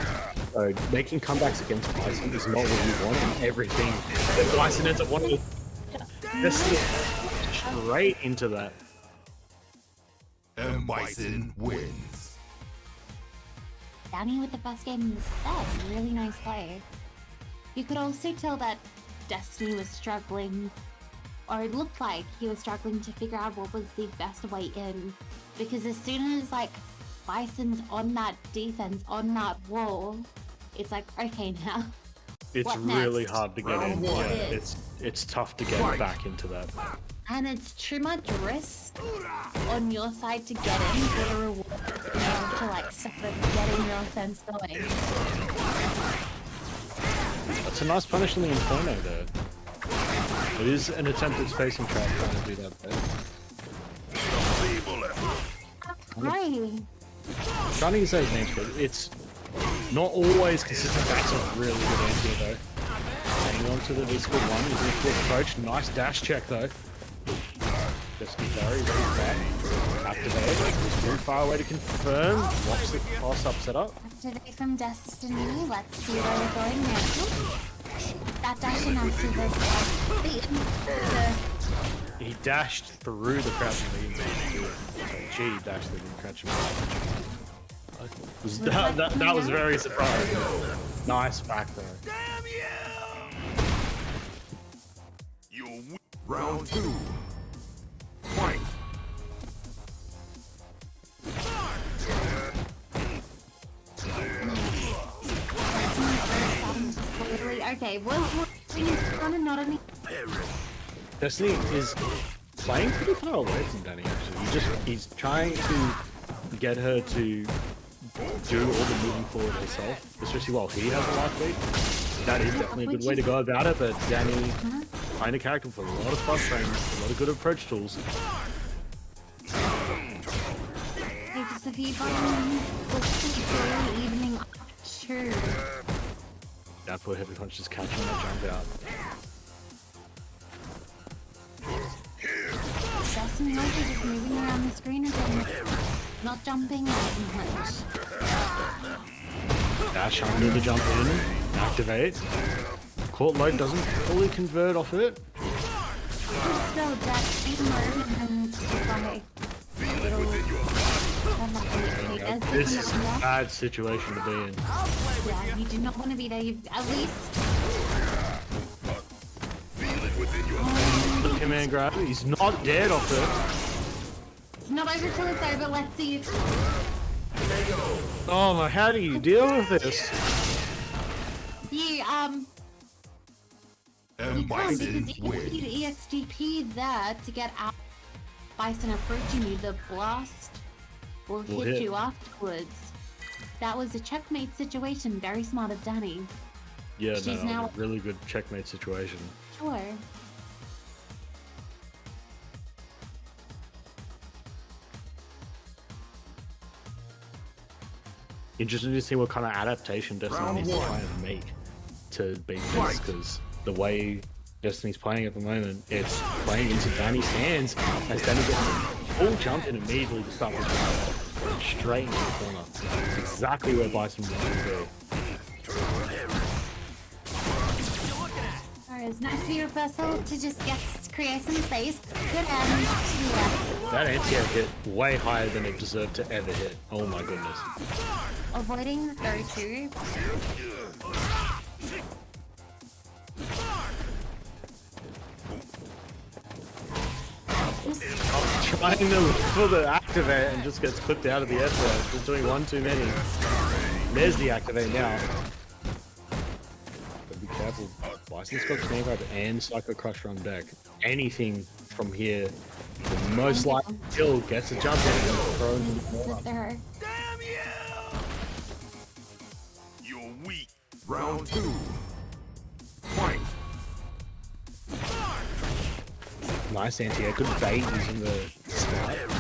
So making comebacks against Bison is not what you want in everything. That Bison ends up wanting to just straight into that. M.Bison wins. Danny with the first game in the set, really nice play. You could also tell that Destiny was struggling, or it looked like he was struggling to figure out what was the best way in. Because as soon as like Bison's on that defense, on that wall, it's like, okay now. It's what really next? hard to get in. Yeah, it's tough to get back into that. And it's too much risk on your side to get in for the reward to like stop it getting your offense going. That's a nice punish on the Inferno there. It is an attempt at spacing trap trying to do that there. Right. Trying to use those names, but it's not always consistent. That's a really good answer though. Hanging on to the Discord one, he's in a quick approach. Nice dash check though. Destiny very back. Activate. Too far away to confirm. Watch the cross up setup. Activate from Destiny. Let's see where we're going now. That dashing after He dashed through the crouching lead. She dashed through the crouching lead. That was very surprising. Nice back though. Damn you! You'll win. Round 2. Fight. Okay, well, not only. Destiny is playing pretty far away from Danny actually. He's trying to get her to do all the moving forward herself, especially while he has a life lead. That is definitely a good way to go about it, but Danny playing a character with a lot of cross frames, a lot of good approach tools. Just a few evening up too. That poor heavy punch just catching that jump out. Destiny also just moving around the screen again, not jumping as much. Dash under the jump in, activate. Court load doesn't fully convert off it. Still dash speed mode and just like This is a bad situation to be in. Yeah, you do not want to be there. You've at least. The command grab, he's not dead off it. It's not over till it's over. Let's see if Oh my, how do you deal with this? you you can because M.Bison if you wins. EXDP there to get out Bison approaching you, the blast will Will hit hit. you afterwards. That was a checkmate situation. Very smart of Danny. Yeah, She's no, now- a really good checkmate situation. Sure. Interesting to see what kind of adaptation Destiny needs to try and make to beat this, because the way Destiny's playing at the moment, it's playing into Danny's hands as Danny gets a full jump and immediately just starts to straight into the corner. It's exactly where Bison wants to be. Alright, it's nice to be reversal to just create some space. Good end. Yeah. That anti-air hit way higher than it deserved to ever hit. Oh my goodness. Avoiding the throw two. Trying to look for the activate and just gets clipped out of the air throw. Just doing one too many. There's the activate now. But be careful. Bison's got Snake Grab and Psycho Crusher on deck. Anything from here, the most likely kill gets a jump in and thrown to the corner. Sit there. You're weak. Round 2. Fight. Nice anti-air. Good bait using the snipe.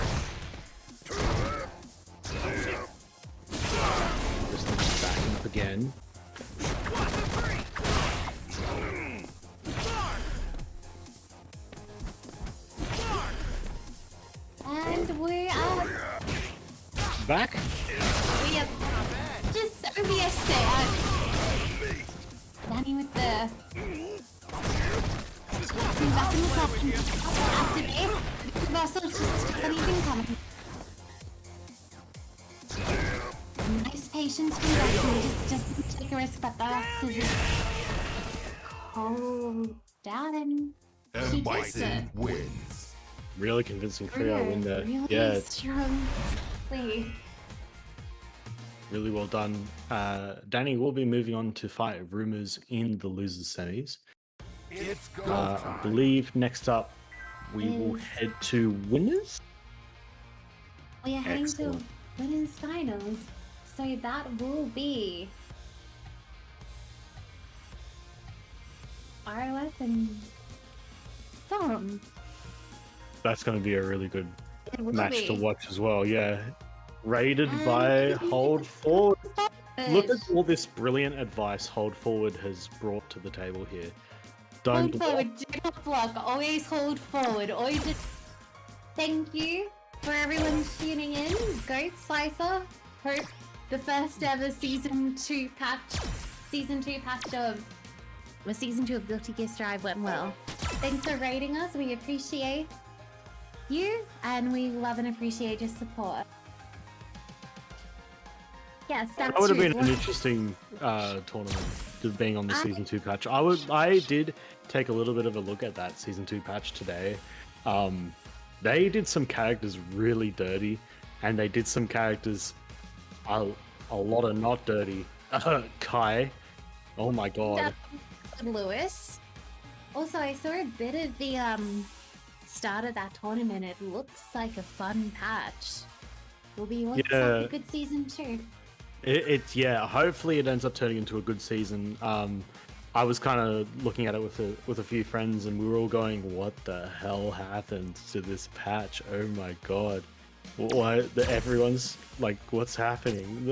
Just backing up again. And we are Back. just OBS there. Danny with the back in the top. Activate. Reversal just anything coming. Nice patience from Destiny. Just take a risk, but the scissors. Cold down. She gets it. M.Bison wins. Really convincing 3-0 win there. Really Yeah, it's strong play. really well done. Danny will be moving on to fight Rumours in the losers semis. It's go I time. believe next up we will Is- head to winners. We are heading to Excellent. women's finals, so that will be ROF and Storm. That's going to be a really good It will match to be. watch as well. Yeah, rated And by we can Hold get Forward. Look Good. at all this brilliant advice Hold Forward has brought to the table here. Don't Hold block. forward, do not block. Always hold forward. Always. Thank you for everyone tuning in. Goat Slicer. Hope the first ever season 2 patch of season 2 of Guilty Gear Strive went well. Thanks for rating us. We appreciate you, and we love and appreciate your support. Yes, that's That would have true. been an interesting tournament, to being on the season 2 patch. I did take a little bit of a look at that season 2 patch today. They did some characters really dirty, and they did some characters a lot of not dirty. Kai, oh my god. Lewis. Also, I saw a bit of the start of that tournament. It looks like a fun patch. Looks like Yeah. a good season 2. Yeah. Hopefully, it ends up turning into a good season. I was kind of looking at it with a few friends, and we were all going, "What the hell happened to this patch? Oh my god!" Everyone's like, "What's happening?"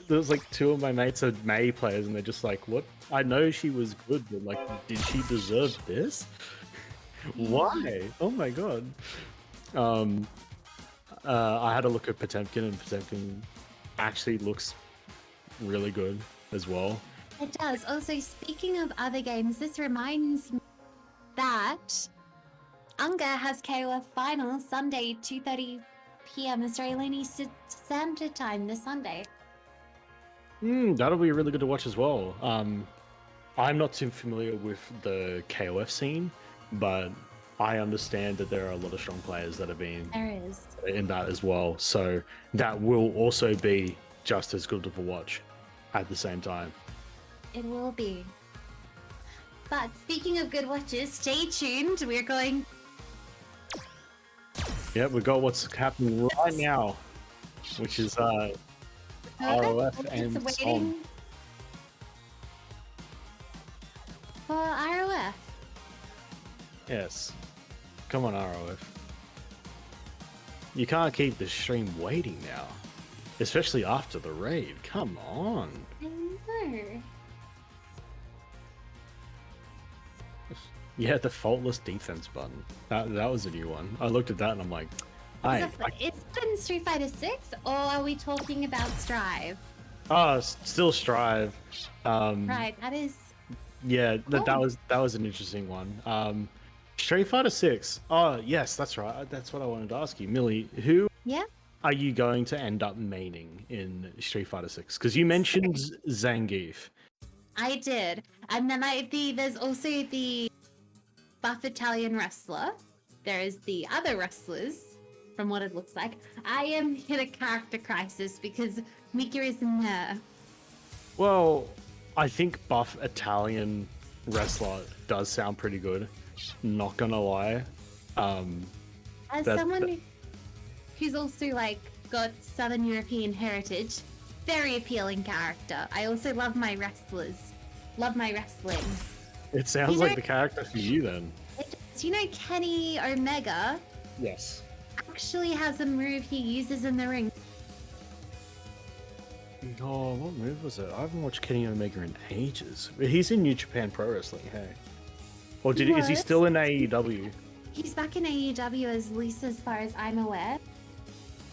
There's like 2 of my mates are May players, and they're just like, "What? I know she was good, but like, did she deserve this? Why? Oh my god!" I had a look at Potemkin, and Potemkin actually looks really good as well. It does. Also, speaking of other games, this reminds me that UNGA has KOF Finals Sunday, 2:30 p.m. Australian Eastern Standard Time this Sunday. That'll be really good to watch as well. I'm not too familiar with the KOF scene, but I understand that there are a lot of strong players that have been There is. in that as well. So that will also be just as good of a watch at the same time. It will be. But speaking of good watches, stay tuned. We're going. Yeah, we got what's happening right now, which is ROF and It's Som. waiting for ROF. Yes. Come on, ROF. You can't keep the stream waiting now. Especially after the raid. Come on. I know. Yeah, the faultless defense button. That was a new one. I looked at that and I'm like, Is it in Street Fighter 6 or are we talking about Strive? Still Strive. Right, that is. Yeah, that was an interesting one. Street Fighter 6. Oh, yes, that's right. That's what I wanted to ask you. Millie, who Yeah. are you going to end up maining in Street Fighter 6? Because you mentioned Zangief. I did. And then there's also the buff Italian wrestler. There's the other wrestlers, from what it looks like. I am in a character crisis because Mika isn't there. Well, I think buff Italian wrestler does sound pretty good. Not gonna lie. As someone who's also like got Southern European heritage, very appealing character. I also love my wrestlers. Love my wrestling. It sounds You like know- the character for you then. Do you know Kenny Omega Yes. actually has a move he uses in the ring? Oh, what move was it? I haven't watched Kenny Omega in ages. He's in New Japan Pro Wrestling, hey. Or is he Was? still in AEW? He's back in AEW at least as far as I'm aware.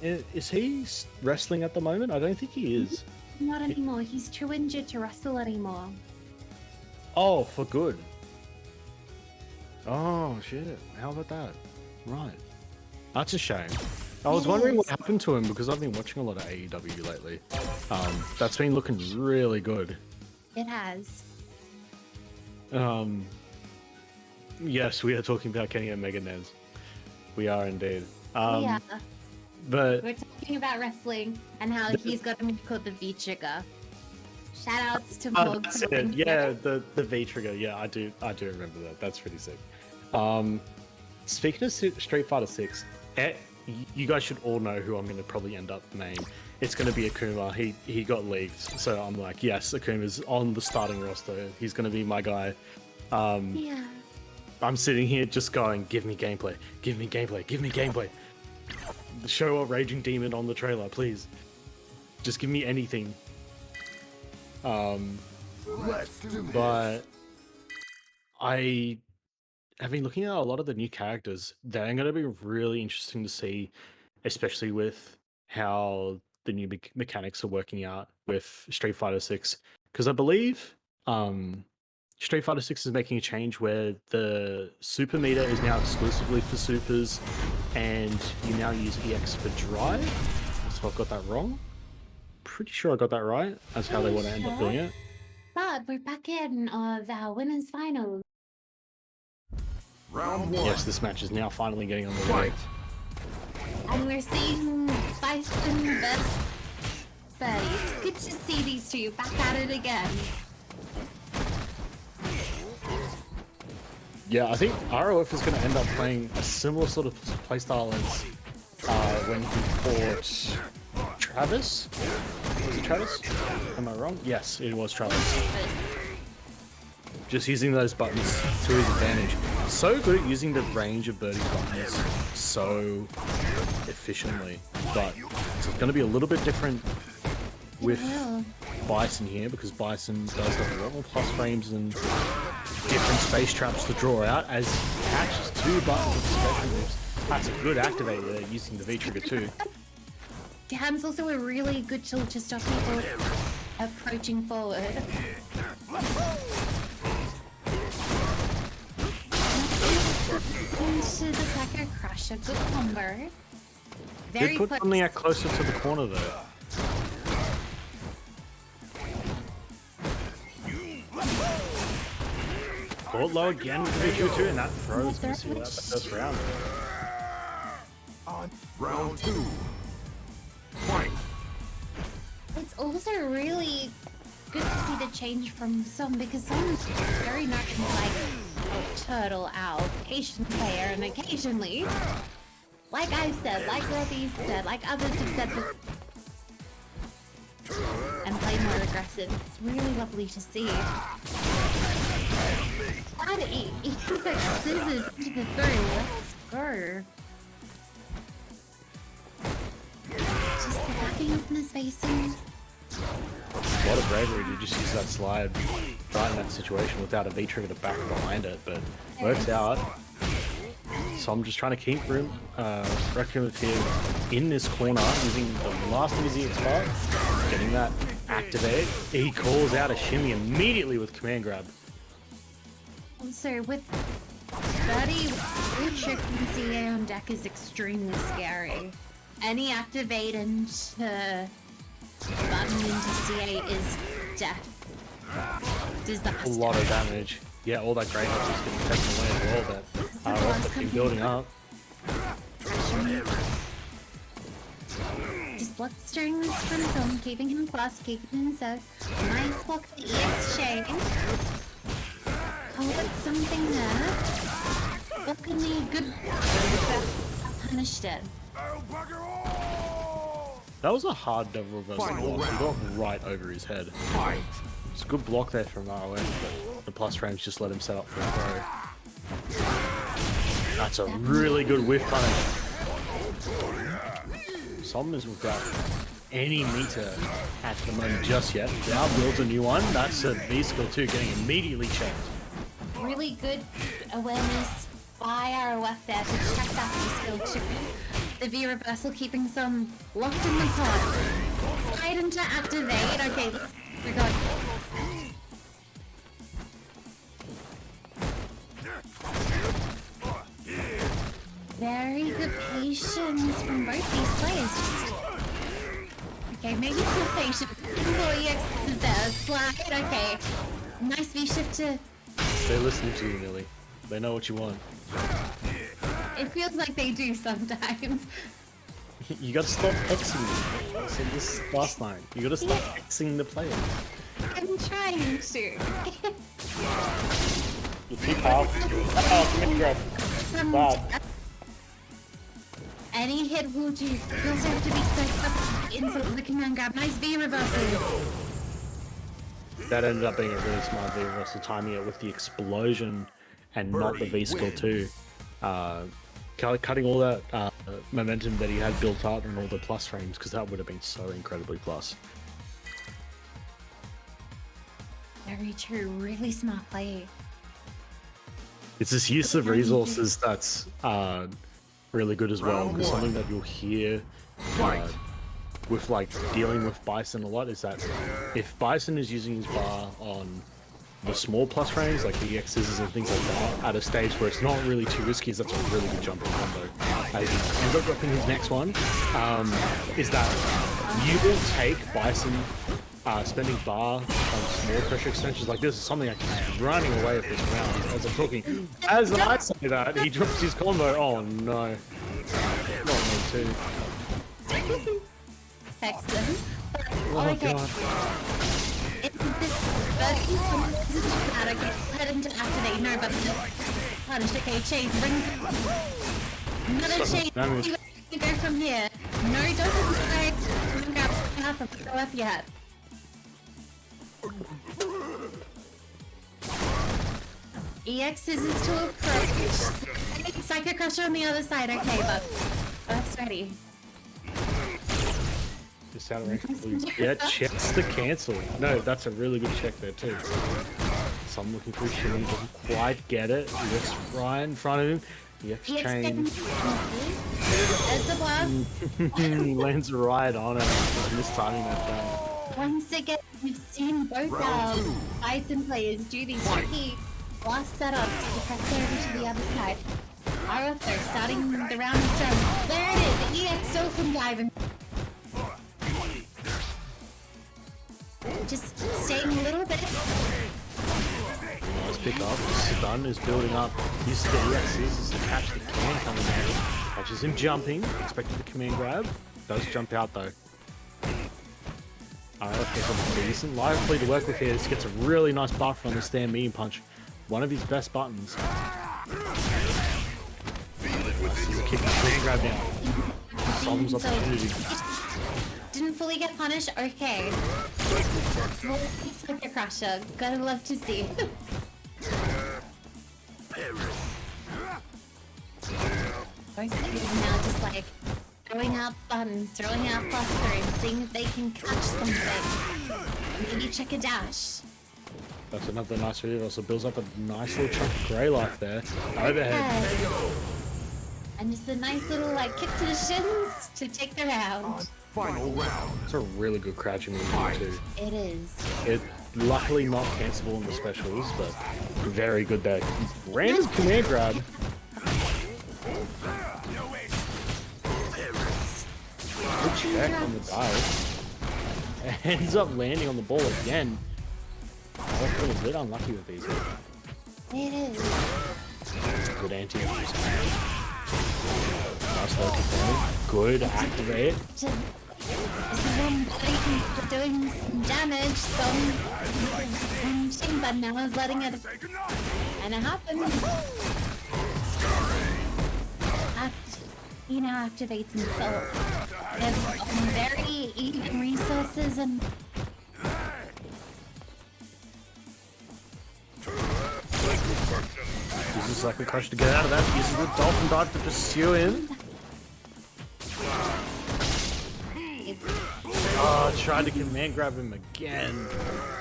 Is he wrestling at the moment? I don't think he is. Not anymore. He's too injured to wrestle anymore. Oh, for good. Oh, shit. How about that? Right. That's a shame. I was It wondering what is. happened to him because I've been watching a lot of AEW lately. That's been looking really good. It has. Yes, we are talking about Kenny Omega Nez. We are indeed. Yeah. But We're talking about wrestling and how he's got a move called the V trigger. Shout outs to Morg. that's for it. bringing Yeah, it. the V trigger. Yeah, I do remember that. That's pretty sick. Speaking of Street Fighter 6, you guys should all know who I'm going to probably end up main. It's going to be Akuma. He got leaked, so I'm like, yes, Akuma's on the starting roster. He's going to be my guy. Yeah. I'm sitting here just going, give me gameplay, give me gameplay, give me gameplay. Show a Raging Demon on the trailer, please. Just give me anything. Let's do this. But I have been looking at a lot of the new characters. They're going to be really interesting to see, especially with how the new mechanics are working out with Street Fighter 6. Because I believe Street Fighter 6 is making a change where the super meter is now exclusively for supers, and you now use EX for drive. So I've got that wrong. Pretty sure I got that right. That's how they want to end up doing it. But we're back in the winners final. Round one. Yes, this match is now finally getting on the way. Fight. And we're seeing Bison versus Birdie. It's good to see these two back at it again. Yeah, I think ROF is going to end up playing a similar sort of playstyle as when he fought Travis. Was it Travis? Am I wrong? Yes, it was Travis. Just using those buttons to his advantage. So good at using the range of Birdie's buttons so efficiently. But it's going to be a little bit different with Bison here, because Bison does have a lot more plus frames and different space traps to draw out as he catches two buttons with special moves. That's a good activator there using the V trigger too. Dan's also a really good tool to stop people approaching forward. Into the Sucker Crush, a good combo. Very Did put quick. Somniac closer to the corner though. caught low again with the V2, and that throws gonna seal out the first round. On round 2. Fight. It's also really good to see the change from Som because Som's very much like a turtle owl, patient player, and occasionally, like I've said, like Robbie said, like others have said, and play more aggressive. It's really lovely to see. How to eat scissors into the through. Let's go. Just backing up in his facing. A lot of bravery to just use that slide right in that situation without a V trigger to back behind it, but works out. So I'm just trying to keep room, Requiem of Fear in this corner using the last of his EX bar, getting that activate. He calls out a shimmy immediately with command grab. Also, with Birdie, with trick and CA on deck is extremely scary. Any activate into button into CA is death. Disaster. A lot of damage. Yeah, all that great help is getting taken away as well, but ROF been building up. Just blustering this from Som, keeping him close, keeping him safe. Nice block the EX chain. Oh, that's something there. Looking me good. Punished it. That was a hard double reversal block. He got right over his head. It's a good block there from ROF, but the plus frames just let him set up for a throw. That's a really good whiff punish. Som is without any meter at the moment just yet. Now builds a new one. That's a V skill too, getting immediately checked. Really good awareness by ROF there to check that V skill too. The V reversal keeping Som locked in the pod. Slide into activate. Okay, we got. Very good patience from both these players. Just... Okay, maybe some patience. EX is there. Slide. Okay. Nice V shift to. They're listening to you, Millie. They know what you want. It feels like they do sometimes. You gotta stop Xing them. I said this last night. You gotta stop Xing the players. I'm trying to. You're too powerful. Oh, command grab. Bad. Any hit will do. You also have to be safe up inside the command grab. Nice V reversal. That ended up being a really smart V reversal, timing it with the explosion and not the V skill too. Cutting all that momentum that he had built up and all the plus frames, because that would have been so incredibly plus. Very true. Really smart play. It's this use of resources that's really good as well, because something that you'll hear with like dealing with Bison a lot is that if Bison is using his bar on the small plus frames, like the EX scissors and things like that, at a stage where it's not really too risky, that's a really good jumping combo. He ends up dropping his next one, is that you will take Bison spending bar on small pressure extensions like this. Is something like he's running away with this round as I'm talking. As I say that, he drops his combo. Oh no. Not me too. Excellent. Oh Okay. god. Okay, head into activate. No, but punish. Okay, chain. Bring another chain. Damage. You go from here. No, don't strike. Grab half of the left yet. EX is to approach. Psycho Crusher on the other side. Okay, but that's ready. Just out of range. Yeah, checks the cancel. No, that's a really good check there too. So I'm looking for shimmy, doesn't quite get it. He looks right in front of him. The X chain. As the blast. He lands right on it. Mistiming that down. Once again, we've seen both Bison players do these tricky blast setups to press over to the other side. RF, they're starting the round strong. There it is, the EX Dhalsim diving. Just staying a little bit. Nice pick up. Stun is building up. Uses the EXs to catch the command coming out. Catches him jumping. Expected the command grab. Does jump out though. Alright, let's get something decent. Lively to work with here. This gets a really nice buff on the stand medium punch. One of his best buttons. This is a kick command grab down. Solves opportunity. Didn't fully get punished. Okay. Sucker crusher. Gotta love to see. Now just like throwing out buttons, throwing out buster, and seeing if they can catch something. Maybe check a dash. That's another nice video. Also builds up a nice little chunk of grey life there. Overhead. And just a nice little like kick to the shins to take the round. Final round. It's a really good crouching move too. It is. It luckily not cancelable in the specials, but very good there. Ran his command grab. Good check on the dive. Ends up landing on the ball again. I was a bit unlucky with these. It is. Good anti. Nice low kick down. Good activate. This is one doing some damage, some punching, but now I was letting it, and it happened. He now activates himself. They have very even resources and Uses Likely Crush to get out of that. Uses the Dolphin Dive to pursue him. Oh, tried to command grab him again.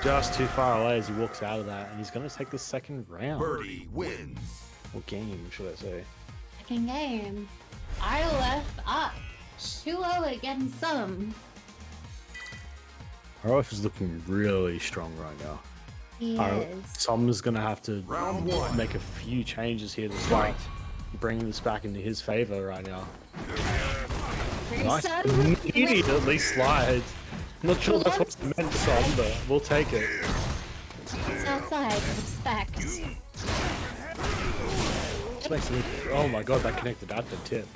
Just too far away as he walks out of that. And he's going to take the second round. Birdie wins. Or game, should I say. second game. IOF up 2-0 against some. ROF is looking really strong right now. He is. Som's gonna have to Round one. make a few changes here to start bringing this back into his favor right now. Nice, immediately slides. Not sure that's what's meant, Som, but we'll take it. It's outside. Respect. This makes me, oh my god, that connected at the tip.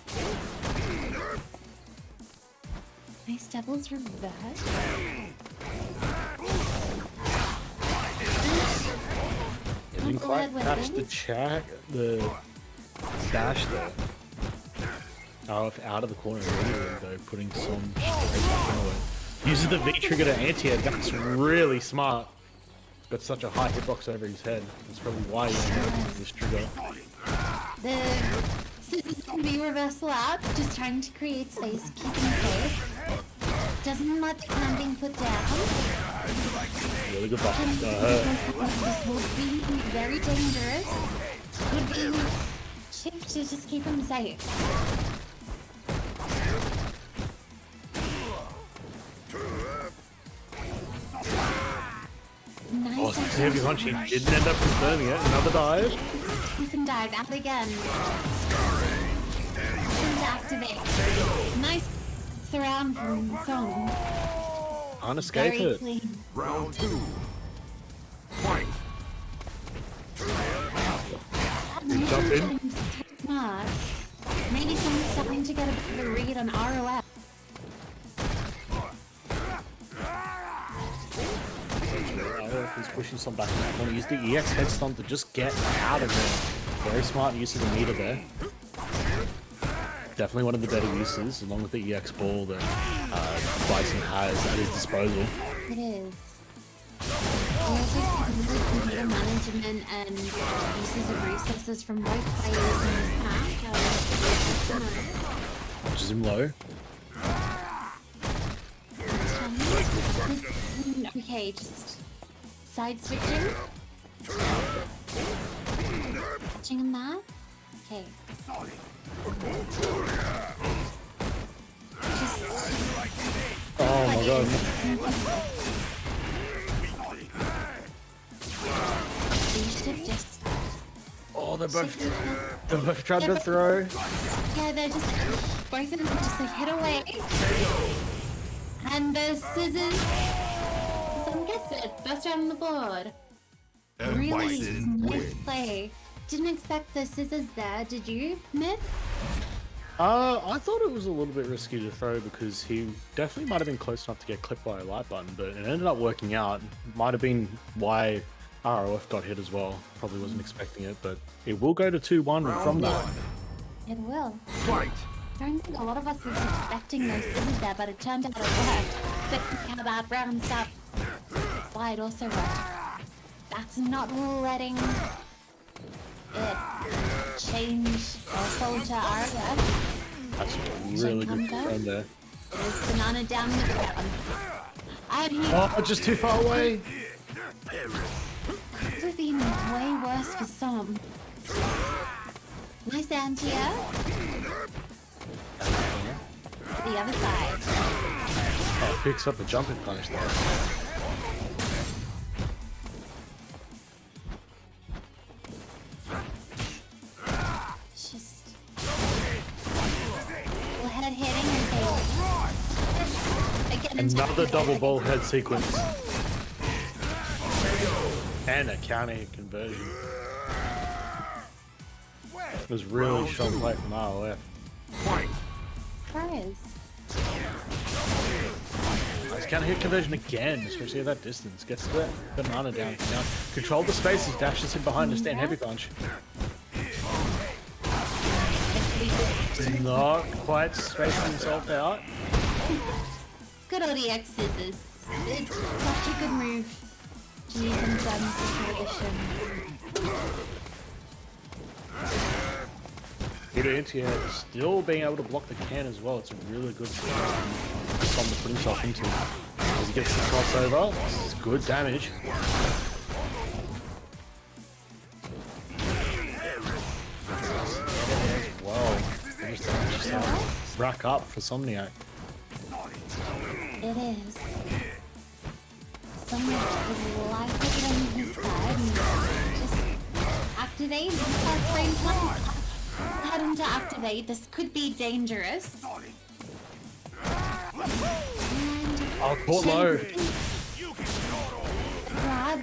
Nice Devil's Reverse. Didn't quite catch the the dash there. Oh, out of the corner immediately though, putting some straight back in the way. Uses the V trigger to anti-air. That's really smart. He's got such a high hitbox over his head. That's probably why he's using this trigger. The scissors can be reversal out, just trying to create space, keep him safe. Doesn't let the can being put down. Really good buff. This will be very dangerous. Would be shift to just keep him safe. Nice. Oh, heavy punch. He didn't end up confirming it. Another dive. Ethan dive out again. To activate. Nice surround from Song. Can't escape Very it. clean. Round two. Fight. Jump in. Smart. Maybe someone's starting to get a bit of a read on ROF. He's pushing some back in that corner. Use the EX head stomp to just get out of there. Very smart use of the meter there. Definitely one of the better uses, along with the EX ball that Bison has at his disposal. It is. Also, some really good management and uses of resources from both players in this pack. Punches him low. Okay, just side switching. Switching in that. Okay. Just Oh my god. you should just Oh, they're both trying to throw. yeah, they're just both of them just like hit away. And the scissors. Someone gets it. Best round on the board. Really M.Bison nice wins. play. Didn't expect the scissors there, did you, Myth? I thought it was a little bit risky to throw because he definitely might have been close enough to get clipped by a light button, but it ended up working out. Might have been why ROF got hit as well. Probably wasn't expecting it, but it will go to 2-1 from that. It will. Fight. I don't think a lot of us was expecting those scissors there, but it turned out it worked. Second about round stop. Slide also worked. That's not letting it change or fall to ROF. That's a really good throw there. It is banana down the ground. And he Oh, just too far away. could have been way worse for some. Nice anti-air. The other side. Oh, picks up a jumping punish there. Just full head hitting and fail. Again, Another attack. double ball head sequence. And a counter conversion. It was really strong play from ROF. Fight. Surprise. Nice counter hit conversion again, especially at that distance. Gets the banana down. Now, control the spaces, dashes in behind to stand heavy punch. Not quite spacing himself out. Good old EX scissors. It's such a good move to use in some situation. Good anti-air, still being able to block the can as well. It's a really good situation for Tom to put himself into. As he gets the crossover, this is good damage. As well. Damage just starting to rack up for Somniac. It is. Somniac would like to get on his side and just activate the plus frame plan. Had him to activate. This could be dangerous. And Oh, caught low. grab.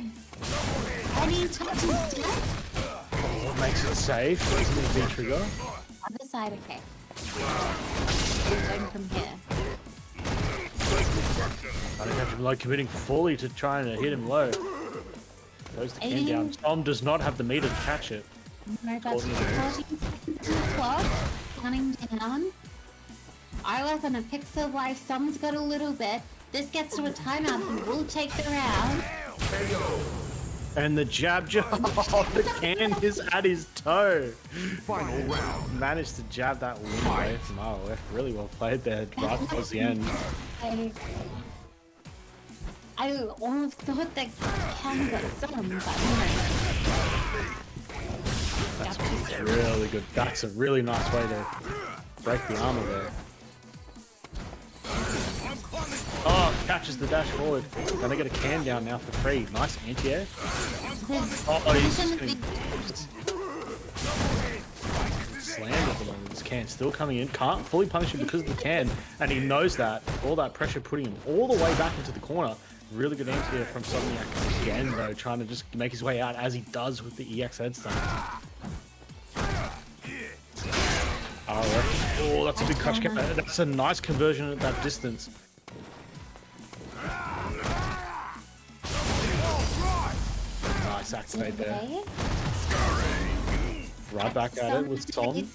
And he touches death. What makes it safe? Isn't it a V-trigger? Other side, okay. Going from here. I don't have him low committing fully to trying to hit him low. Throws the can down. Tom does not have the meter to catch it. Right about 14 seconds on the clock. Counting down. ROF on a pixel life. Some's got a little bit. This gets to a timeout. He will take the round. And the jab. Oh, the can is at his toe. Final round. Managed to jab that win away from ROF. Really well played there right towards the end. I almost thought that Cam got some, but That's really good. That's a really nice way to break the armor there. Oh, catches the dash forward. Gonna get a can down now for free. Nice anti-air. Oh, he's just getting slammed at the moment. This can still coming in. Can't fully punish him because of the can, and he knows that. All that pressure putting him all the way back into the corner. Really good anti-air from Somniac again, though, trying to just make his way out as he does with the EX headstone. Oh, that's a big clutch. That's a nice conversion at that distance. Nice activate there. okay. Right back at it with Som. The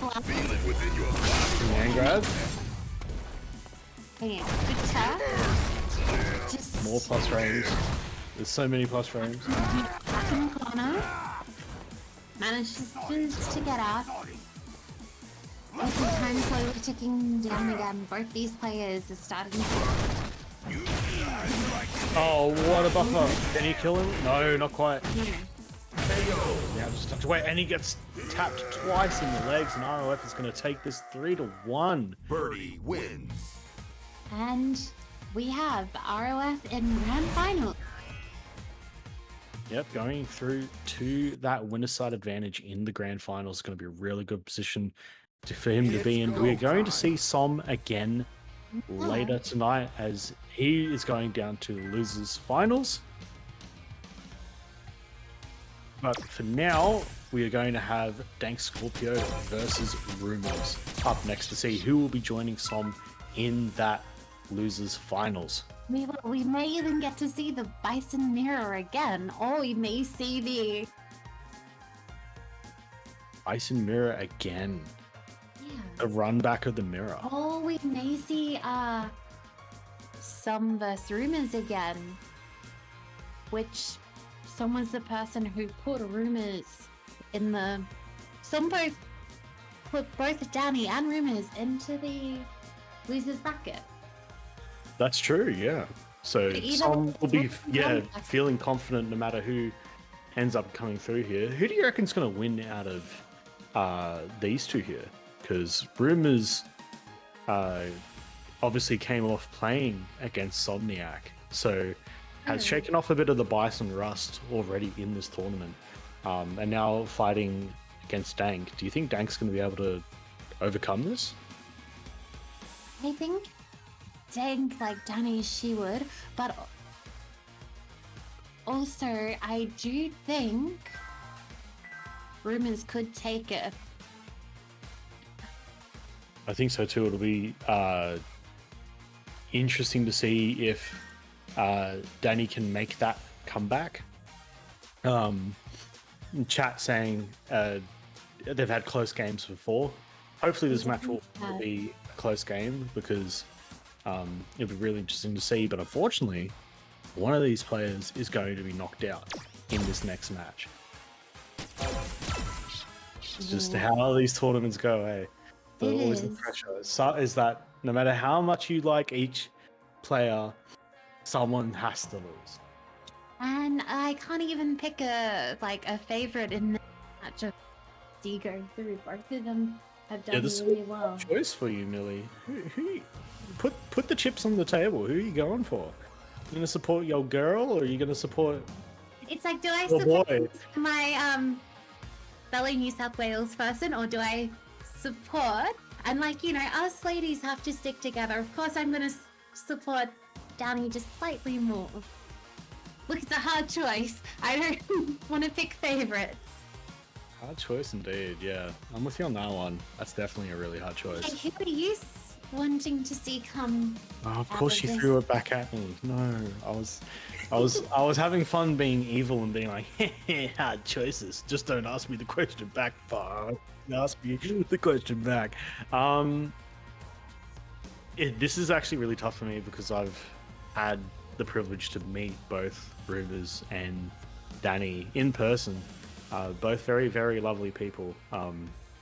blast. Command grab. Okay, good tap. Just More plus frames. There's so many plus frames. back in the corner. Manages to get out. Also, time slowly ticking down again. Both these players are starting to. Oh, what a buffer. Can he kill him? No, not quite. No. Now just tucked away, and he gets tapped twice in the legs, and ROF is going to take this 3-1. Birdie wins. And we have ROF in grand final. Yep, going through to that winner side advantage in the grand final is going to be a really good position for him to be in. We're going to see Som again later tonight, as he is going down to the losers finals. But for now, we are going to have DankScorpio versus Rumours up next to see who will be joining Som in that losers finals. We may even get to see the Bison mirror again, or we may see the Bison mirror again. yeah. A run back of the mirror. Or we may see Som versus Rumours again, which someone's the person who put Rumours in the. Some both put both Danny and Rumours into the losers bracket. That's true, yeah. So Either Som will be one- feeling confident no matter who ends up coming through here. Who do you reckon's going to win out of these two here? Because Rumours obviously came off playing against Somniac, so has shaken off a bit of the Bison rust already in this tournament, and now fighting against Dank. Do you think Dank's going to be able to overcome this? I think Dank, like Danny, she would, but also I do think Rumours could take it. I think so too. It'll be interesting to see if Danny can make that comeback. Chat saying they've had close games before. Hopefully this match will be a close game, because it'll be really interesting to see. But unfortunately, one of these players is going to be knocked out in this next match. It's just how these tournaments go, eh? But It always the is. pressure is that no matter how much you like each player, someone has to lose. And I can't even pick a favorite in the match of Digo through. Both of them have done this really is a well. choice for you, Millie. Who put the chips on the table. Who are you going for? You gonna support your girl, or are you gonna support It's like, do I your support boy? my fellow New South Wales person, or do I support? And like, you know, us ladies have to stick together. Of course, I'm gonna support Danny just slightly more. Look, it's a hard choice. I don't want to pick favorites. Hard choice indeed. Yeah, I'm with you on that one. That's definitely a really hard choice. Hey, who are you wanting to see come? Oh, of out course of she this? threw it back at me. No, I was having fun being evil and being like, hard choices. Just don't ask me the question back. Fuck. Ask me the question back. This is actually really tough for me, because I've had the privilege to meet both Rumours and Danny in person. Both very, very lovely people.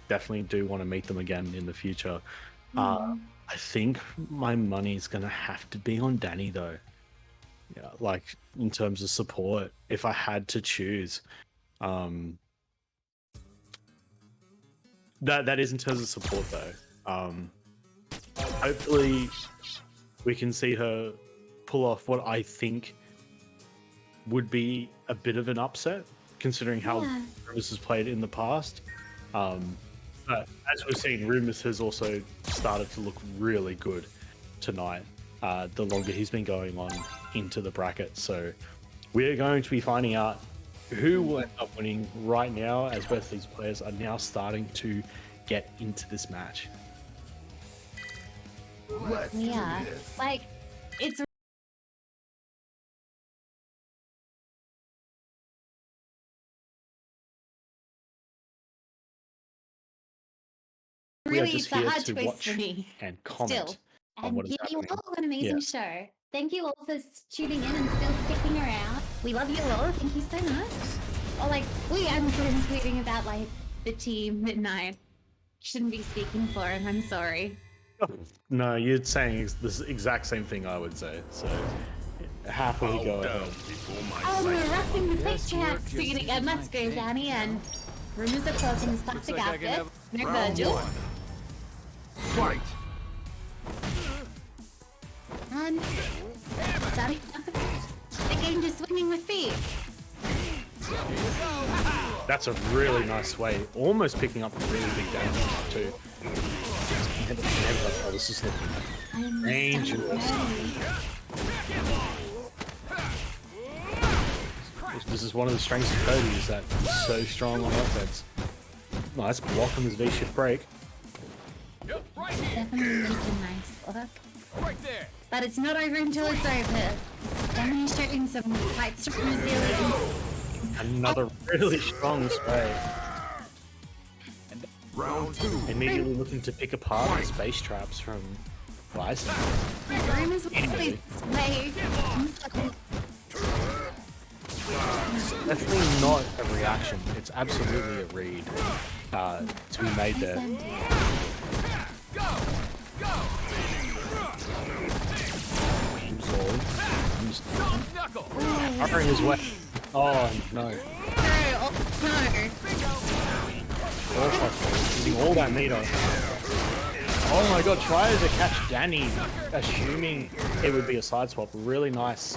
Definitely do want to meet them again in the future. I think my money's gonna have to be on Danny though. Yeah, like in terms of support, if I had to choose. That is in terms of support though. Hopefully we can see her pull off what I think would be a bit of an upset, considering how Rumours has played in the past. But as we've seen, Rumours has also started to look really good tonight, the longer he's been going on into the bracket. So we're going to be finding out who will end up winning right now, as both these players are now starting to get into this match. Let's Yeah, do this. like it's We are really, just it's a here hard to choice watch for me. and comment Still. on And what is give you happening. all an amazing Yeah. show. Thank you all for tuning in and still sticking around. We love you all. Thank you so much. Or like, I'm tweeting about like the team Midnight. Shouldn't be speaking for him. I'm sorry. No, you're saying the exact same thing I would say. So happily go ahead. We're wrapping the fake track scene and let's go, Danny. And Rumours of Closing's plastic like I can outfit. No Round Virgil. one. Fight. And starting the game just swinging with feet. That's a really nice way. Almost picking up a really big damage too. Oh, this is looking I'm dangerous. ready. This is one of the strengths of Cody, is that he's so strong on offense. Nice block on his V-shift break. Yep, right here. Definitely makes a nice look. Right there. But it's not over until it's over. Demonstrating some quite strong resilience. Another really strong spray. Round 2. Immediately looking to pick apart the space traps from Bison. Rumours will always play. Definitely not a reaction. It's absolutely a read to be made there. Absorb. Knuckle. Covering his way. Oh no. No. Using all that meter. Oh my god, try to catch Danny, assuming it would be a side swap. Really nice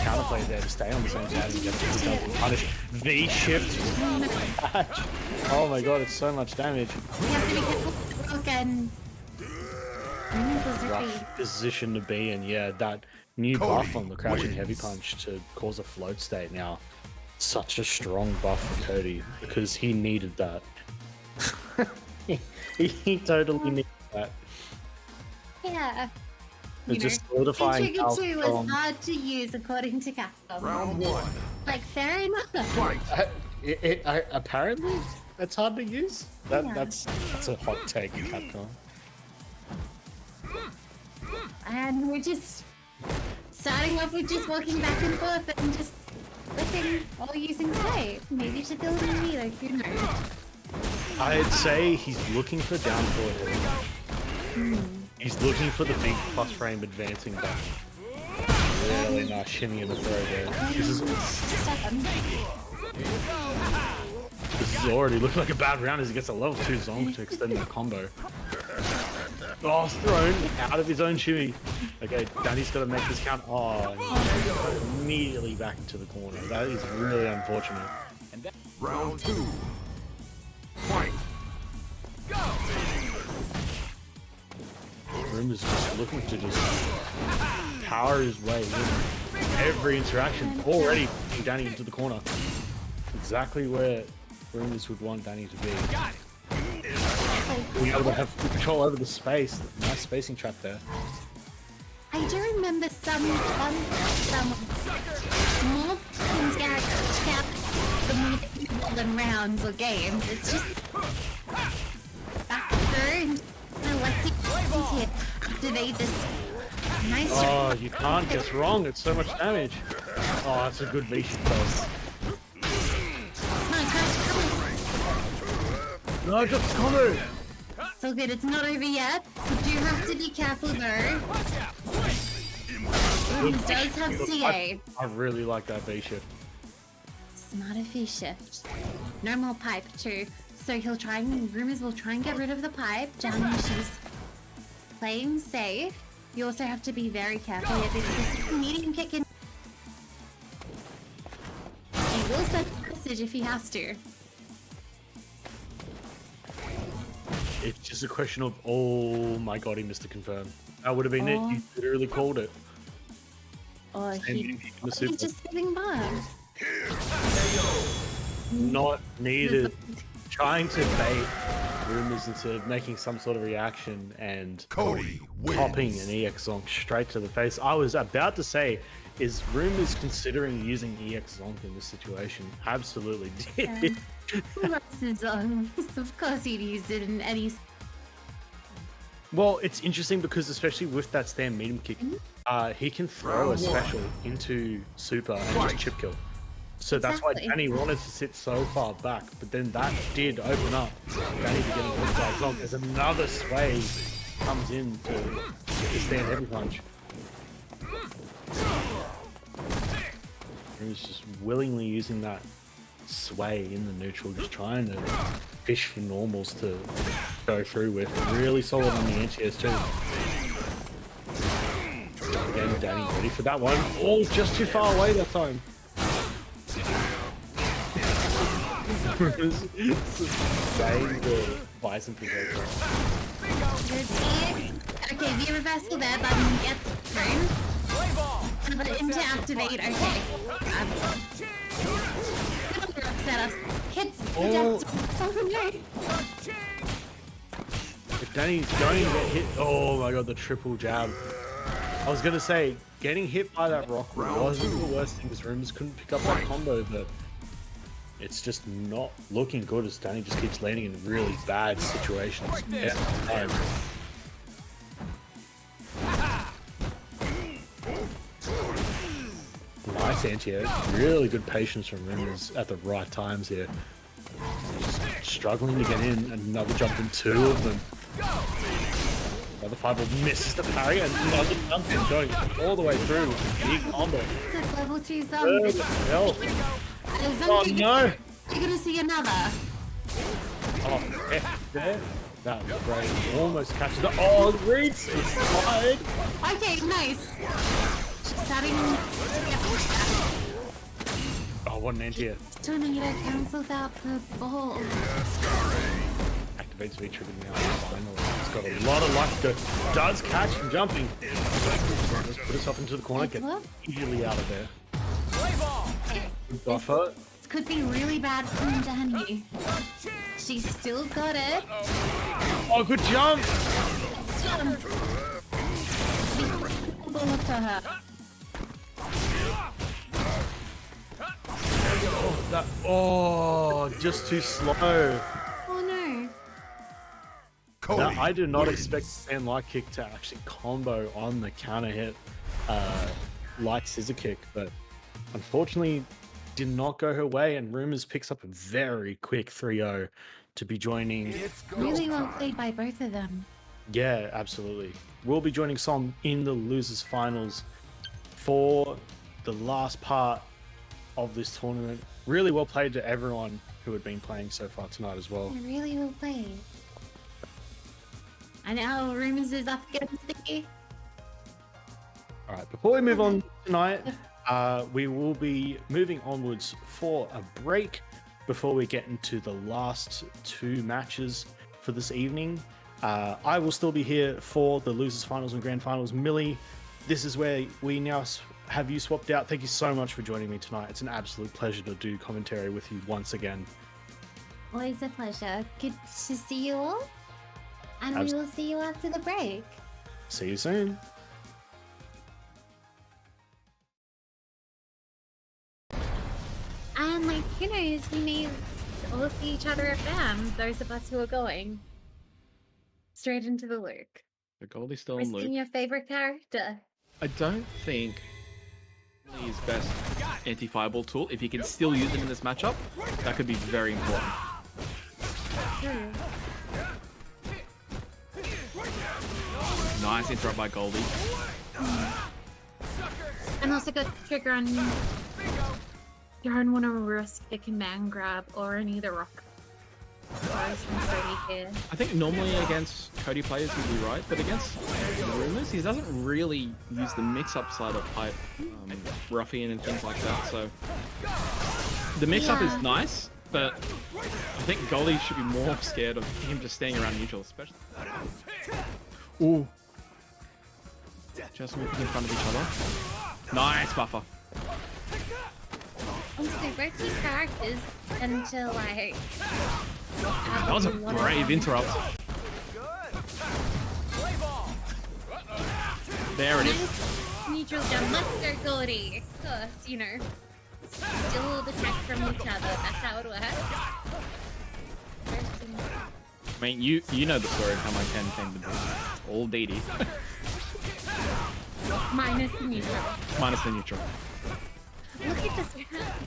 counterplay there to stay on the same side and get the double punish. V-shift catch. Oh my god, it's so much damage. You have to be careful again. Rough position to be in. Yeah, that new buff on the crouching heavy punch to cause a float state now. Such a strong buff for Cody because he needed that. he totally needed that. Yeah. It's just solidifying how Trigger 2 strong. was hard to use according to Capcom. Round 1. Like, fair enough. Fight. Apparently, it's hard to use. Yeah. That's a hot take, Capcom. And we're just starting off with just walking back and forth and just flipping or using save. Maybe to build a meter, who knows? I'd say he's looking for down forward. He's looking for the big plus frame advancing button. Really nice shimmy in the throw there. This is already looking like a bad round as he gets a level 2 zonk to extend that combo. Oh, thrown out of his own shimmy. Okay, Danny's got to make this count. Oh, immediately back into the corner. That is really unfortunate. Round 2. Fight. Rumours just looking to just power his way in. Every interaction already pushing Danny into the corner. Exactly where Rumours would want Danny to be. Being able to have full control over the space. Nice spacing trap there. I do remember some more things get the more that you roll in rounds or games. It's just back through and let's see here after they just nice. Oh, you can't get wrong. It's so much damage. Oh, that's a good V-shift though. No, just combo. It's all good. It's not over yet. You do have to be careful though. He does have CA. I really like that V-shift. Smarter V-shift. No more pipe too. So he'll try and Rumours will try and get rid of the pipe. Down she's playing safe. You also have to be very careful here because the medium kick in. He will send a message if he has to. It's just a question of, oh my god, he missed a confirm. That would have been it. He literally called it. Or he's super. just sitting by. Not needed. Trying to bait Rumours into making some sort of reaction and Cody wins. popping an EX Zonk straight to the face. I was about to say, is Rumours considering using EX Zonk in this situation? Absolutely did. Of course he'd use it in any. Well, it's interesting because especially with that stand medium kick, he can throw a special into super and just chip kill. So that's why Exactly. Danny wanted to sit so far back, but then that did open up Danny to getting hooked by Zonk as another sway comes in to stand heavy punch. He was just willingly using that sway in the neutral, just trying to fish for normals to go through with. Really solid on the anti-airs too. Again, Danny ready for that one. Oh, just too far away that time. Sustain the Bison projector. Okay, the reversal there button gets thrown. But into activate, okay. Upset us. Hits the death. Something new. If Danny's going to get hit, oh my god, the triple jab. I was gonna say, getting hit by that rock wasn't the worst thing because Rumours couldn't pick up that combo, but it's just not looking good as Danny just keeps landing in really bad situations. Yeah. Nice anti-air. Really good patience from Rumours at the right times here. Just struggling to get in, another jump in, two of them. Another fireball misses the parry, and another jump in going all the way through. Big combo. It's a level 2 Oh, zone. hell. Oh no! You're gonna see another. Oh, heck, there. That was great. Almost catches the. Oh, Reeds is slide. Okay, nice. Starting. Oh, what an anti-air. Tornado cancels out the ball. Activates V trigger now. Finally, it's got a lot of luck. Does catch him jumping. Let's put us up into the corner. Get easily out of there. Good buffer. This could be really bad for Danny. She's still got it. Oh, good jump. Ball for her. Oh, just too slow. Oh no. Cody, Now, I did not expect Sand Light Kick to actually combo on the counter hit like Scissor Kick, but unfortunately did not go her way, and Rumours picks up a very quick 3-0 to be joining. Really well played by both of them. Yeah, absolutely. We'll be joining Som in the losers finals for the last part of this tournament. Really well played to everyone who had been playing so far tonight as well. Really well played. And now Rumours is up against the... All right, before we move on tonight, we will be moving onwards for a break before we get into the last two matches for this evening. I will still be here for the losers finals and grand finals. Millie, this is where we now have you swapped out. Thank you so much for joining me tonight. It's an absolute pleasure to do commentary with you once again. Always a pleasure. Good to see you all. And we will see you after the break. See you soon. And like, who knows, we may all see each other at BAM, those of us who are going straight into the Luke. The Goldie's still We're on Luke. seeing your favorite character. I don't think his best anti-fireball tool, if he can still use it in this matchup, that could be very important. True. Nice interrupt by Goldie. And also got trigger on you. You don't want to risk the command grab or any of the rock. From Cody here. I think normally against Cody players he'd be right, but against Rumours he doesn't really use the mix-up side of pipe, ruffian and things like that, so the mix-up is nice, but I think Goldie should be more scared of him just staying around neutral, especially. Ooh. Just walking in front of each other. Nice buffer. Also, both these characters tend to like... That was a brave interrupt. There it is. Neutral jump. Let's go, Cody. Of course, you know. Steal the tech from each other. That's how it works. I mean, you know the story of how my 10 came to be. All DD. Minus the neutral. Minus the neutral. Look at this.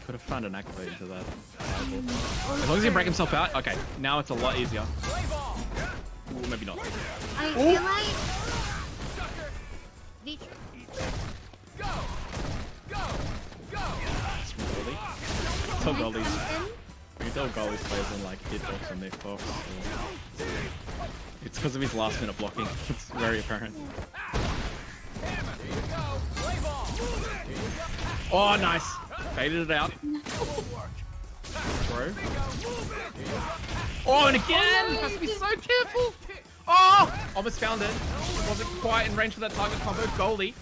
Could have found an accolade to that. As long as he break himself out. Okay, now it's a lot easier. Ooh, maybe not. I feel like... That's from Goldie. Tell Goldie's. You can tell Goldie's plays on like hitbox and mixbox. It's because of his last minute blocking. It's very apparent. Oh, nice. Faded it out. Throw. Oh, and again! Must be so careful. Oh! Almost found it. Wasn't quite in range for that target combo. Goldie.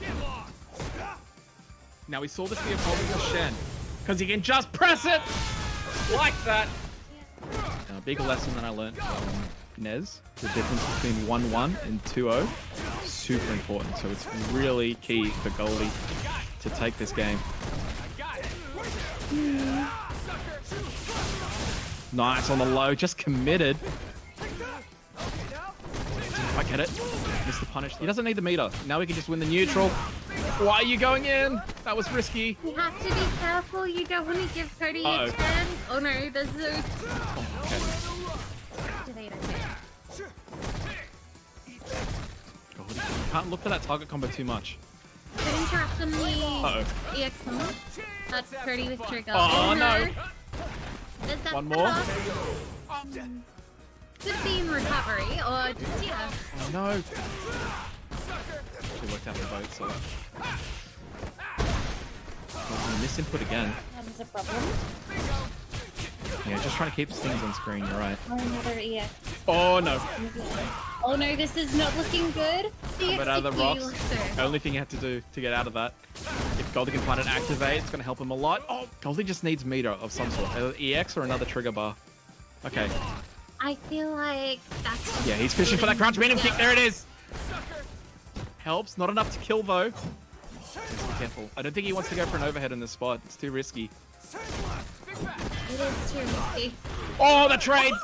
Now we saw this be a problem with Shen. Because he can just press it! Like that. A big lesson that I learned from Nez. The difference between 1-1 and 2-0. Super important. So it's really key for Goldie to take this game. Nice on the low. Just committed. I get it. Missed the punish. He doesn't need the meter. Now we can just win the neutral. Why are you going in? That was risky. You have to be careful. You don't want to give Cody a chance. Oh no, there's those. Oh, okay. God, you can't look for that target combo too much. Couldn't trap on the EX combo. That's Cody with trigger. Oh no. Is that One more. Could be in recovery or just, yeah. Oh no. Actually worked out the boat, so. Oh, misinput again. That was a problem. Yeah, just trying to keep things on screen, you're right. Oh, another EX. Oh no. Oh no, this is not looking good. But out of the rocks. Only thing you have to do to get out of that. If Goldie can find an activate, it's going to help him a lot. Oh, Goldie just needs meter of some sort. Either EX or another trigger bar. Okay. I feel like that's... Yeah, he's fishing for that crouch medium kick. There it is. Helps. Not enough to kill, though. Just be careful. I don't think he wants to go for an overhead in this spot. It's too risky. It is too risky. Oh, the trade!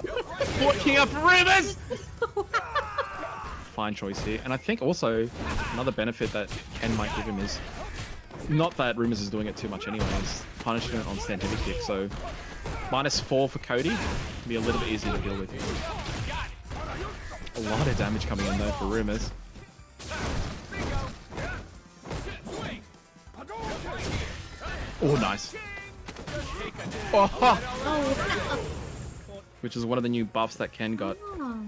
Walking up Rumours! Fine choice here. And I think also another benefit that Ken might give him is not that Rumours is doing it too much anyway, is punishment on stand heavy kick. So -4 for Cody can be a little bit easier to deal with. A lot of damage coming in though for Rumours. Oh, nice. Oh. Which is one of the new buffs that Ken got.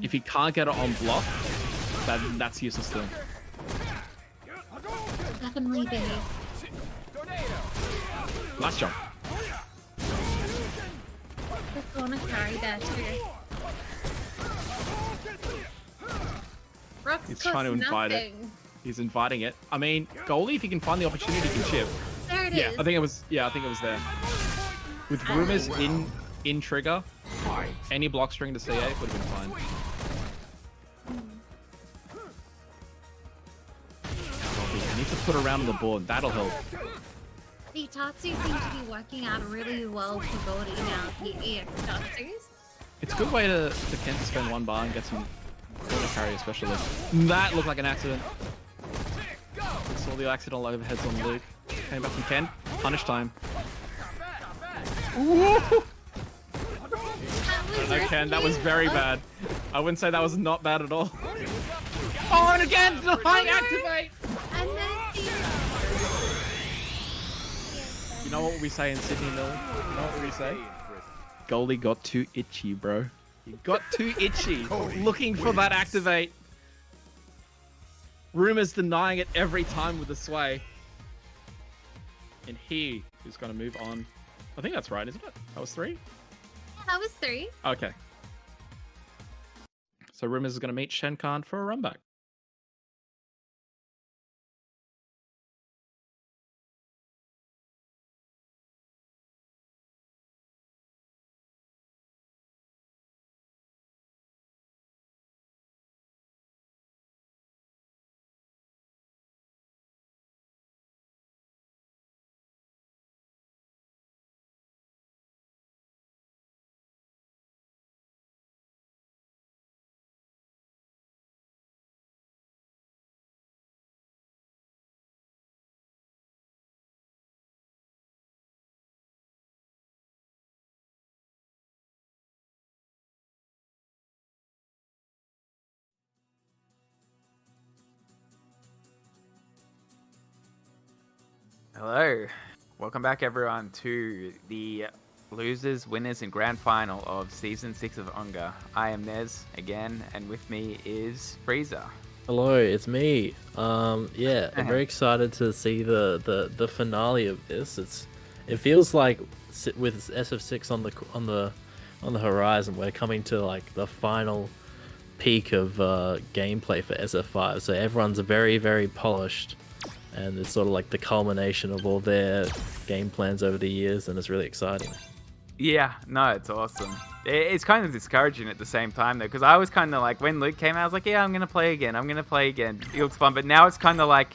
If he can't get it on block, that's useless to him. Definitely big. Nice jump. Just wanna carry that too. Rocks He's trying to invite it. He's inviting it. I mean, Goldie, if he can find the opportunity, can chip. There it is. Yeah, I think it was. Yeah, I think it was there. With Rumours in trigger, any block string to C8 would have been fine. I need to put around on the board. That'll help. The Tatsu seem to be working out really well for Goldie now. The EX Tatsus. It's a good way to Ken to spend one bar and get some corner carry, especially. That looked like an accident. Saw the accidental overheads on Luke. Came back from Ken. Punish time. Ooh. No, Ken, that was very bad. I wouldn't say that was not bad at all. Oh, and again, the high activate! And then You know what we say in Sydney, Mill? You know what we say? Goldie got too itchy, bro. He got too itchy. Looking for that activate. Rumours denying it every time with the sway. And he is going to move on. I think that's right, isn't it? That was 3? that was 3. Okay. So Rumours is going to meet Schenkhan for a run back. Hello. Welcome back, everyone, to the losers, winners, and grand final of Season 6 of UNGA. I am Nez again, and with me is Freezer. Hello, it's me. Yeah, I'm very excited to see the finale of this. It feels like with SF6 on the horizon, we're coming to like the final peak of gameplay for SF5. So everyone's very, very polished, and it's sort of like the culmination of all their game plans over the years, and it's really exciting. Yeah, no, it's awesome. It's kind of discouraging at the same time, though, because I was kind of like, when Luke came out, I was like, yeah, I'm going to play again. I'm going to play again. It looks fun. But now it's kind of like,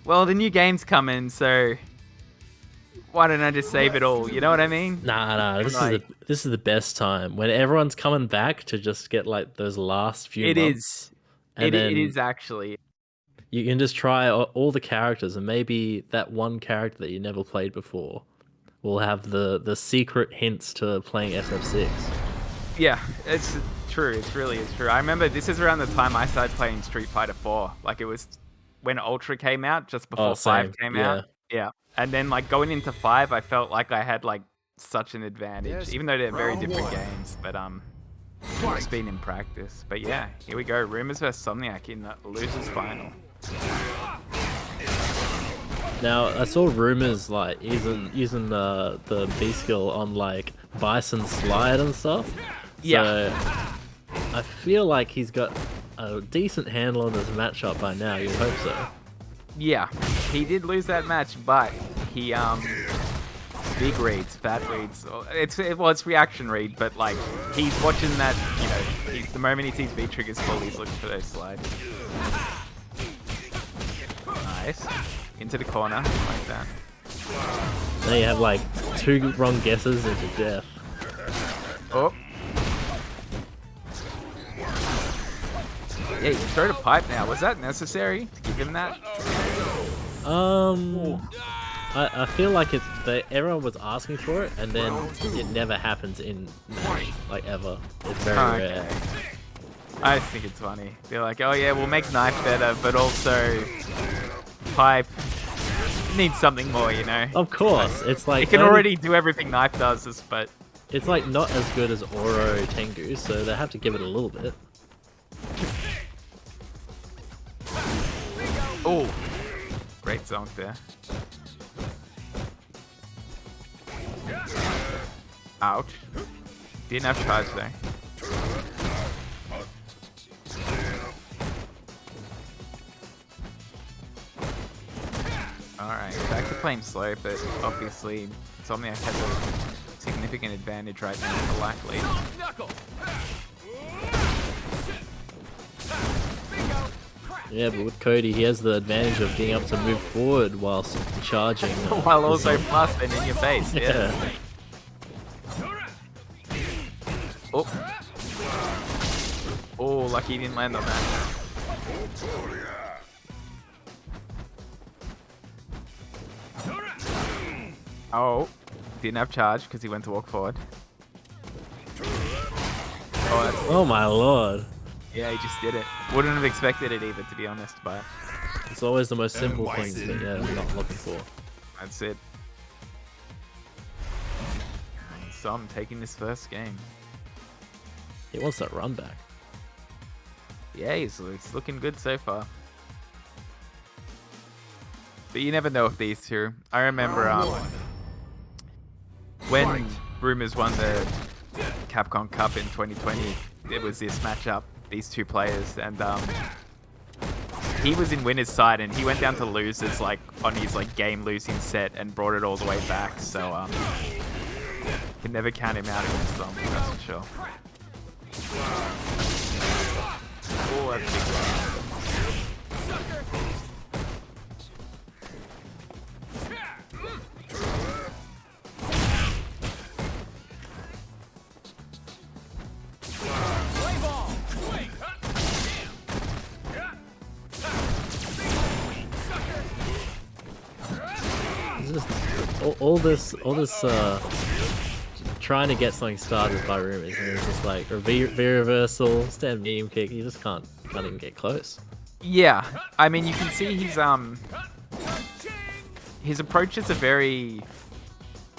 well, the new game's coming, so why don't I just save it all? You know what I mean? Nah, this is the best time when everyone's coming back to just get like those last few months. It is actually. You can just try all the characters, and maybe that one character that you never played before will have the secret hints to playing SF6. Yeah, it's true. It really is true. I remember this is around the time I started playing Street Fighter 4. Like, it was when Ultra came out, just before 5 came out. Yeah. And then, like, going into 5, I felt like I had, like, such an advantage, even though they're very different games. But, it's been in practice. But yeah, here we go. Rumours versus Somniac in the losers final. Now, I saw Rumours like using the B skill on like Bison slide and stuff. Yeah. So I feel like he's got a decent handle on this matchup by now. You'd hope so. Yeah, he did lose that match, but he big reads, fat reads. It's reaction read, but like he's watching that. You know, the moment he sees V triggers full, he's looking for those slides. Nice. Into the corner, like that. Now you have like 2 wrong guesses into death. Oh. Yeah, you can throw the pipe now. Was that necessary to give him that? I feel like everyone was asking for it, and then it never happens in match, like ever. It's very rare. I just think it's funny. They're like, oh yeah, we'll make knife better, but also pipe needs something more, you know? Of course, it's like it can already do everything knife does, but it's like not as good as Oro Tengu, so they have to give it a little bit. Oh, great zonk there. Ouch. Didn't have charge there. Alright, back to playing slow, but obviously Somniac has a significant advantage right now in the life lead. Yeah, but with Cody, he has the advantage of being able to move forward whilst charging. While also blasting in your face, yeah. Oh. Oh, lucky he didn't land on that. Oh, didn't have charge because he went to walk forward. Oh my lord. Yeah, he just did it. Wouldn't have expected it either, to be honest, but it's always the most simple things that I'm not looking for. That's it. So I'm taking this first game. He wants that run back. Yeah, he's looking good so far. But you never know with these two. I remember when Rumours won the Capcom Cup in 2020, it was this matchup, these two players, and he was in winner's side and he went down to losers like on his like game losing set and brought it all the way back. So can never count him out against them, that's for sure. Oh, that's big one. All this trying to get something started by Rumours, and it's just like a V reversal, stand medium kick. You just can't even get close. Yeah, I mean you can see his approaches are very.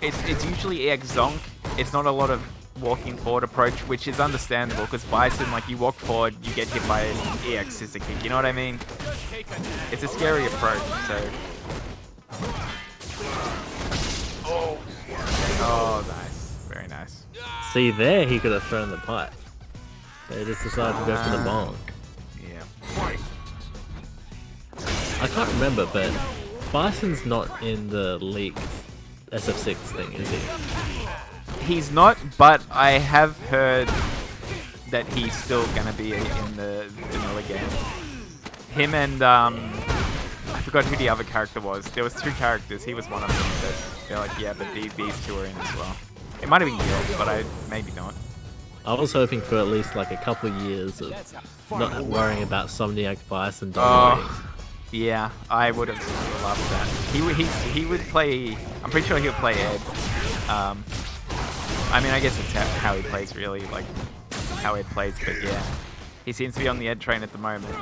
It's usually EX zonk. It's not a lot of walking forward approach, which is understandable because Bison, like you walk forward, you get hit by an EX scissor kick. You know what I mean? It's a scary approach. So. Oh, nice. Very nice. See there, he could have thrown the pipe. They just decided to go for the bonk. Yeah. I can't remember, but Bison's not in the league SF6 thing, is he? He's not, but I have heard that he's still gonna be in the vanilla game. Him and I forgot who the other character was. There was 2 characters. He was one of them. But they're like, yeah, but these 2 are in as well. It might have been Guile, but maybe not. I was hoping for at least like a couple of years of not worrying about Somniac Bison dominating. Yeah, I would have loved that. He would play. I'm pretty sure he'll play Ed. I mean, I guess it's how he plays really, like how Ed plays. But yeah, he seems to be on the Ed train at the moment.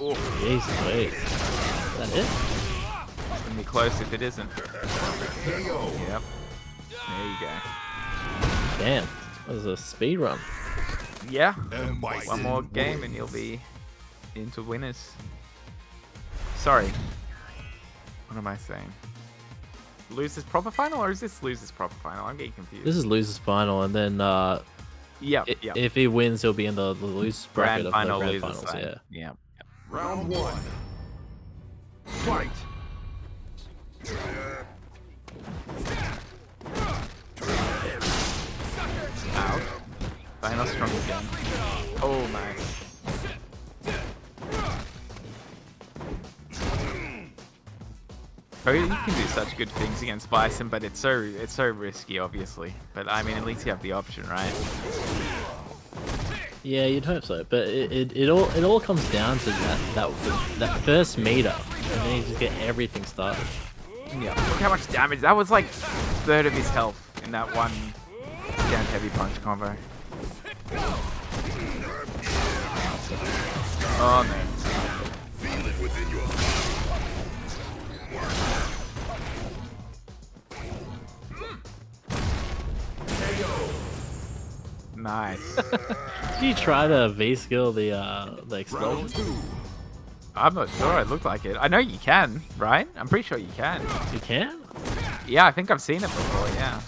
Oh, Jeez, wait. Is that it? It's gonna be close if it isn't. Yep. There you go. Damn, that was a speed run. Yeah. M.Bison One more game and you'll be into winners. Sorry. What am I saying? Losers proper final, or is this losers proper final? I'm getting confused. This is losers final, and then Yeah. if he wins, he'll be in the losers bracket of the grand losers finals. side. Yeah. Yeah. Round 1. Fight. Out. Final strong again. Oh, nice. Cody, you can do such good things against Bison, but it's so risky, obviously. But I mean, at least you have the option, right? Yeah, you'd hope so, but it all comes down to that first meter, and then you just get everything started. Yeah. Look how much damage. That was like 1/3 of his health in that one stand heavy punch combo. Oh no. Feel it within your Nice. Did you try to V-skill the explosion? I'm not sure. It looked like it. I know you can, right? I'm pretty sure you can. You can? Yeah, I think I've seen it before. Yeah.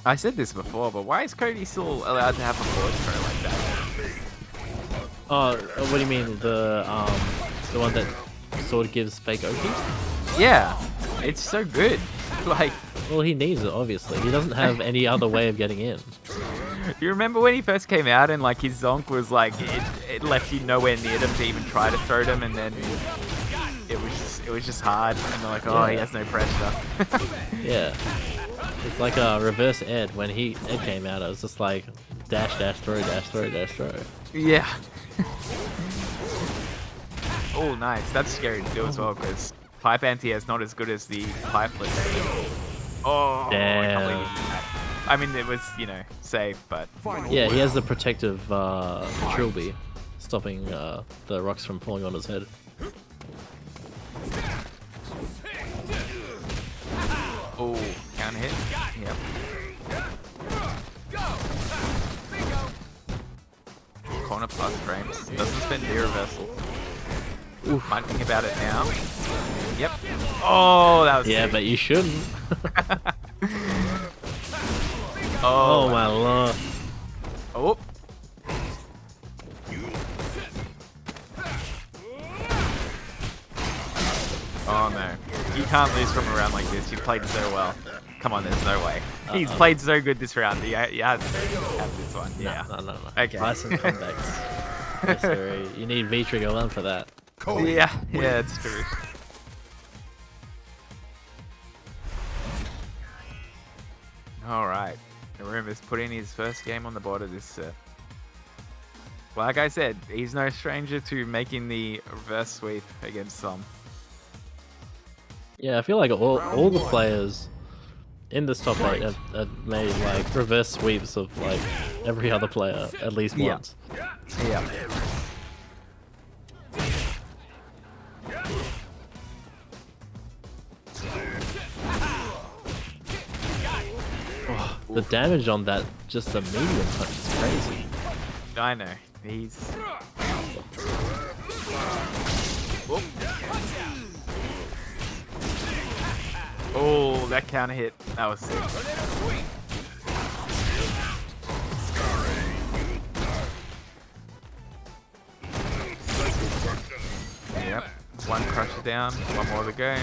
I said this before, but why is Cody still allowed to have a forward throw like that? Oh, what do you mean? The one that sort of gives fake OPs? Yeah, it's so good. Like, well, he needs it, obviously. He doesn't have any other way of getting in. You remember when he first came out and like his zonk was like it left you nowhere near them to even try to throw them, and then it was just hard, and they're like, oh, he has no pressure. Yeah. It's like a reverse Ed. When Ed came out, it was just like dash, dash, throw, dash, throw, dash, throw. Yeah. Oh, nice. That's scary to do as well, because pipe anti is not as good as the pipeless. Oh, damn. I can't believe he did that. I mean, it was, safe, but... Yeah, he has the protective trilby, stopping the rocks from falling on his head. Oh, counter hit. Yep. Corner plus frames. Doesn't spend the reversal. Oof. Might think about it now. Yep. Oh, that was... Yeah, but you shouldn't. Oh, my lord. Oh. Oh no. You can't lose from a round like this. You played so well. Come on, there's no way. He's played so good this round. He has to have this one. Yeah. No. Okay. Bison comebacks. Necessary. You need V-Trigger 1 for that. Cody. Yeah, it's true. Alright. Rumours putting his first game on the board of this set. Like I said, he's no stranger to making the reverse sweep against some. Yeah, I feel like all the players in this top 8 have made like reverse sweeps of like every other player at least once. Yeah. the damage on that, just the medium punch is crazy. I know. He's... Oh, that counter hit. That was sick. Yep. One crusher down. One more to go.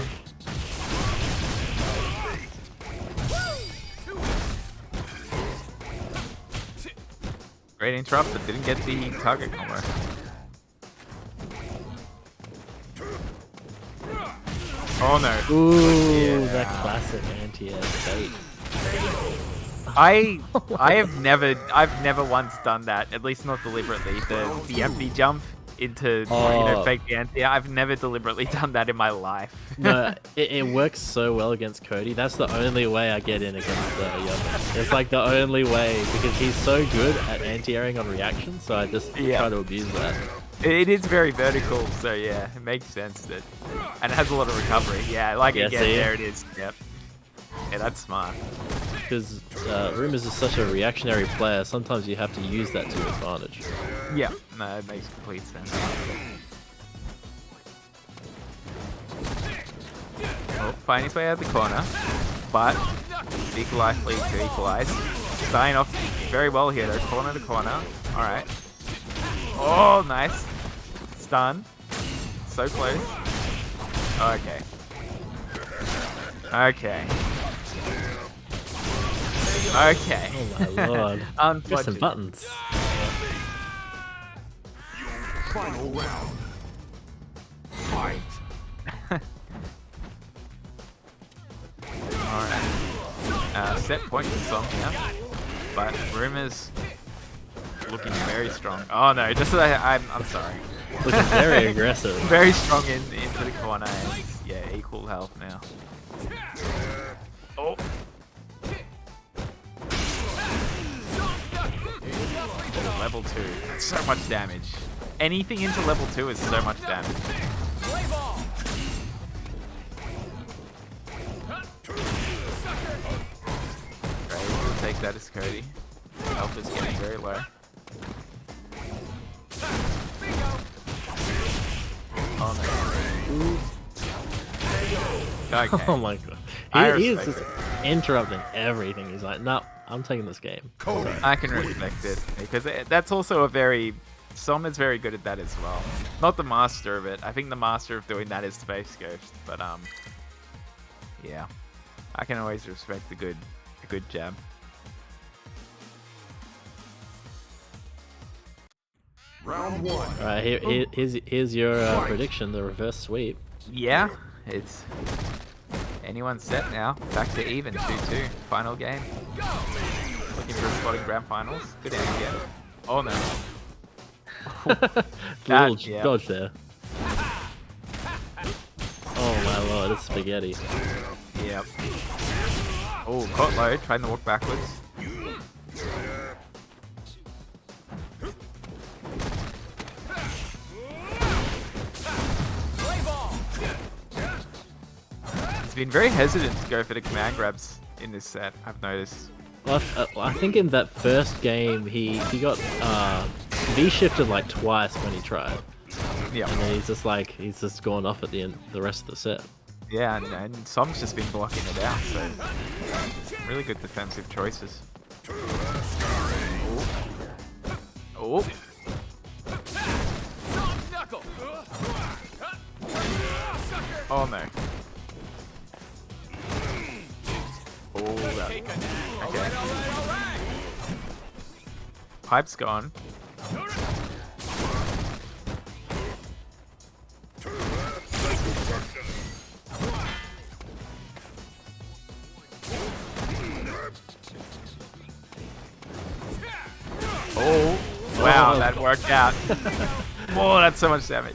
Great interrupt, but didn't get the target combo. Oh no. Ooh, Yeah. that classic anti-air bait. I've never once done that, at least not deliberately. The empty jump into fake anti. I've never deliberately done that in my life. No, it works so well against Cody. That's the only way I get in against Yama. It's like the only way because he's so good at anti-airing on reaction. So I just try to abuse that. It is very vertical, so yeah, it makes sense that, and it has a lot of recovery. Yeah, like again, see? there it is. Yep. Yeah, that's smart. Because Rumours is such a reactionary player, sometimes you have to use that to your advantage. Yeah, no, it makes complete sense. Oh, finding his way out of the corner, but big life lead to equalize. Starting off very well here though, corner to corner. Alright. Oh, nice. Stun. So close. Okay. Okay. Okay. Oh my lord. Press some buttons. Final round. Fight. Alright. Set point for Somniac, but Rumours looking very strong. Oh no, just I'm sorry. Looking very aggressive. Very strong into the corner and yeah, equal health now. Oh. Level 2. That's so much damage. Anything into level 2 is so much damage. Great, we'll take that as Cody. Health is getting very low. Oh no. Okay. Oh my god. He is just interrupting everything. He's like, no, I'm taking this game. I can respect it because that's also a very... Som is very good at that as well. Not the master of it. I think the master of doing that is Space Ghost, but yeah, I can always respect a good jab. Round 1. All right, here's your prediction: the reverse sweep. Yeah, it's anyone's set now. Back to even 2-2. Final game. Looking for a spot in grand finals. Good end again. Oh no. Little dodge there. Oh my lord, it's spaghetti. Yep. Oh, caught low, trying to walk backwards. He's been very hesitant to go for the command grabs in this set, I've noticed. Well, I think in that first game he got V-shifted like twice when he tried. Yeah. And then he's just gone off at the end the rest of the set. Yeah, and Som's just been blocking it out, so really good defensive choices. Oh. Oh no. Oh, that. Okay. Pipe's gone. Oh, wow, that worked out. Oh, that's so much damage.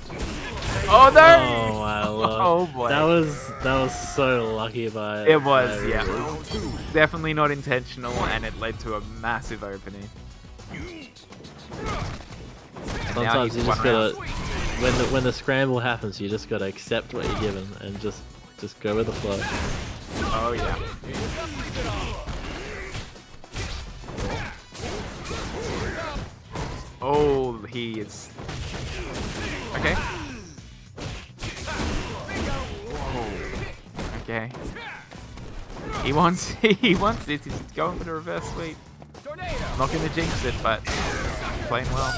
Oh no! Oh my lord. Oh boy. That was so lucky by It was, yeah. Definitely not intentional, and it led to a massive opening. Sometimes you just gotta, when the scramble happens, you just gotta accept what you're given and just go with the flow. Oh yeah. Oh, he is. Okay. Okay. He wants this. He's going for the reverse sweep. Not gonna jinx it, but playing well.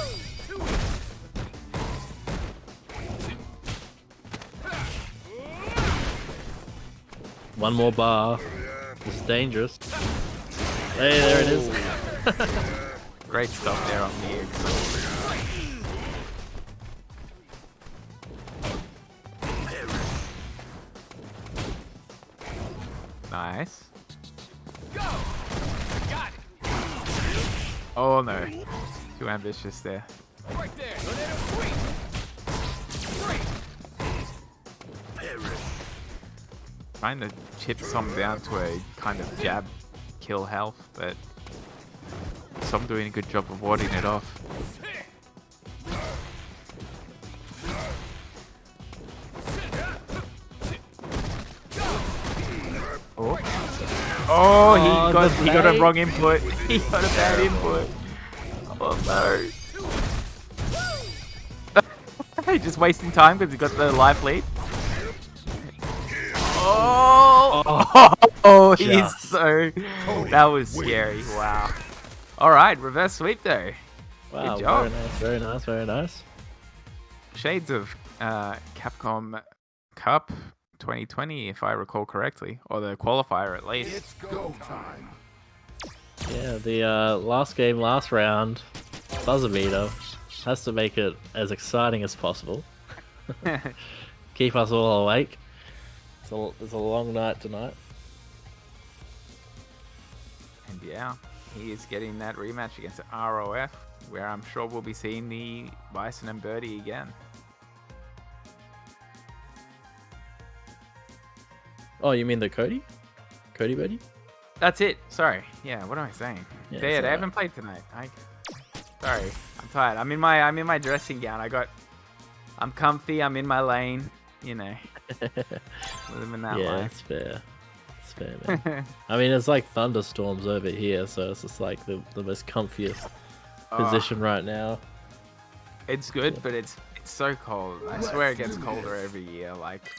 One more bar. This is dangerous. Hey, there it is. Great stuff there on the eggs. Nice. Oh no. Too ambitious there. Right there. Tornado sweep. Trying to chip some down to a kind of jab kill health, but some doing a good job of warding it off. Oh, he got a wrong input. He got a bad input. Oh no. Just wasting time because he got the life lead. Oh, he's so... That was scary. Wow. Alright, reverse sweep though. Wow, good job. very nice, very nice, very nice. Shades of Capcom Cup 2020, if I recall correctly. Or the qualifier at least. It's go time. Yeah, the last game, last round, buzzer beater, has to make it as exciting as possible. Keep us all awake. It's a long night tonight. And yeah, he is getting that rematch against ROF, where I'm sure we'll be seeing the Bison and Birdie again. Oh, you mean the Cody? Cody Birdie? That's it. Sorry. Yeah, what am I saying? Yeah, They it's haven't played tonight. Sorry, I'm tired. I'm in my dressing gown. I'm comfy. I'm in my lane. You know, living that Yeah, life. it's fair. It's fair, man. I mean, it's like thunderstorms over here, so it's just like the most comfiest position right now. It's good, but it's so cold. I swear it gets colder every year. Like,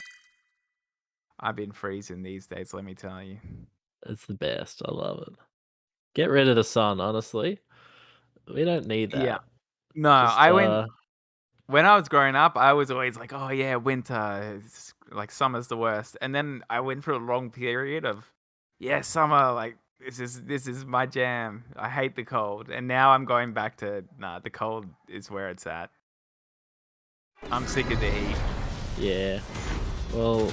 I've been freezing these days, let me tell you. It's the best. I love it. Get rid of the sun, honestly. We don't need that. Yeah. No, Just, when I was growing up, I was always like, oh yeah, winter, like summer's the worst. And then I went through a long period of, yeah, summer, like this is my jam. I hate the cold. And now I'm going back to, nah, the cold is where it's at. I'm sick of the heat. Yeah. Well,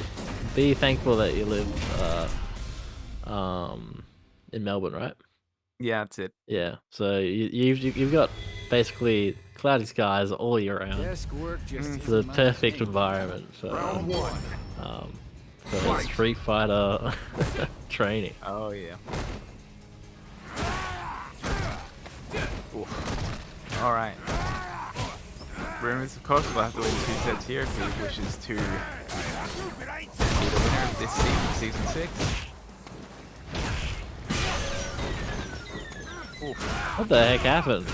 be thankful that you live in Melbourne, right? Yeah, that's it. Yeah. So you've got basically cloudy skies all year round. Desk work just It's the perfect environment for Street Fighter training. Oh yeah. All right. Rumours, of course, will have to win 2 sets here if he wishes to be the winner of this season 6. What the heck happened?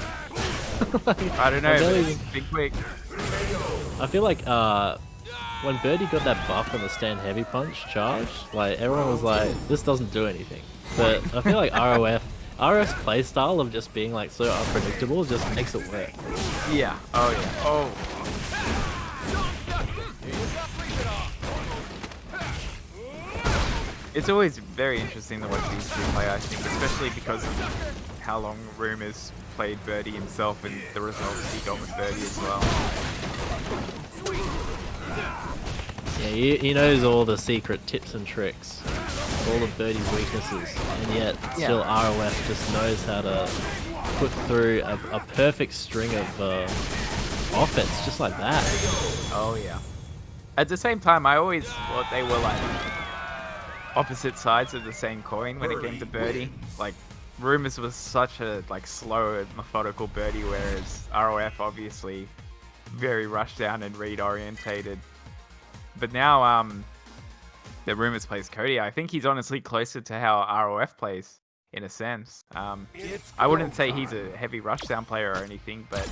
I don't know, but it's big quick. I feel like when Birdie got that buff on the stand heavy punch charge, like everyone was like, this doesn't do anything. But I feel like ROF's playstyle of just being like so unpredictable just makes it work. Yeah. Oh yeah. Oh. It's always very interesting to watch these two play, I think, especially because of how long Rumours played Birdie himself and the results he got with Birdie as well. Yeah, he knows all the secret tips and tricks, all of Birdie's weaknesses, and yet still ROF just knows how to put through a perfect string of offense just like that. Oh yeah. At the same time, I always thought they were like opposite sides of the same coin when it came to Birdie. Like, Rumours was such a like slow, methodical Birdie, whereas ROF obviously very rushed down and read orientated. But now the Rumours plays Cody, I think he's honestly closer to how ROF plays in a sense. I wouldn't say he's a heavy rushdown player or anything, but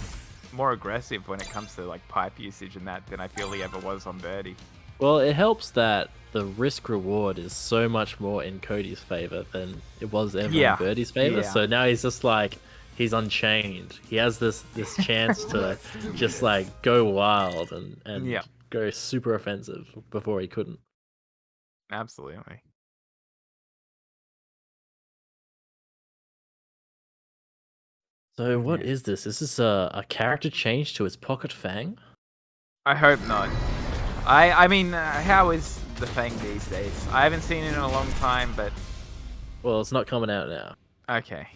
more aggressive when it comes to like pipe usage and that than I feel he ever was on Birdie. Well, it helps that the risk reward is so much more in Cody's favor than it was ever in Birdie's favor. Yeah. So now he's just like, he's unchained. He has this chance to just like go wild and go super offensive before he couldn't. Absolutely. So what is this? Is this a character change to his Pocket Fang? I hope not. I mean, how is the Fang these days? I haven't seen it in a long time, but... Well, it's not coming out now. Okay.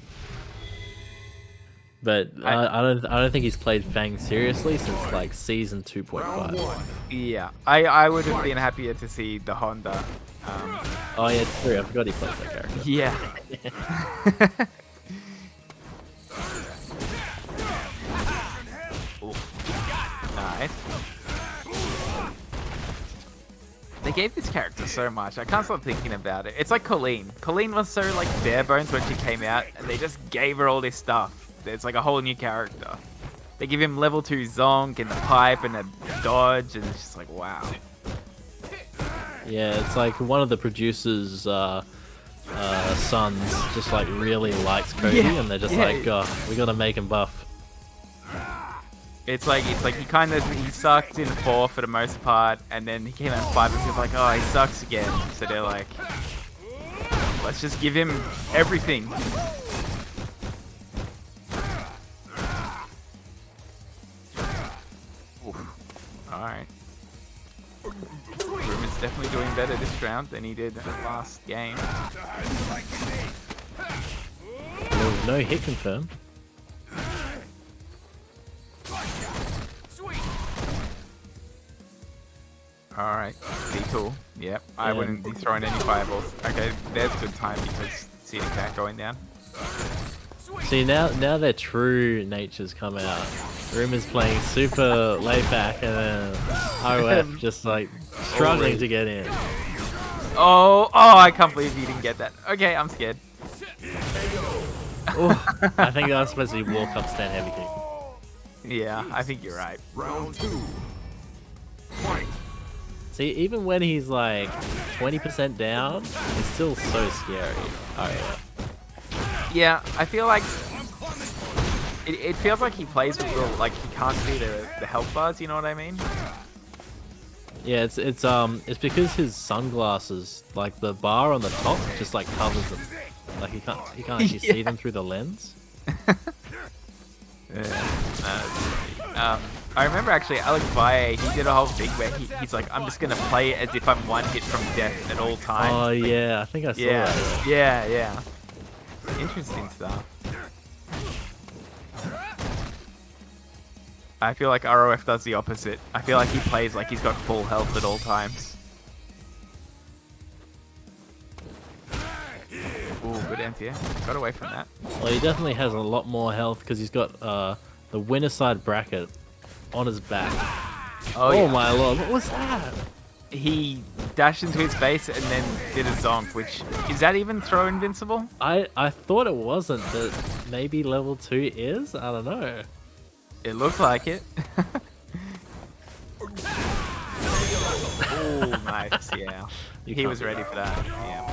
But I don't think he's played Fang seriously since like season 2.5. Yeah, I would have been happier to see the Honda. Oh yeah, true. I forgot he plays that character. Yeah. Nice. They gave this character so much. I can't stop thinking about it. It's like Colleen. Colleen was so like bare bones when she came out, and they just gave her all this stuff. It's like a whole new character. They give him level 2 zonk and a pipe and a dodge, and it's just like, wow. Yeah, it's like one of the producers' sons just like really likes Cody, and they're just like, oh, we gotta make him buff. It's like he sucked in 4 for the most part, and then he came out in 5 and he was like, oh, he sucks again. So they're like, let's just give him everything. Alright. Rumours definitely doing better this round than he did last game. Well, no hit confirmed. Alright, be cool. Yep, I wouldn't be throwing any fireballs. Okay, there's good time because see the cat going down. See, now their true natures come out. Rumours playing super laid back, and then ROF just like struggling to get in. Oh, I can't believe you didn't get that. Okay, I'm scared. I think that was supposed to be walk up stand heavy kick. Yeah, I think you're right. Round 2. Fight. See, even when he's like 20% down, it's still so scary. Oh yeah, I feel like it feels like he plays with real, like he can't see the health bars. You know what I mean? Yeah, it's because his sunglasses, like the bar on the top, just like covers them. Like he can't actually see them through the lens. I remember actually Alex Valle, he did a whole thing where he's like, I'm just gonna play it as if I'm one hit from death at all times. Oh yeah, I think I saw that. Yeah. Interesting stuff. I feel like ROF does the opposite. I feel like he plays like he's got full health at all times. Ooh, good anti-air. Got away from that. Well, he definitely has a lot more health because he's got the winner side bracket on his back. Oh yeah. My lord, what was that? He dashed into his base and then did a zonk, which... Is that even throw invincible? I thought it wasn't, but maybe level 2 is? I don't know. It looked like it. Oh, nice, yeah. He was ready for that, yeah.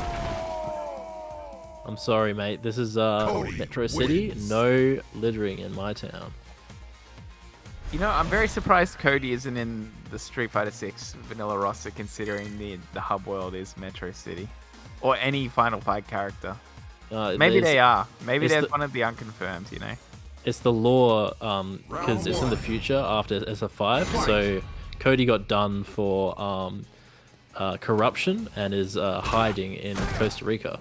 I'm sorry, mate. This is Metro City. No littering in my town. You know, I'm very surprised Cody isn't in the Street Fighter 6 vanilla roster, considering the hub world is Metro City. Or any Final Fight character. Maybe they are. Maybe there's one of the unconfirmed, you know? It's the law, because it's in the future after SF5, so Cody got done for corruption and is hiding in Costa Rica.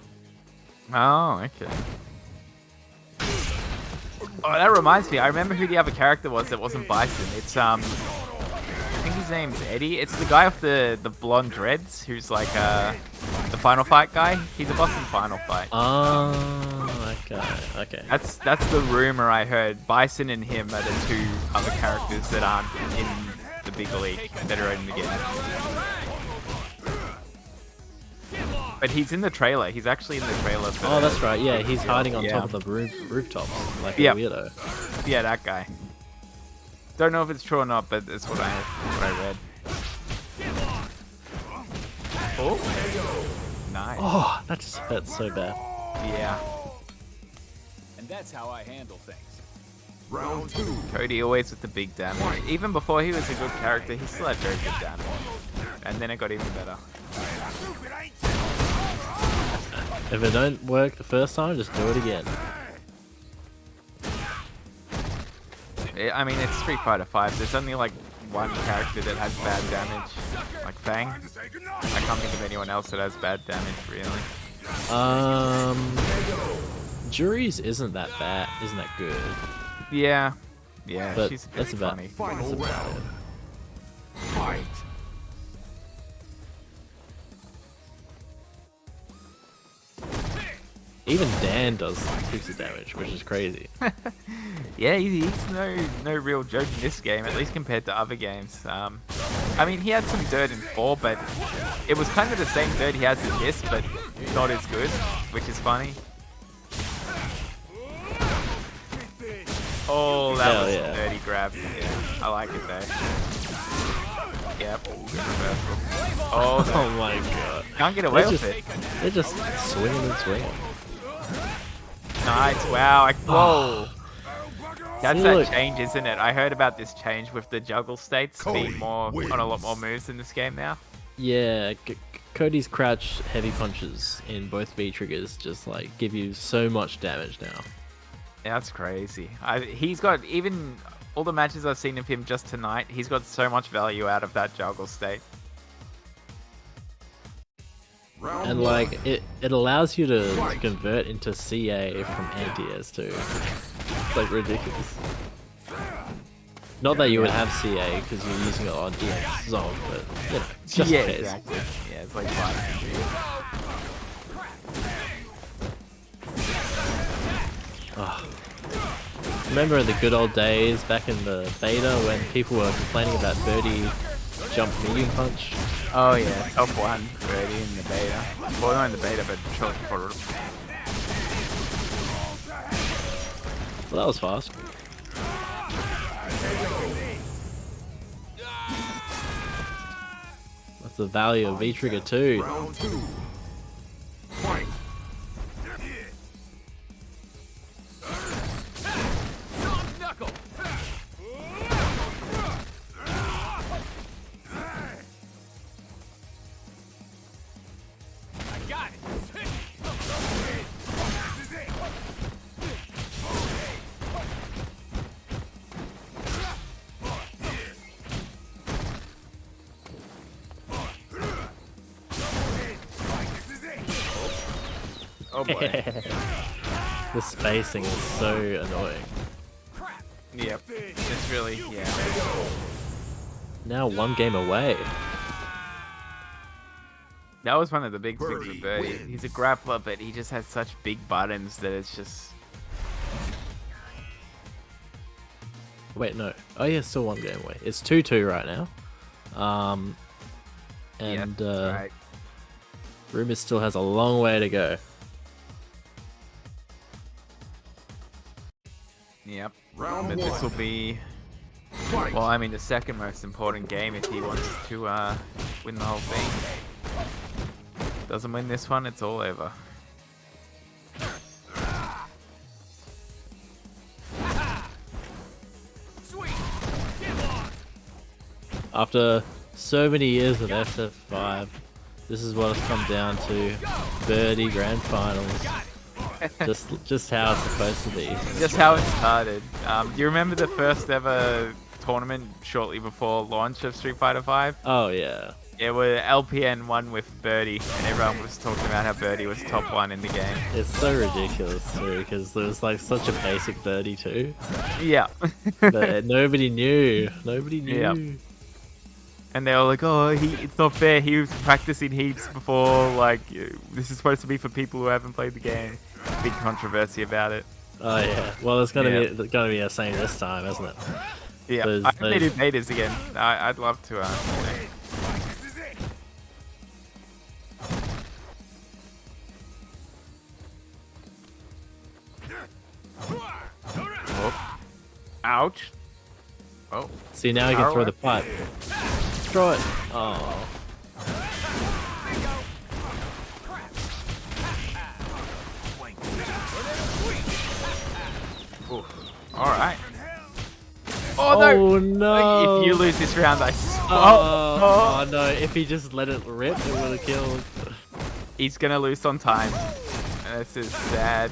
Oh, okay. Oh, that reminds me. I remember who the other character was that wasn't Bison. It's, I think his name's Eddie. It's the guy with the blonde dreads who's like, the Final Fight guy. He's a boss in Final Fight. Oh, okay. That's the rumor I heard. Bison and him are the two other characters that aren't in the big league that are in the game. But he's in the trailer. He's actually in the trailer. For that's right. Yeah, he's hiding on top of the rooftops like a weirdo. Yeah, that guy. Don't know if it's true or not, but it's what I read. Oh, nice. Oh, that just hurt so bad. Yeah. And that's how I handle things. Round 2. Cody always with the big damage. Even before he was a good character, he still had very good damage. And then it got even better. If it don't work the first time, just do it again. I mean, it's Street Fighter 5. There's only like one character that has bad damage, like Fang. I can't think of anyone else that has bad damage, really. Jury's isn't that bad, isn't that good? Yeah, But she's that's about, funny. that's about it. Fight. Even Dan does 60 damage, which is crazy. Yeah, he's no real joke in this game, at least compared to other games. I mean, he had some dirt in 4, but it was kind of the same dirt he has in this, but not as good, which is funny. Oh, that was a dirty grab. Yeah, I like it though. Yep. Oh, Oh my god. can't get away with it. They're just swinging and swinging. Nice. Wow. Whoa. That's See, that look. change, isn't it? I heard about this change with the juggle states being Cody more wins. on a lot more moves in this game now. Yeah, Cody's crouch heavy punches in both V triggers just like give you so much damage now. Yeah, that's crazy. He's got, even all the matches I've seen of him just tonight, he's got so much value out of that juggle state. Round And 1. like it allows you to convert into CA from anti-airs too. It's like ridiculous. Not that you would have CA because you're using it on DX zone, but you know, just yeah, in case. exactly. Yeah, it's like five. Oh. Remember in the good old days back in the beta when people were complaining about Birdie jump medium punch? Oh yeah, top 1 Birdie in the beta. Well, not in the beta, but short for. Well, that was fast. That's the value of V-Trigger too. Round 2. Fight. Soft knuckle. I got it. Oh boy. The spacing is so annoying. Yep. It's really, yeah. Now one game away. That was one of the big things with Birdie Birdie. wins. He's a grappler, but he just has such big buttons that it's just. Wait, no. Oh yeah, still one game away. It's 2-2 right now. And Right. Rumours still has a long way to go. Yep. Round But 1. this will be, Fight. well, I mean, the second most important game if he wants to win the whole thing. Doesn't win this one, it's all over. Sweet. Get lost. After so many years of SF5, this is what it's come down to. Birdie Grand Finals. Just how it's supposed to be. Just how it started. Do you remember the first ever tournament shortly before launch of Street Fighter 5? Oh yeah. It was LPN won with Birdie, and everyone was talking about how Birdie was top 1 in the game. It's so ridiculous too, because there was like such a basic Birdie too. Yeah. But nobody knew. Nobody knew. Yeah. And they were like, oh, it's not fair. He was practicing heaps before. Like, this is supposed to be for people who haven't played the game. Big controversy about it. Oh yeah. Well, it's gonna be the same this time, isn't it? Yeah, Those- I hope they do those- betas again. I'd love to. Oh. Ouch. Oh. See, now he can throw the pipe. Throw it. Oh. Alright. Oh no! Oh no! If you lose this round, I Oh no, if he just let it rip, it would have killed. He's gonna lose on time. This is sad.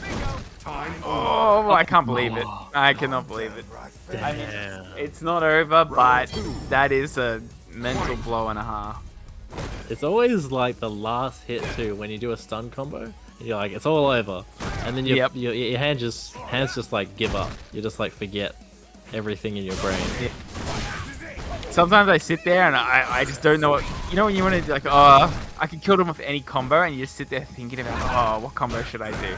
Oh, I can't believe it. I cannot believe it. I mean, it's not over, but that is a mental blow and a half. It's always like the last hit too when you do a stun combo. You're like, it's all over, and then your hands just like give up. You just like forget everything in your brain. Yeah. Sometimes I sit there and I just don't know what, you know, when you want to like, oh, I can kill them with any combo, and you just sit there thinking about, oh, what combo should I do?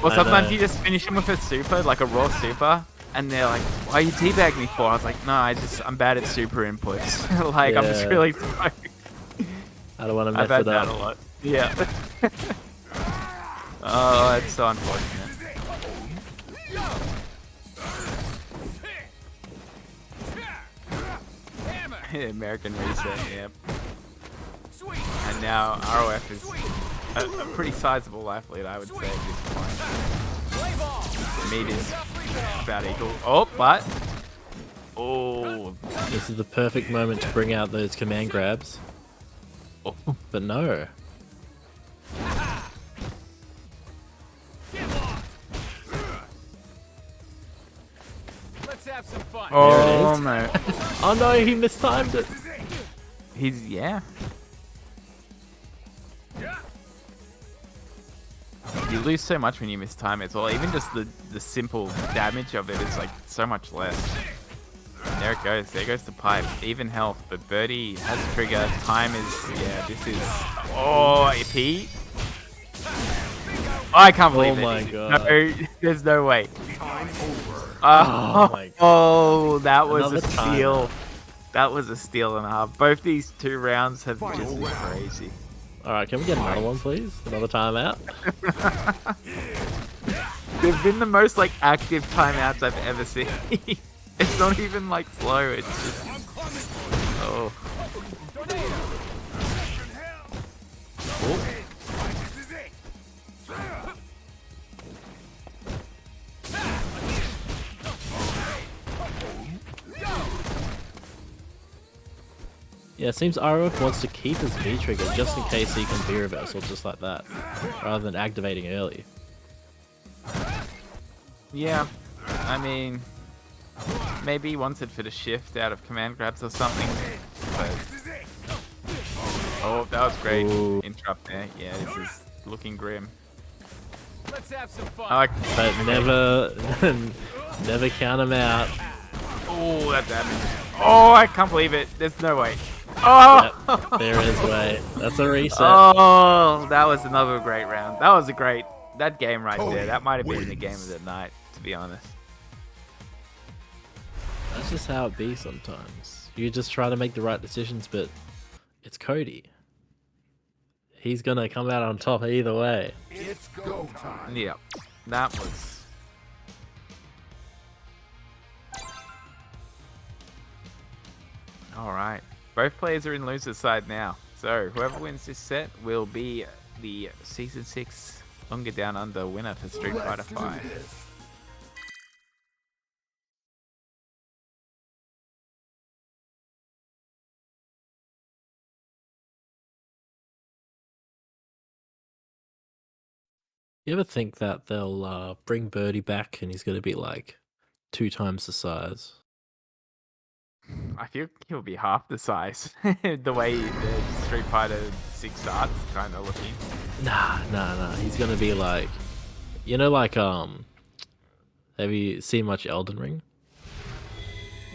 Or sometimes you just finish them with a super, like a raw super, and they're like, why are you teabagging me for? I was like, no, I'm bad at super inputs. Like, I'm just really sorry. I don't want to mess I've had it that up. a lot. Yeah. Oh, it's so unfortunate. American reset, yep. And now ROF is a pretty sizable life lead, I would say, at this point. Meat is about equal. Oh, but... Oh. This is the perfect moment to bring out those command grabs. Oh. But no. Let's have some fun. Oh, no. Oh no, he mistimed it. Yeah. You lose so much when you mistime it as well. Even just the simple damage of it is like so much less. There it goes. There goes the pipe. Even health, but Birdie has trigger. Time is, yeah, this is... Oh, if he... I can't believe it. Oh my god. No, there's no way. Oh my god. Oh, that was Another a steal. That was a steal and a half. Both these 2 rounds have just been crazy. Alright, can we get another one, please? Another timeout? They've been the most like active timeouts I've ever seen. It's not even like slow, it's just... Oh. Yeah, it seems RF wants to keep his V trigger just in case he can V reversal just like that, rather than activating early. Yeah, I mean, maybe he wants it for the shift out of command grabs or something. But... Oh, that was great. Ooh. Interrupt there. Yeah, this is looking grim. Let's have some fun. But never, never count him out. Oh, that damage. Oh, I can't believe it. There's no way. Oh! Yep, there is way. That's a reset. Oh, that was another great round. That was a great... That game right there. That might have been the game of the night, to be honest. That's just how it be sometimes. You just try to make the right decisions, but it's Cody. He's gonna come out on top either way. It's go time. Yeah, that was... Alright. Both players are in loser's side now. So, whoever wins this set will be the Season 6 UNGA Down Under winner for Street Fighter 5. You ever think that they'll bring Birdie back and he's gonna be like 2 times the size? I feel he'll be half the size. The way the Street Fighter 6 starts, kind of looking. Nah. He's gonna be like, you know, like have you seen much Elden Ring?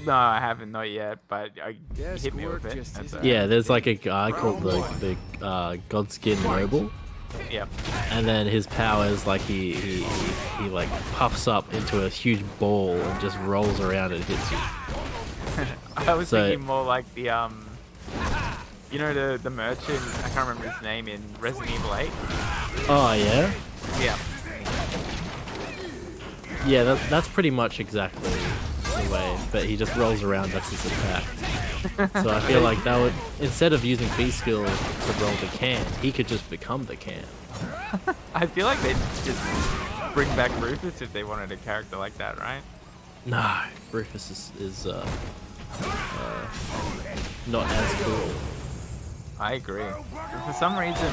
No, I haven't, not yet. But hit me with it. Yeah, there's like a guy called the Godskin Noble. Yep. And then his power is like he like puffs up into a huge ball and just rolls around and hits you. I was thinking more like the you know the merchant, I can't remember his name, in Resident Evil 8. Oh yeah? Yeah. Yeah, that's pretty much exactly the anyway, but he just rolls around, that's his attack. So I feel like that would, instead of using B skill to roll the can, he could just become the can. I feel like they'd just bring back Rufus if they wanted a character like that, right? No, Rufus is not as cool. I agree. For some reason,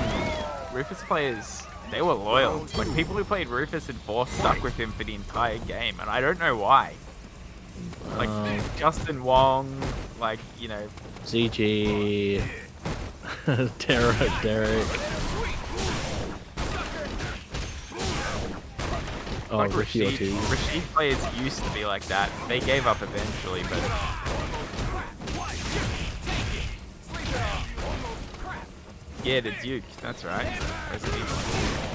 Rufus players, they were loyal. Like, people who played Rufus in 4 stuck with him for the entire game, and I don't know why. Like, Justin Wong, like, you know... ZG... Derek... Oh, like Ricky Rashid, Ortiz. Rashid players used to be like that. They gave up eventually, but... Yeah, the Duke, that's right. That's a big one.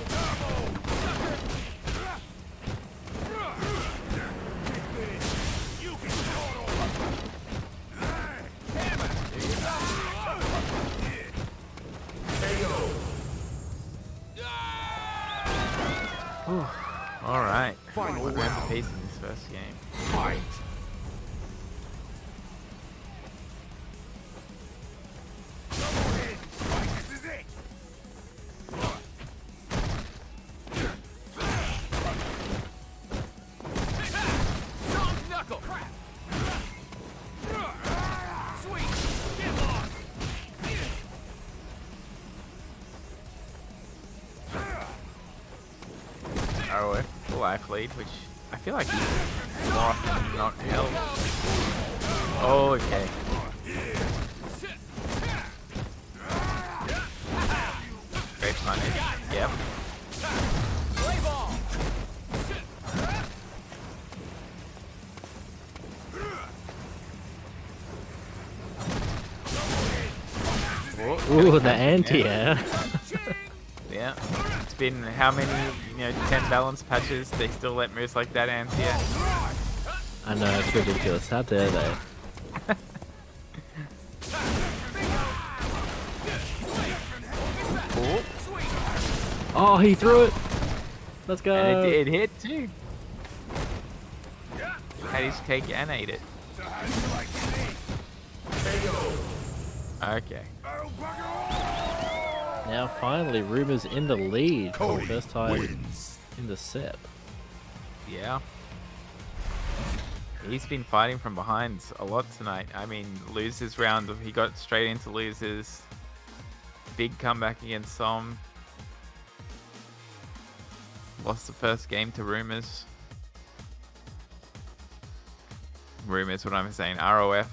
Alright. Final We're going to round. pace in this first game. Fight. Knuckle. Sweet. Get lost. ROF, full life lead, which I feel like he's more often than not held. Oh, okay. Great punish. Yep. Play ball. Ooh, the anti-air. Yeah. It's been how many, 10 balance patches, they still let moves like that anti-air. I know, it's ridiculous. How dare they? Oh, he threw it! Let's go! And it hit too. Had his cake and ate it. Okay. Now finally, Rumours in the lead for the Cody first time wins. in the set. Yeah. He's been fighting from behind a lot tonight. I mean, losers round, he got straight into losers. Big comeback against Som. Lost the first game to Rumours. Rumours, what I'm saying, ROF.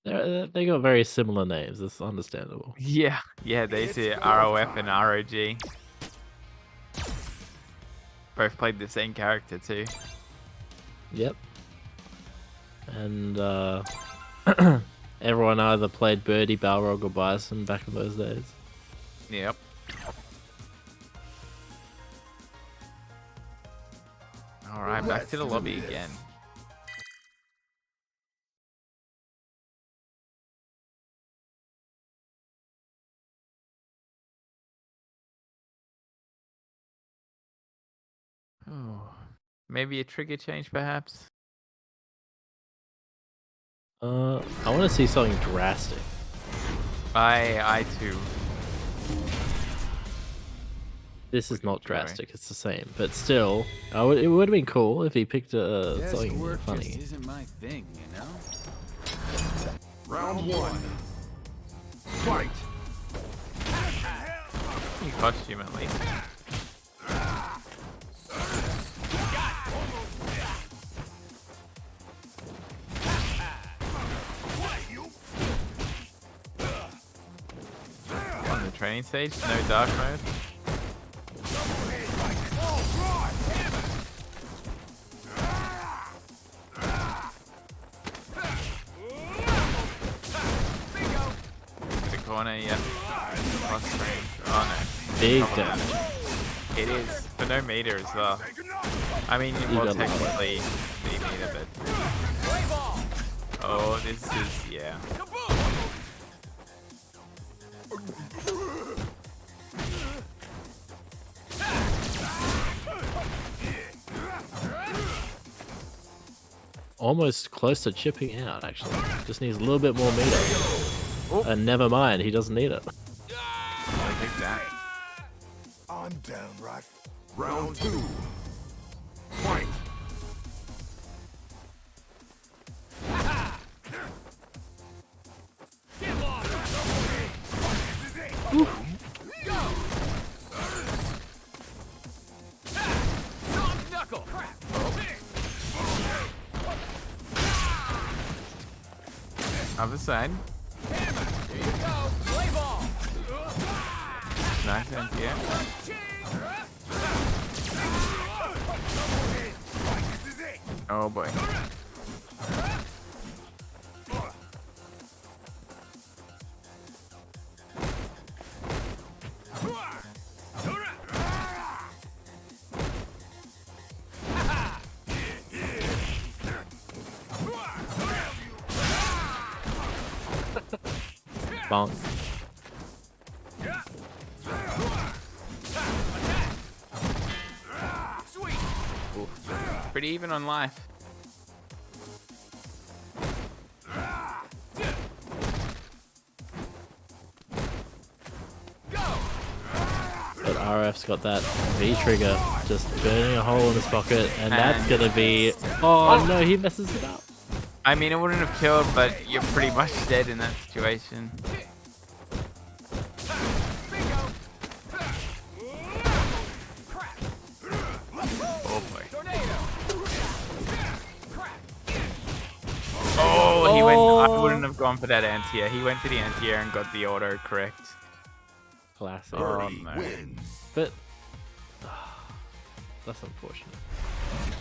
They got very similar names, it's understandable. Yeah, they see ROF and ROG. Both played the same character too. Yep. And everyone either played Birdie, Balrog, or Bison back in those days. Yep. Alright, back to the lobby again. Oh, maybe a trigger change perhaps? I want to see something drastic. I too. This is not Try. drastic, it's the same. But still, it would have been cool if he picked Desk something work funny. just isn't my thing, you know? Round 1. Fight. New costume at least. On the training stage, no dark mode. The corner, yeah. Plus range. Oh no. Big Probably. damage. It is, but no meter as well. I mean, You well, got lucky. technically the meter, but... Oh, this is, yeah. almost close to chipping out, actually. Just needs a little bit more meter. And never mind, he doesn't need it. I think that. I'm down, right? Round 2. Fight. Knuckle. Other side. Here you go. Play ball. Nice anti-air. Oh boy. Bonk. Oof. Pretty even on life. But RF's got that V trigger just burning a hole in his pocket, and that's gonna be. Oh no, he messes it up. I mean, it wouldn't have killed, but you're pretty much dead in that situation. Oh boy. Oh, he went. I wouldn't have gone for that anti-air. He went for the anti-air and got the auto correct. Classic. Oh no. But that's unfortunate.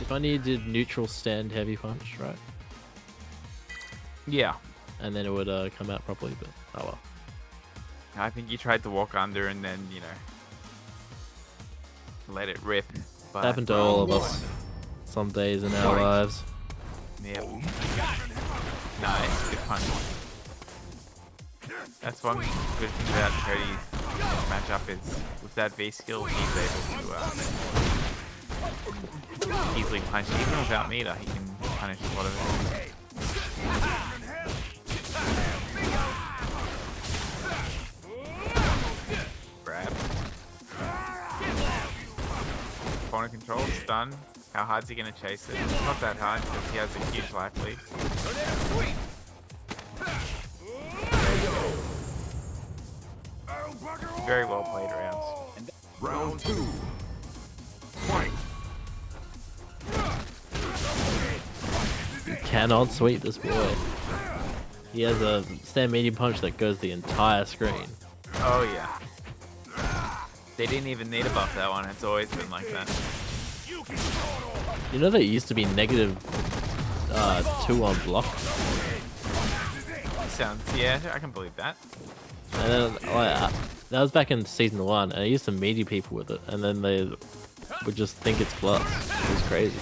If only you did neutral stand heavy punch, right? Yeah. And then it would come out properly, but oh well. I think you tried to walk under and then, you know, let it rip. But Happened to all of us some days in our lives. Yep. Nice, good punch. That's one good thing about Cody's matchup is with that V skill, he's able to easily punch. Even without meter, he can punish a lot of it. Grab. Corner control, stun. How hard's he gonna chase it? Not that hard because he has a huge life lead. Very well played rounds. Round 2. Fight. Cannot sweep this boy. He has a stand medium punch that goes the entire screen. Oh yeah. They didn't even need to buff that one. It's always been like that. You know that used to be negative 2 on block? Sounds, yeah, I can believe that. And then that was back in season 1, and I used to meaty people with it, and then they would just think it's plus. It was crazy.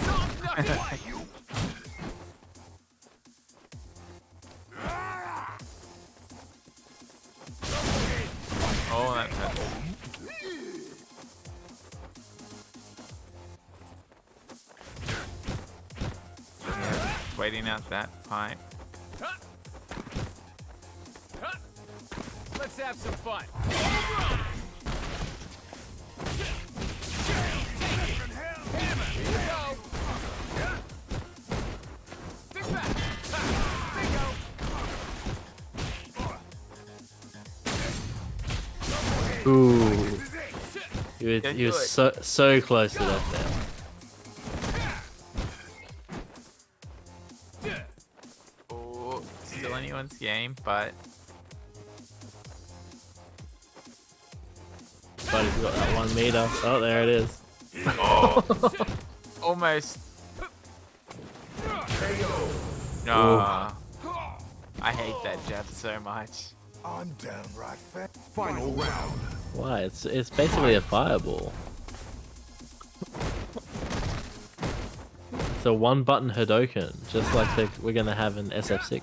Oh, that hurts. Yeah, waiting out that pipe. Let's have some fun. Ooh. He was so close to that there. Oh, still anyone's game, but Buddy's got that 1 meter. Oh, there it is. oh, almost. No, I hate that jab so much. I'm downright fat. Final round. Why? It's basically a fireball. It's a 1-button Hadoken, just like we're gonna have in SF6.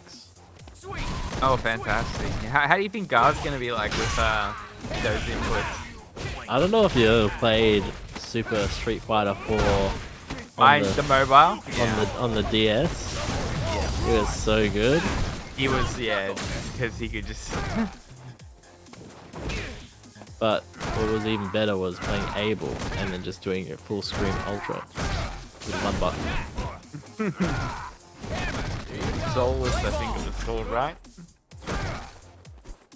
Oh, fantastic! How do you think Guile's gonna be like with those inputs? I don't know if you ever played Super Street Fighter 4 The mobile? Yeah. on the DS. He was so good. He was, yeah, because he could just. But what was even better was playing Abel and then just doing a full screen ultra with one button. Soulless, I think it was called, right?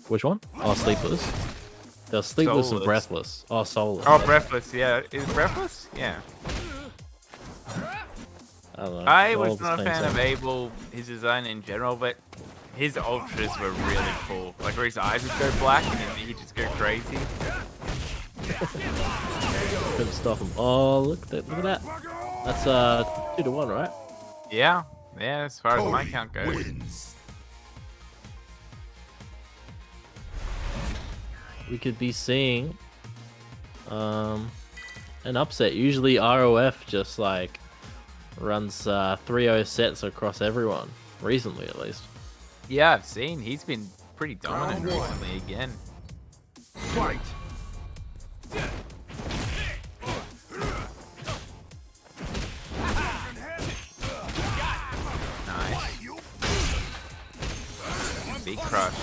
Which one? Oh, Sleepless. There was Sleepless and Soulless. Breathless. Oh, Soulless. Oh, Breathless, yeah. Is it Breathless? Yeah. I don't know. I They're all was the not a same fan of thing. Abel, his design in general, but his ultras were really cool. Like where his eyes would go black and then he'd just go crazy. Couldn't stop him. Oh, look at that. That's 2-1, right? Yeah, yeah, as far as my count goes. Wins. We could be seeing an upset. Usually ROF just like runs 3-0 sets across everyone. Recently, at least. Yeah, I've seen. He's been pretty dominant Round one. recently again. Fight. Nice. Big crush.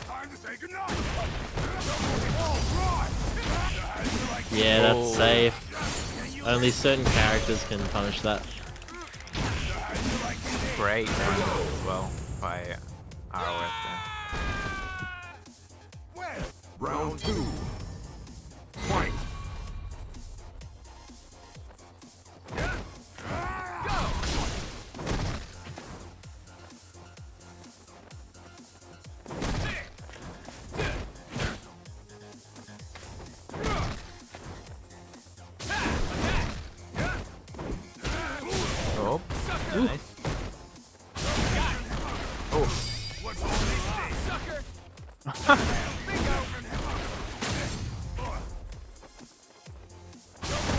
Time to say goodnight. Yeah, that's Oh. safe. Only certain characters can punish that. Great run as well by ROF there. Round two. Fight. Oh, nice. Oh,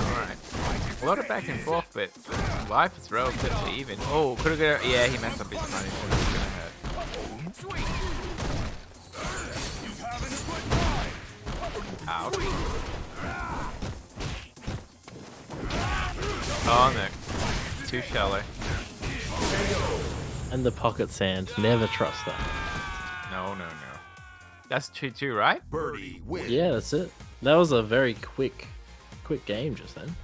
alright. A lot of back and forth, but life is relatively even. Oh, could have got. Yeah, he messed up his punish. It was gonna hurt. Ouch. Oh no. Too shallow. And the pocket sand. Never trust that. No, no, no. That's 2-2, right? Birdie wins. Yeah, that's it. That was a very quick game just then.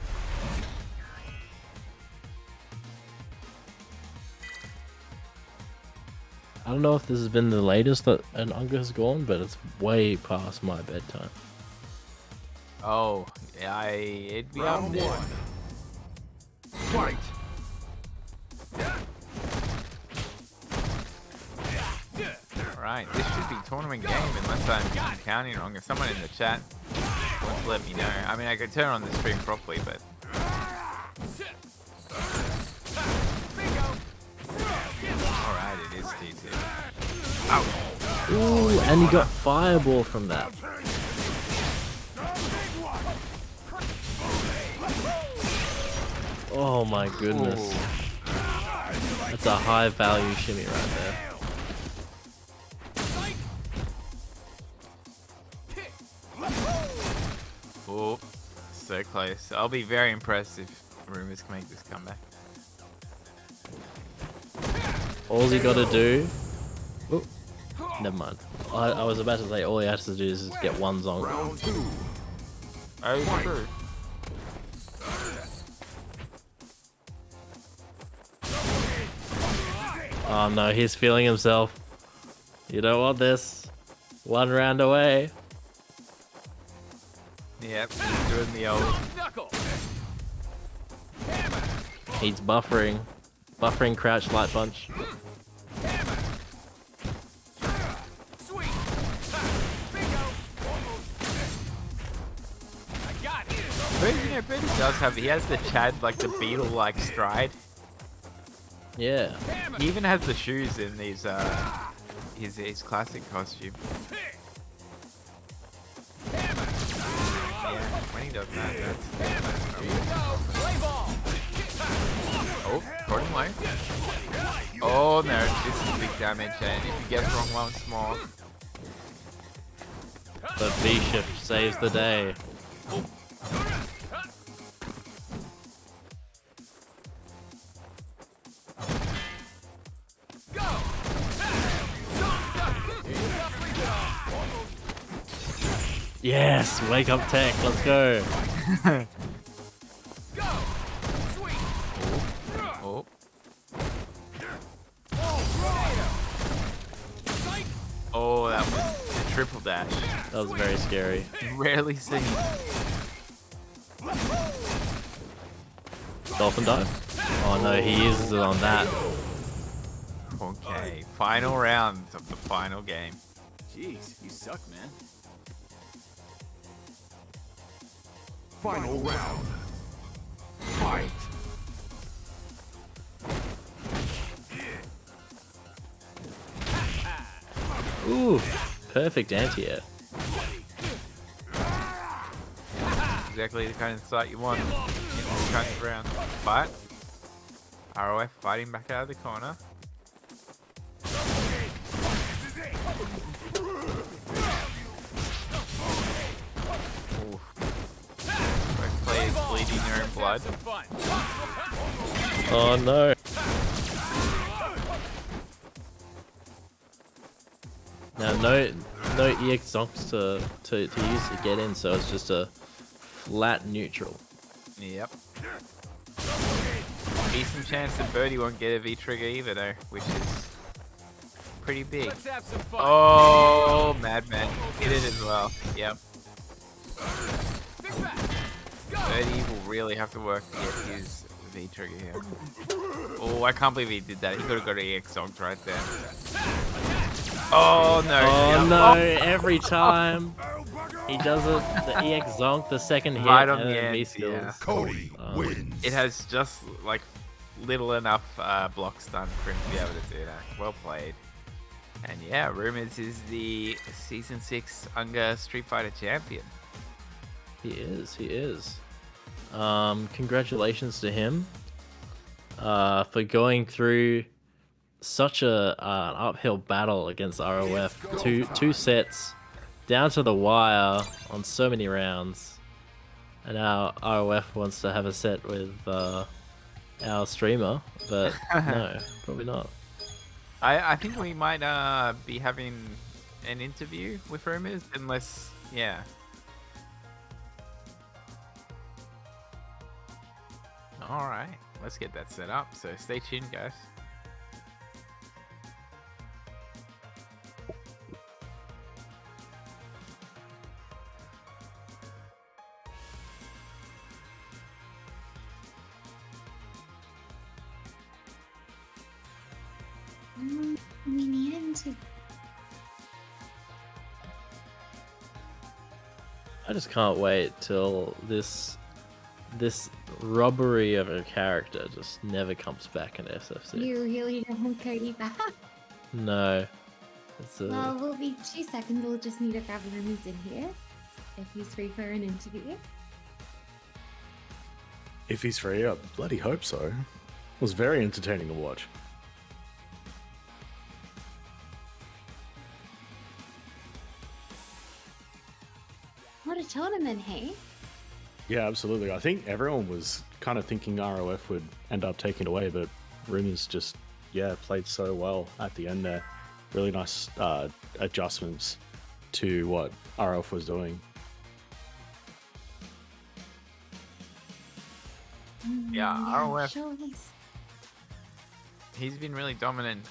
I don't know if this has been the latest that an UNGA has gone, but it's way past my bedtime. Oh, yeah, it'd be up Round there. one. Fight. Alright, this should be tournament game unless I'm counting wrong. If someone in the chat wants to let me know. I mean, I could turn on the stream properly, but... Alright, it is 2-2. Ouch. Ooh, and he got fireball from that. Oh my goodness. That's a high value shimmy right there. Oh, so close. I'll be very impressed if Rumours can make this comeback. All he got to do... Ooh, never mind. I was about to say all he has to do is just get one zong. Round two. Oh, true. Oh no, he's feeling himself. You don't want this. One round away. Yep, he's doing the old... Knuckle. He's buffering. Buffering crouch light punch. Sweet. Bingo. I got it. But, you know, Birdie does have... He has the Chad, like the beetle-like stride. Yeah. He even has the shoes in these, his classic costume. Yeah, when he does that, that's... Oh, caught him low. Oh no, this is big damage, and if he gets wrong once more... The V-shift saves the day. Yes, wake up tech. Let's go. Go! Sweet! Oh, Psych! oh, that was a triple dash. That was very scary. Rarely seen. Dolphin dive. Oh no, he uses it on that. Okay, final round of the final game. Jeez, you suck, man. Final round. Fight. Ooh, perfect anti-air. Exactly the kind of sight you want in this kind of round. But ROF fighting back out of the corner. Ooh. Both players bleeding their own blood. Some fun. Oh no. Now no EX zonks to use to get in, so it's just a flat neutral. Yep. Decent chance that Birdie won't get a V-trigger either though, which is pretty big. Let's have some fun. Oh, Madman hit it as well. Yep. Big back. Go! Birdie will really have to work to get his V-trigger here. Oh, I can't believe he did that. He could have got an EX zonked right there. Oh no. Oh Yep. no, every time he does it, the EX zonk, the second hit, Right on and the then end, V skills. yeah. Cody wins. It has just like little enough blocks done for him to be able to do that. Well played. And yeah, Rumours is the Season 6 UNGA Street Fighter champion. He is. Congratulations to him for going through such an uphill battle against ROF. Two sets down to the wire on so many rounds, and now ROF wants to have a set with our streamer, but no, probably not. I think we might be having an interview with Rumours, unless, yeah. Alright, let's get that set up, so stay tuned guys. We need him to. I just can't wait till this robbery of a character just never comes back in SFC. You really don't want Cody back. No. It's Well, we'll be 2 seconds. We'll just need to grab Rumours in here. If he's free for an interview. If he's free, I bloody hope so. It was very entertaining to watch. What a tournament, hey? Yeah, absolutely. I think everyone was kind of thinking ROF would end up taking it away, but Rumours just, played so well at the end there. Really nice adjustments to what ROF was doing. Yeah, ROF. Show us. He's been really dominant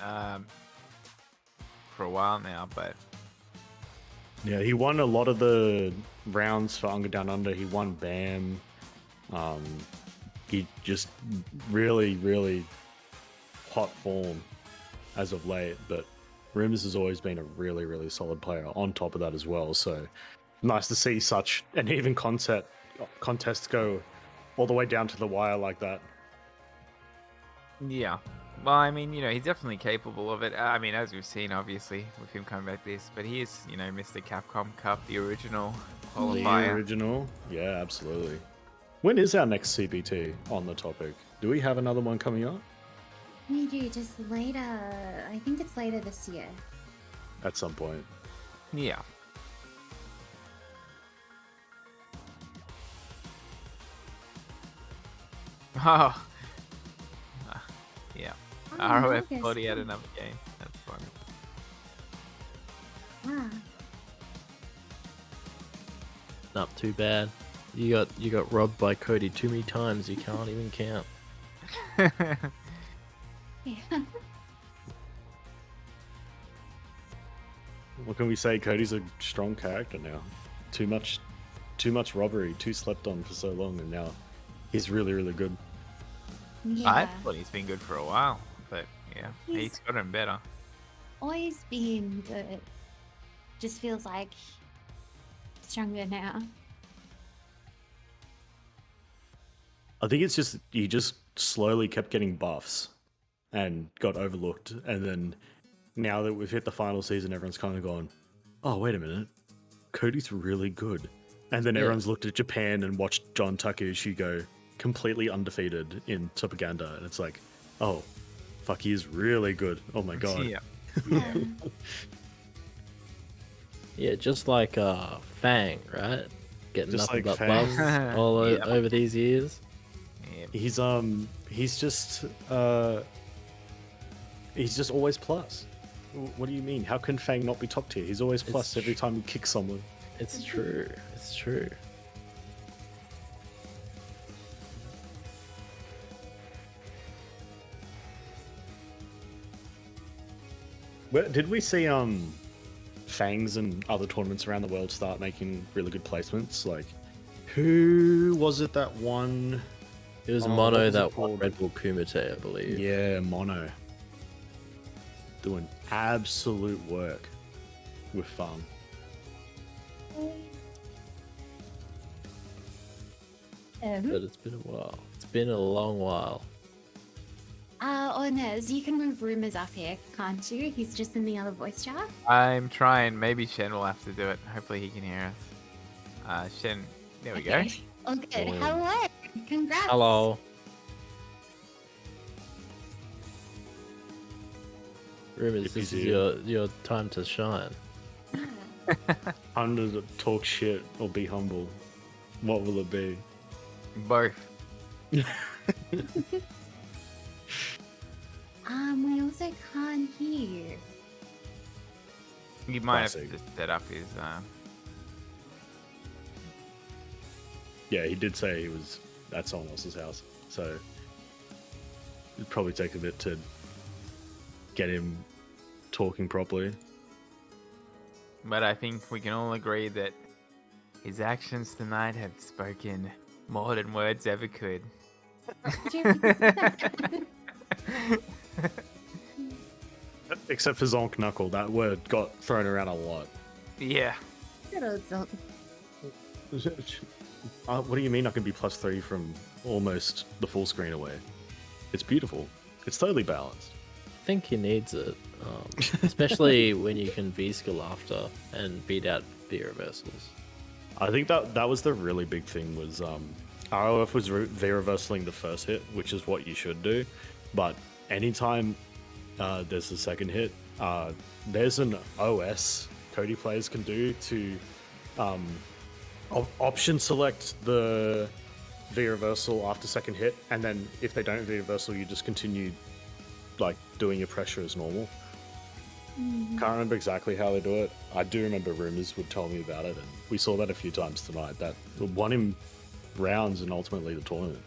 for a while now, but Yeah, he won a lot of the rounds for UNGA Down Under. He won BAM. He just really hot form as of late, but Rumours has always been a really solid player on top of that as well. So nice to see such an even contest go all the way down to the wire like that. yeah. Well, I mean, he's definitely capable of it. I mean, as we've seen, obviously, with him coming back this, but he is, Mr. Capcom Cup, the original qualifier. The original, yeah, absolutely. When is our next CBT on the topic? Do we have another one coming up? We do, just later. I think it's later this year. At some point. Yeah. Oh. Yeah. Oh, ROF August. Body had another game. That's fun. Wow. Not too bad. You got robbed by Cody too many times. You can't even count. Yeah. What can we say? Cody's a strong character now. Too much robbery, too slept on for so long, and now he's really, really good. I Yeah. thought he's been good for a while, but yeah, he's gotten better. Always been good. Just feels like stronger now. I think it's just he just slowly kept getting buffs and got overlooked, and then now that we've hit the final season, everyone's kind of gone, "Oh, wait a minute, Cody's really good." And then everyone's looked at Japan and watched John Takeuchi go completely undefeated in Propaganda, and it's like, "Oh, fuck, he is really good. Oh my god." Yeah. Yeah, just like Fang, right? Getting Just nothing like but Fang. buffs all over these years. He's just always plus. What do you mean? How can Fang not be top tier? He's always plus every time he kicks someone. It's true. It's true. Did we see Fangs and other tournaments around the world start making really good placements? Like, who was it that won? It was what Mono was it that won called? Red Bull Kumite, I believe. Yeah, Mono. Doing absolute work with Farm. But it's been a while. It's been a long while. Nez, you can move Rumours up here, can't you? He's just in the other voice chat. I'm trying. Maybe Shen will have to do it. Hopefully he can hear us. Shen, there we go. Oh, good. Hello. Congrats. Hello. Rumours, this is your time to shine. Time to talk shit or be humble. What will it be? Both. We also can't hear. You might have Classic. to just set up his. Yeah, he did say he was at someone else's house, so it'd probably take a bit to get him talking properly. But I think we can all agree that his actions tonight have spoken more than words ever could. Except for Zonk Knuckle, that word got thrown around a lot. Yeah. Good old Zonk. What do you mean I can be +3 from almost the full screen away? It's beautiful. It's totally balanced. I think he needs it, especially when you can V-skill after and beat out V reversals. I think that was the really big thing was ROF was V-reversaling the first hit, which is what you should do. But anytime there's a second hit, there's an OS Cody players can do to option select the V-reversal after second hit, and then if they don't V-reversal, you just continue like doing your pressure as normal. Can't remember exactly how they do it. I do remember Rumours would tell me about it, and we saw that a few times tonight. That won him rounds and ultimately the tournament.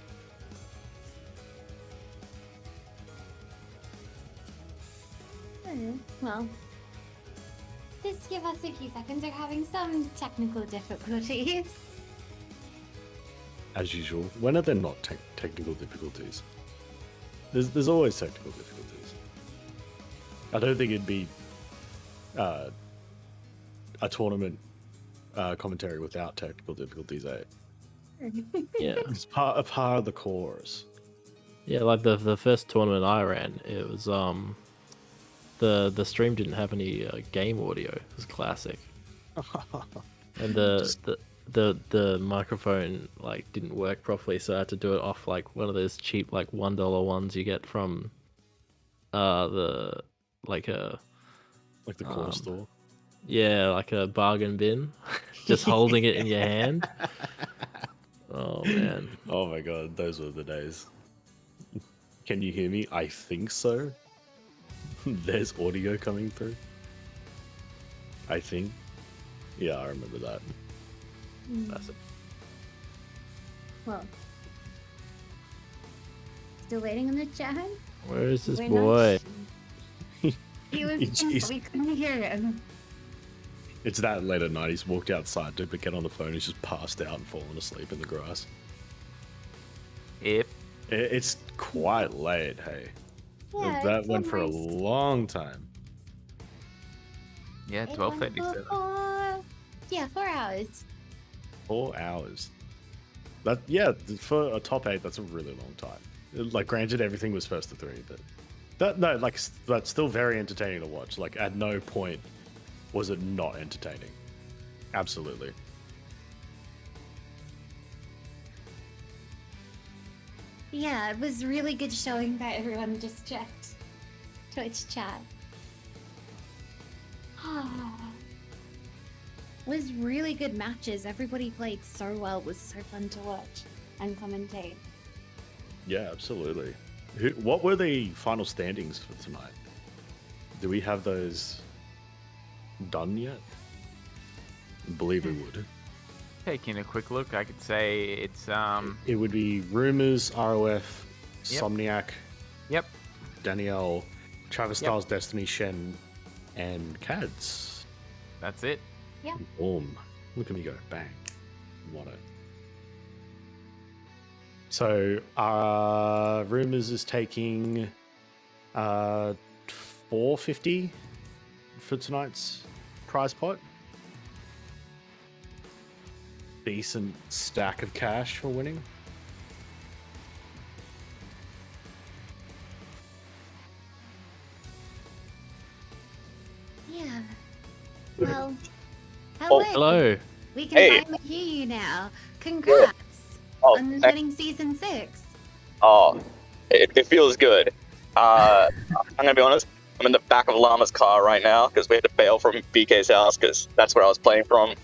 Well, just give us a few seconds. We're having some technical difficulties. As usual. When are there not technical difficulties? There's always technical difficulties. I don't think it'd be a tournament commentary without technical difficulties, eh? Yeah. It's part of the course. Yeah, like the first tournament I ran, it was the stream didn't have any game audio. It was classic. And the microphone like didn't work properly, so I had to do it off like one of those cheap like $1 ones you get from the like a corner store. Yeah, like a bargain bin. Just holding it in your hand. Oh man. Oh my god, those were the days. Can you hear me? I think so. There's audio coming through. I think. Yeah, I remember that. That's it. Well, still waiting on the chat. Where is this We're boy? He was. He's- We couldn't hear him. It's that late at night. He's walked outside to get on the phone. He's just passed out and fallen asleep in the grass. Yep. It's quite late, hey. Yeah, That it's went for a almost- long time. Yeah, it went 12:37. for 4 hours. 4 hours. For a top 8, that's a really long time. Like, granted, everything was first to 3, but that's still very entertaining to watch. Like, at no point was it not entertaining. Absolutely. Yeah, it was really good showing that everyone just checked Twitch chat. Was really good matches. Everybody played so well. It was so fun to watch and commentate. Yeah, absolutely. What were the final standings for tonight? Do we have those done yet? I believe we would. Taking a quick look, I could say it's It would be Rumours, ROF, Yep. Somniac, Yep. Danielle, Travis Yep. Styles, Destiny, Shen, and Cads. That's it. Boom. Look at me go. Bang. What a. So, Rumours is taking $450 for tonight's prize pot. Decent stack of cash for winning. Yeah. Well, hello. Hello. We can Hey. finally hear you now. Congrats Oh, on thank- winning season 6. oh, it feels good. I'm gonna be honest. I'm in the back of Llama's car right now because we had to bail from BK's house because that's where I was playing from.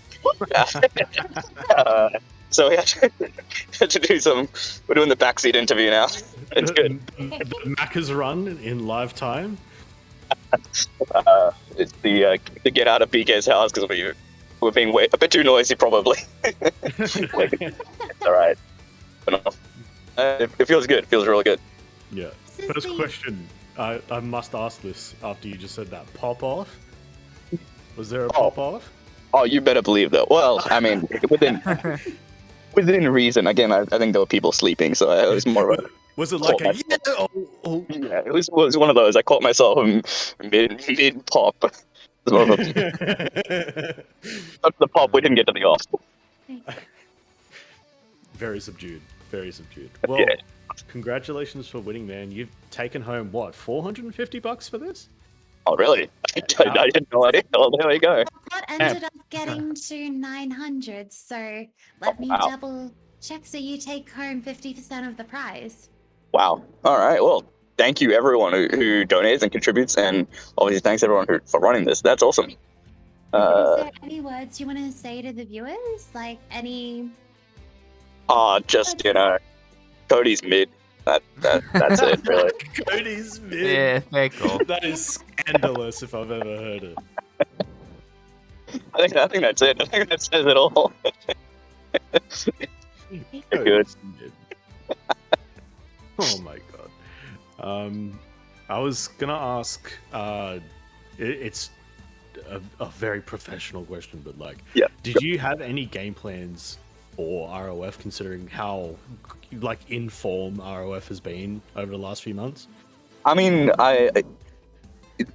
So we had to do some. We're doing the backseat interview now. It's good. The Macca's run in live time. It's the get out of BK's house because we're being a bit too noisy probably. It's all right. But no, it feels good. It feels really good. Yeah. This is First the- question. I must ask this after you just said that. Pop off? Was there a Oh. pop off? Oh, you better believe that. Well, I mean, within reason. Again, I think there were people sleeping, so it was more of a. Was it like Caught a yeah? Oh. Yeah, it was one of those. I caught myself mid pop. It was one of those. But the pop, we didn't get to the off. Very subdued. Very subdued. Well, Yeah. congratulations for winning, man. You've taken home what, $450 for this? Oh, really? I had no idea. Oh, there you go. What ended up getting to 900, so let me Wow. double check so you take home 50% of the prize. Wow. All right. Well, thank you everyone who donates and contributes, and obviously thanks everyone for running this. That's awesome. Is there any words you want to say to the viewers? Like any... Just Cody's mid. That's it, really. Cody's mid. Yeah, fair call. That is scandalous if I've ever heard it. I think that's it. I think that says it all. Good. Oh my god. I was gonna ask. It's a very professional question, but like, Yeah. did you have any game plans for ROF, considering how like in form ROF has been over the last few months? I mean,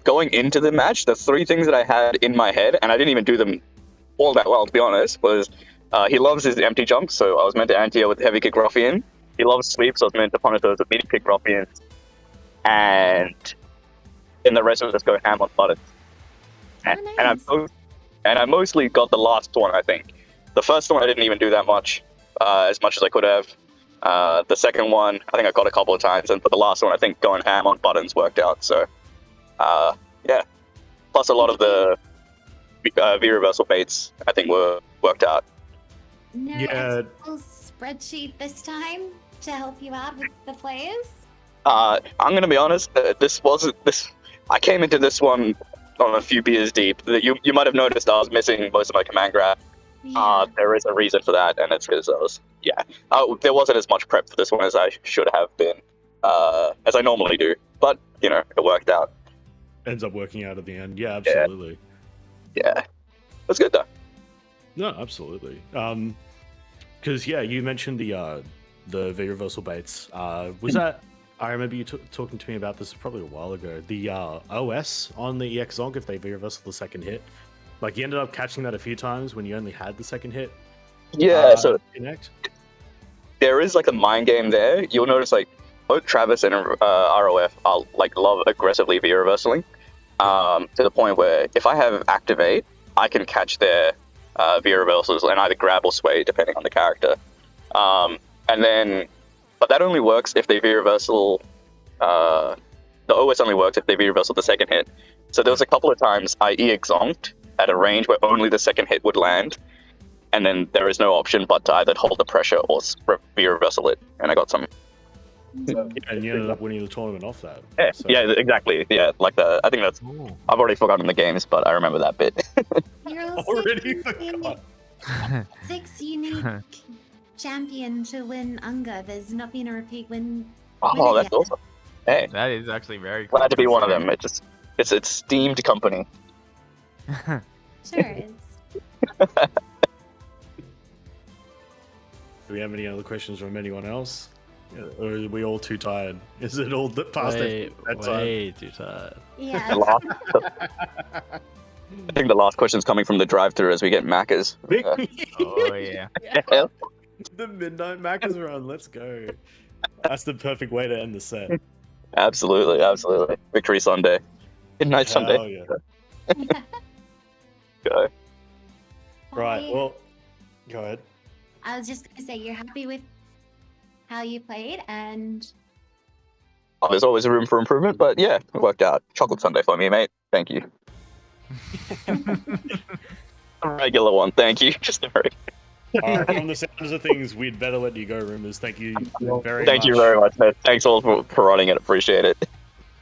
going into the match, the three things that I had in my head, and I didn't even do them all that well, to be honest, was he loves his empty jump, so I was meant to anti-air with heavy kick ruffian. He loves sweeps, so I was meant to punish those with midi kick ruffian. And then the rest of us go ham on buttons. And, Oh, and, nice. I mostly got the last one, I think. The first one I didn't even do that much as I could have. The second one, I think I got a couple of times, but the last one, I think going ham on buttons worked out. So, yeah. Plus a lot of the V-reversal baits, I think, worked out. No Yeah. Excel spreadsheet this time to help you out with the players? I'm gonna be honest. This wasn't this. I came into this one on a few beers deep. You might have noticed I was missing most of my command grab. Yeah. There is a reason for that, and it's because there wasn't as much prep for this one as I should have been, as I normally do. But it worked out. Ends up working out at the end. Yeah, absolutely. Yeah, that's good though. No, absolutely. Because you mentioned the V reversal baits. Was that? I remember you talking to me about this probably a while ago. The OS on the EX Zonk, if they V reversal the second hit, like you ended up catching that a few times when you only had the second hit. Yeah, so connect. There is like a mind game there. You'll notice like both Travis and ROF are like love aggressively V reversaling, to the point where if I have activate, I can catch their V reversals and either grab or sway depending on the character. But that only works if they V reversal. The OS only works if they V reversal the second hit. So there was a couple of times I EX zonked at a range where only the second hit would land, and then there is no option but to either hold the pressure or V reversal it, and I got some. And you ended up winning the tournament off that. Yeah, So- yeah, exactly. Yeah, like I think that's. I've already forgotten the games, but I remember that bit. You're Already six unique champion to win UNGA. There's not been a repeat win. Oh, that's awesome. Hey, That is actually very cool. glad to be one of them. It's esteemed company. Sure is. Do we have any other questions from anyone else? Or are we all too tired? Is it all past bedtime? Way too tired. Yeah. I think the last question is coming from the drive-thru as we get Macca's. Oh yeah. The midnight Macca's run. Let's go. That's the perfect way to end the set. Absolutely. Victory Sunday. Midnight Sunday. Oh yeah. Go. Right. Well, go ahead. I was just gonna say you're happy with how you played, and Oh, there's always room for improvement, but yeah, it worked out. Chocolate Sunday for me, mate. Thank you. A regular one, thank you. Just a very. All right, from the sounds of things, we'd better let you go, Rumours. Thank you very much. Thank you very much, man. Thanks all for running it. Appreciate it.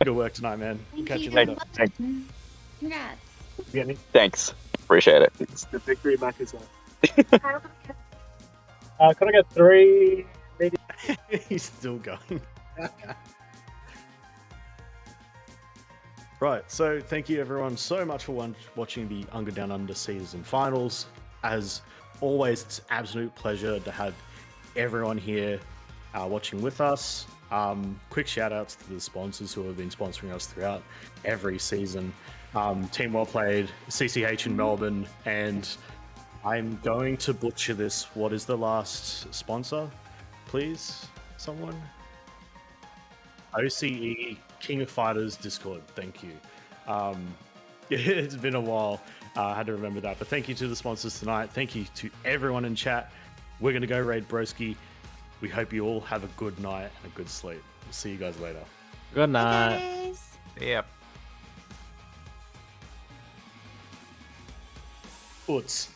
Good work tonight, man. thank Catch you you for later. watching. Congrats. Thanks. Appreciate it. It's the victory Mac is on. Could I get 3? He's still going. Right, so thank you everyone so much for watching the UNGA Down Under season finals. As always, it's an absolute pleasure to have everyone here watching with us. Quick shout outs to the sponsors who have been sponsoring us throughout every season. Team Well Played, CCH in Melbourne, and I'm going to butcher this. What is the last sponsor? Please, someone? OCE, King of Fighters Discord. Thank you. It's been a while. I had to remember that. But thank you to the sponsors tonight. Thank you to everyone in chat. We're going to go raid Broski. We hope you all have a good night and a good sleep. We'll see you guys later. Good night. Guys. Yep. Oots.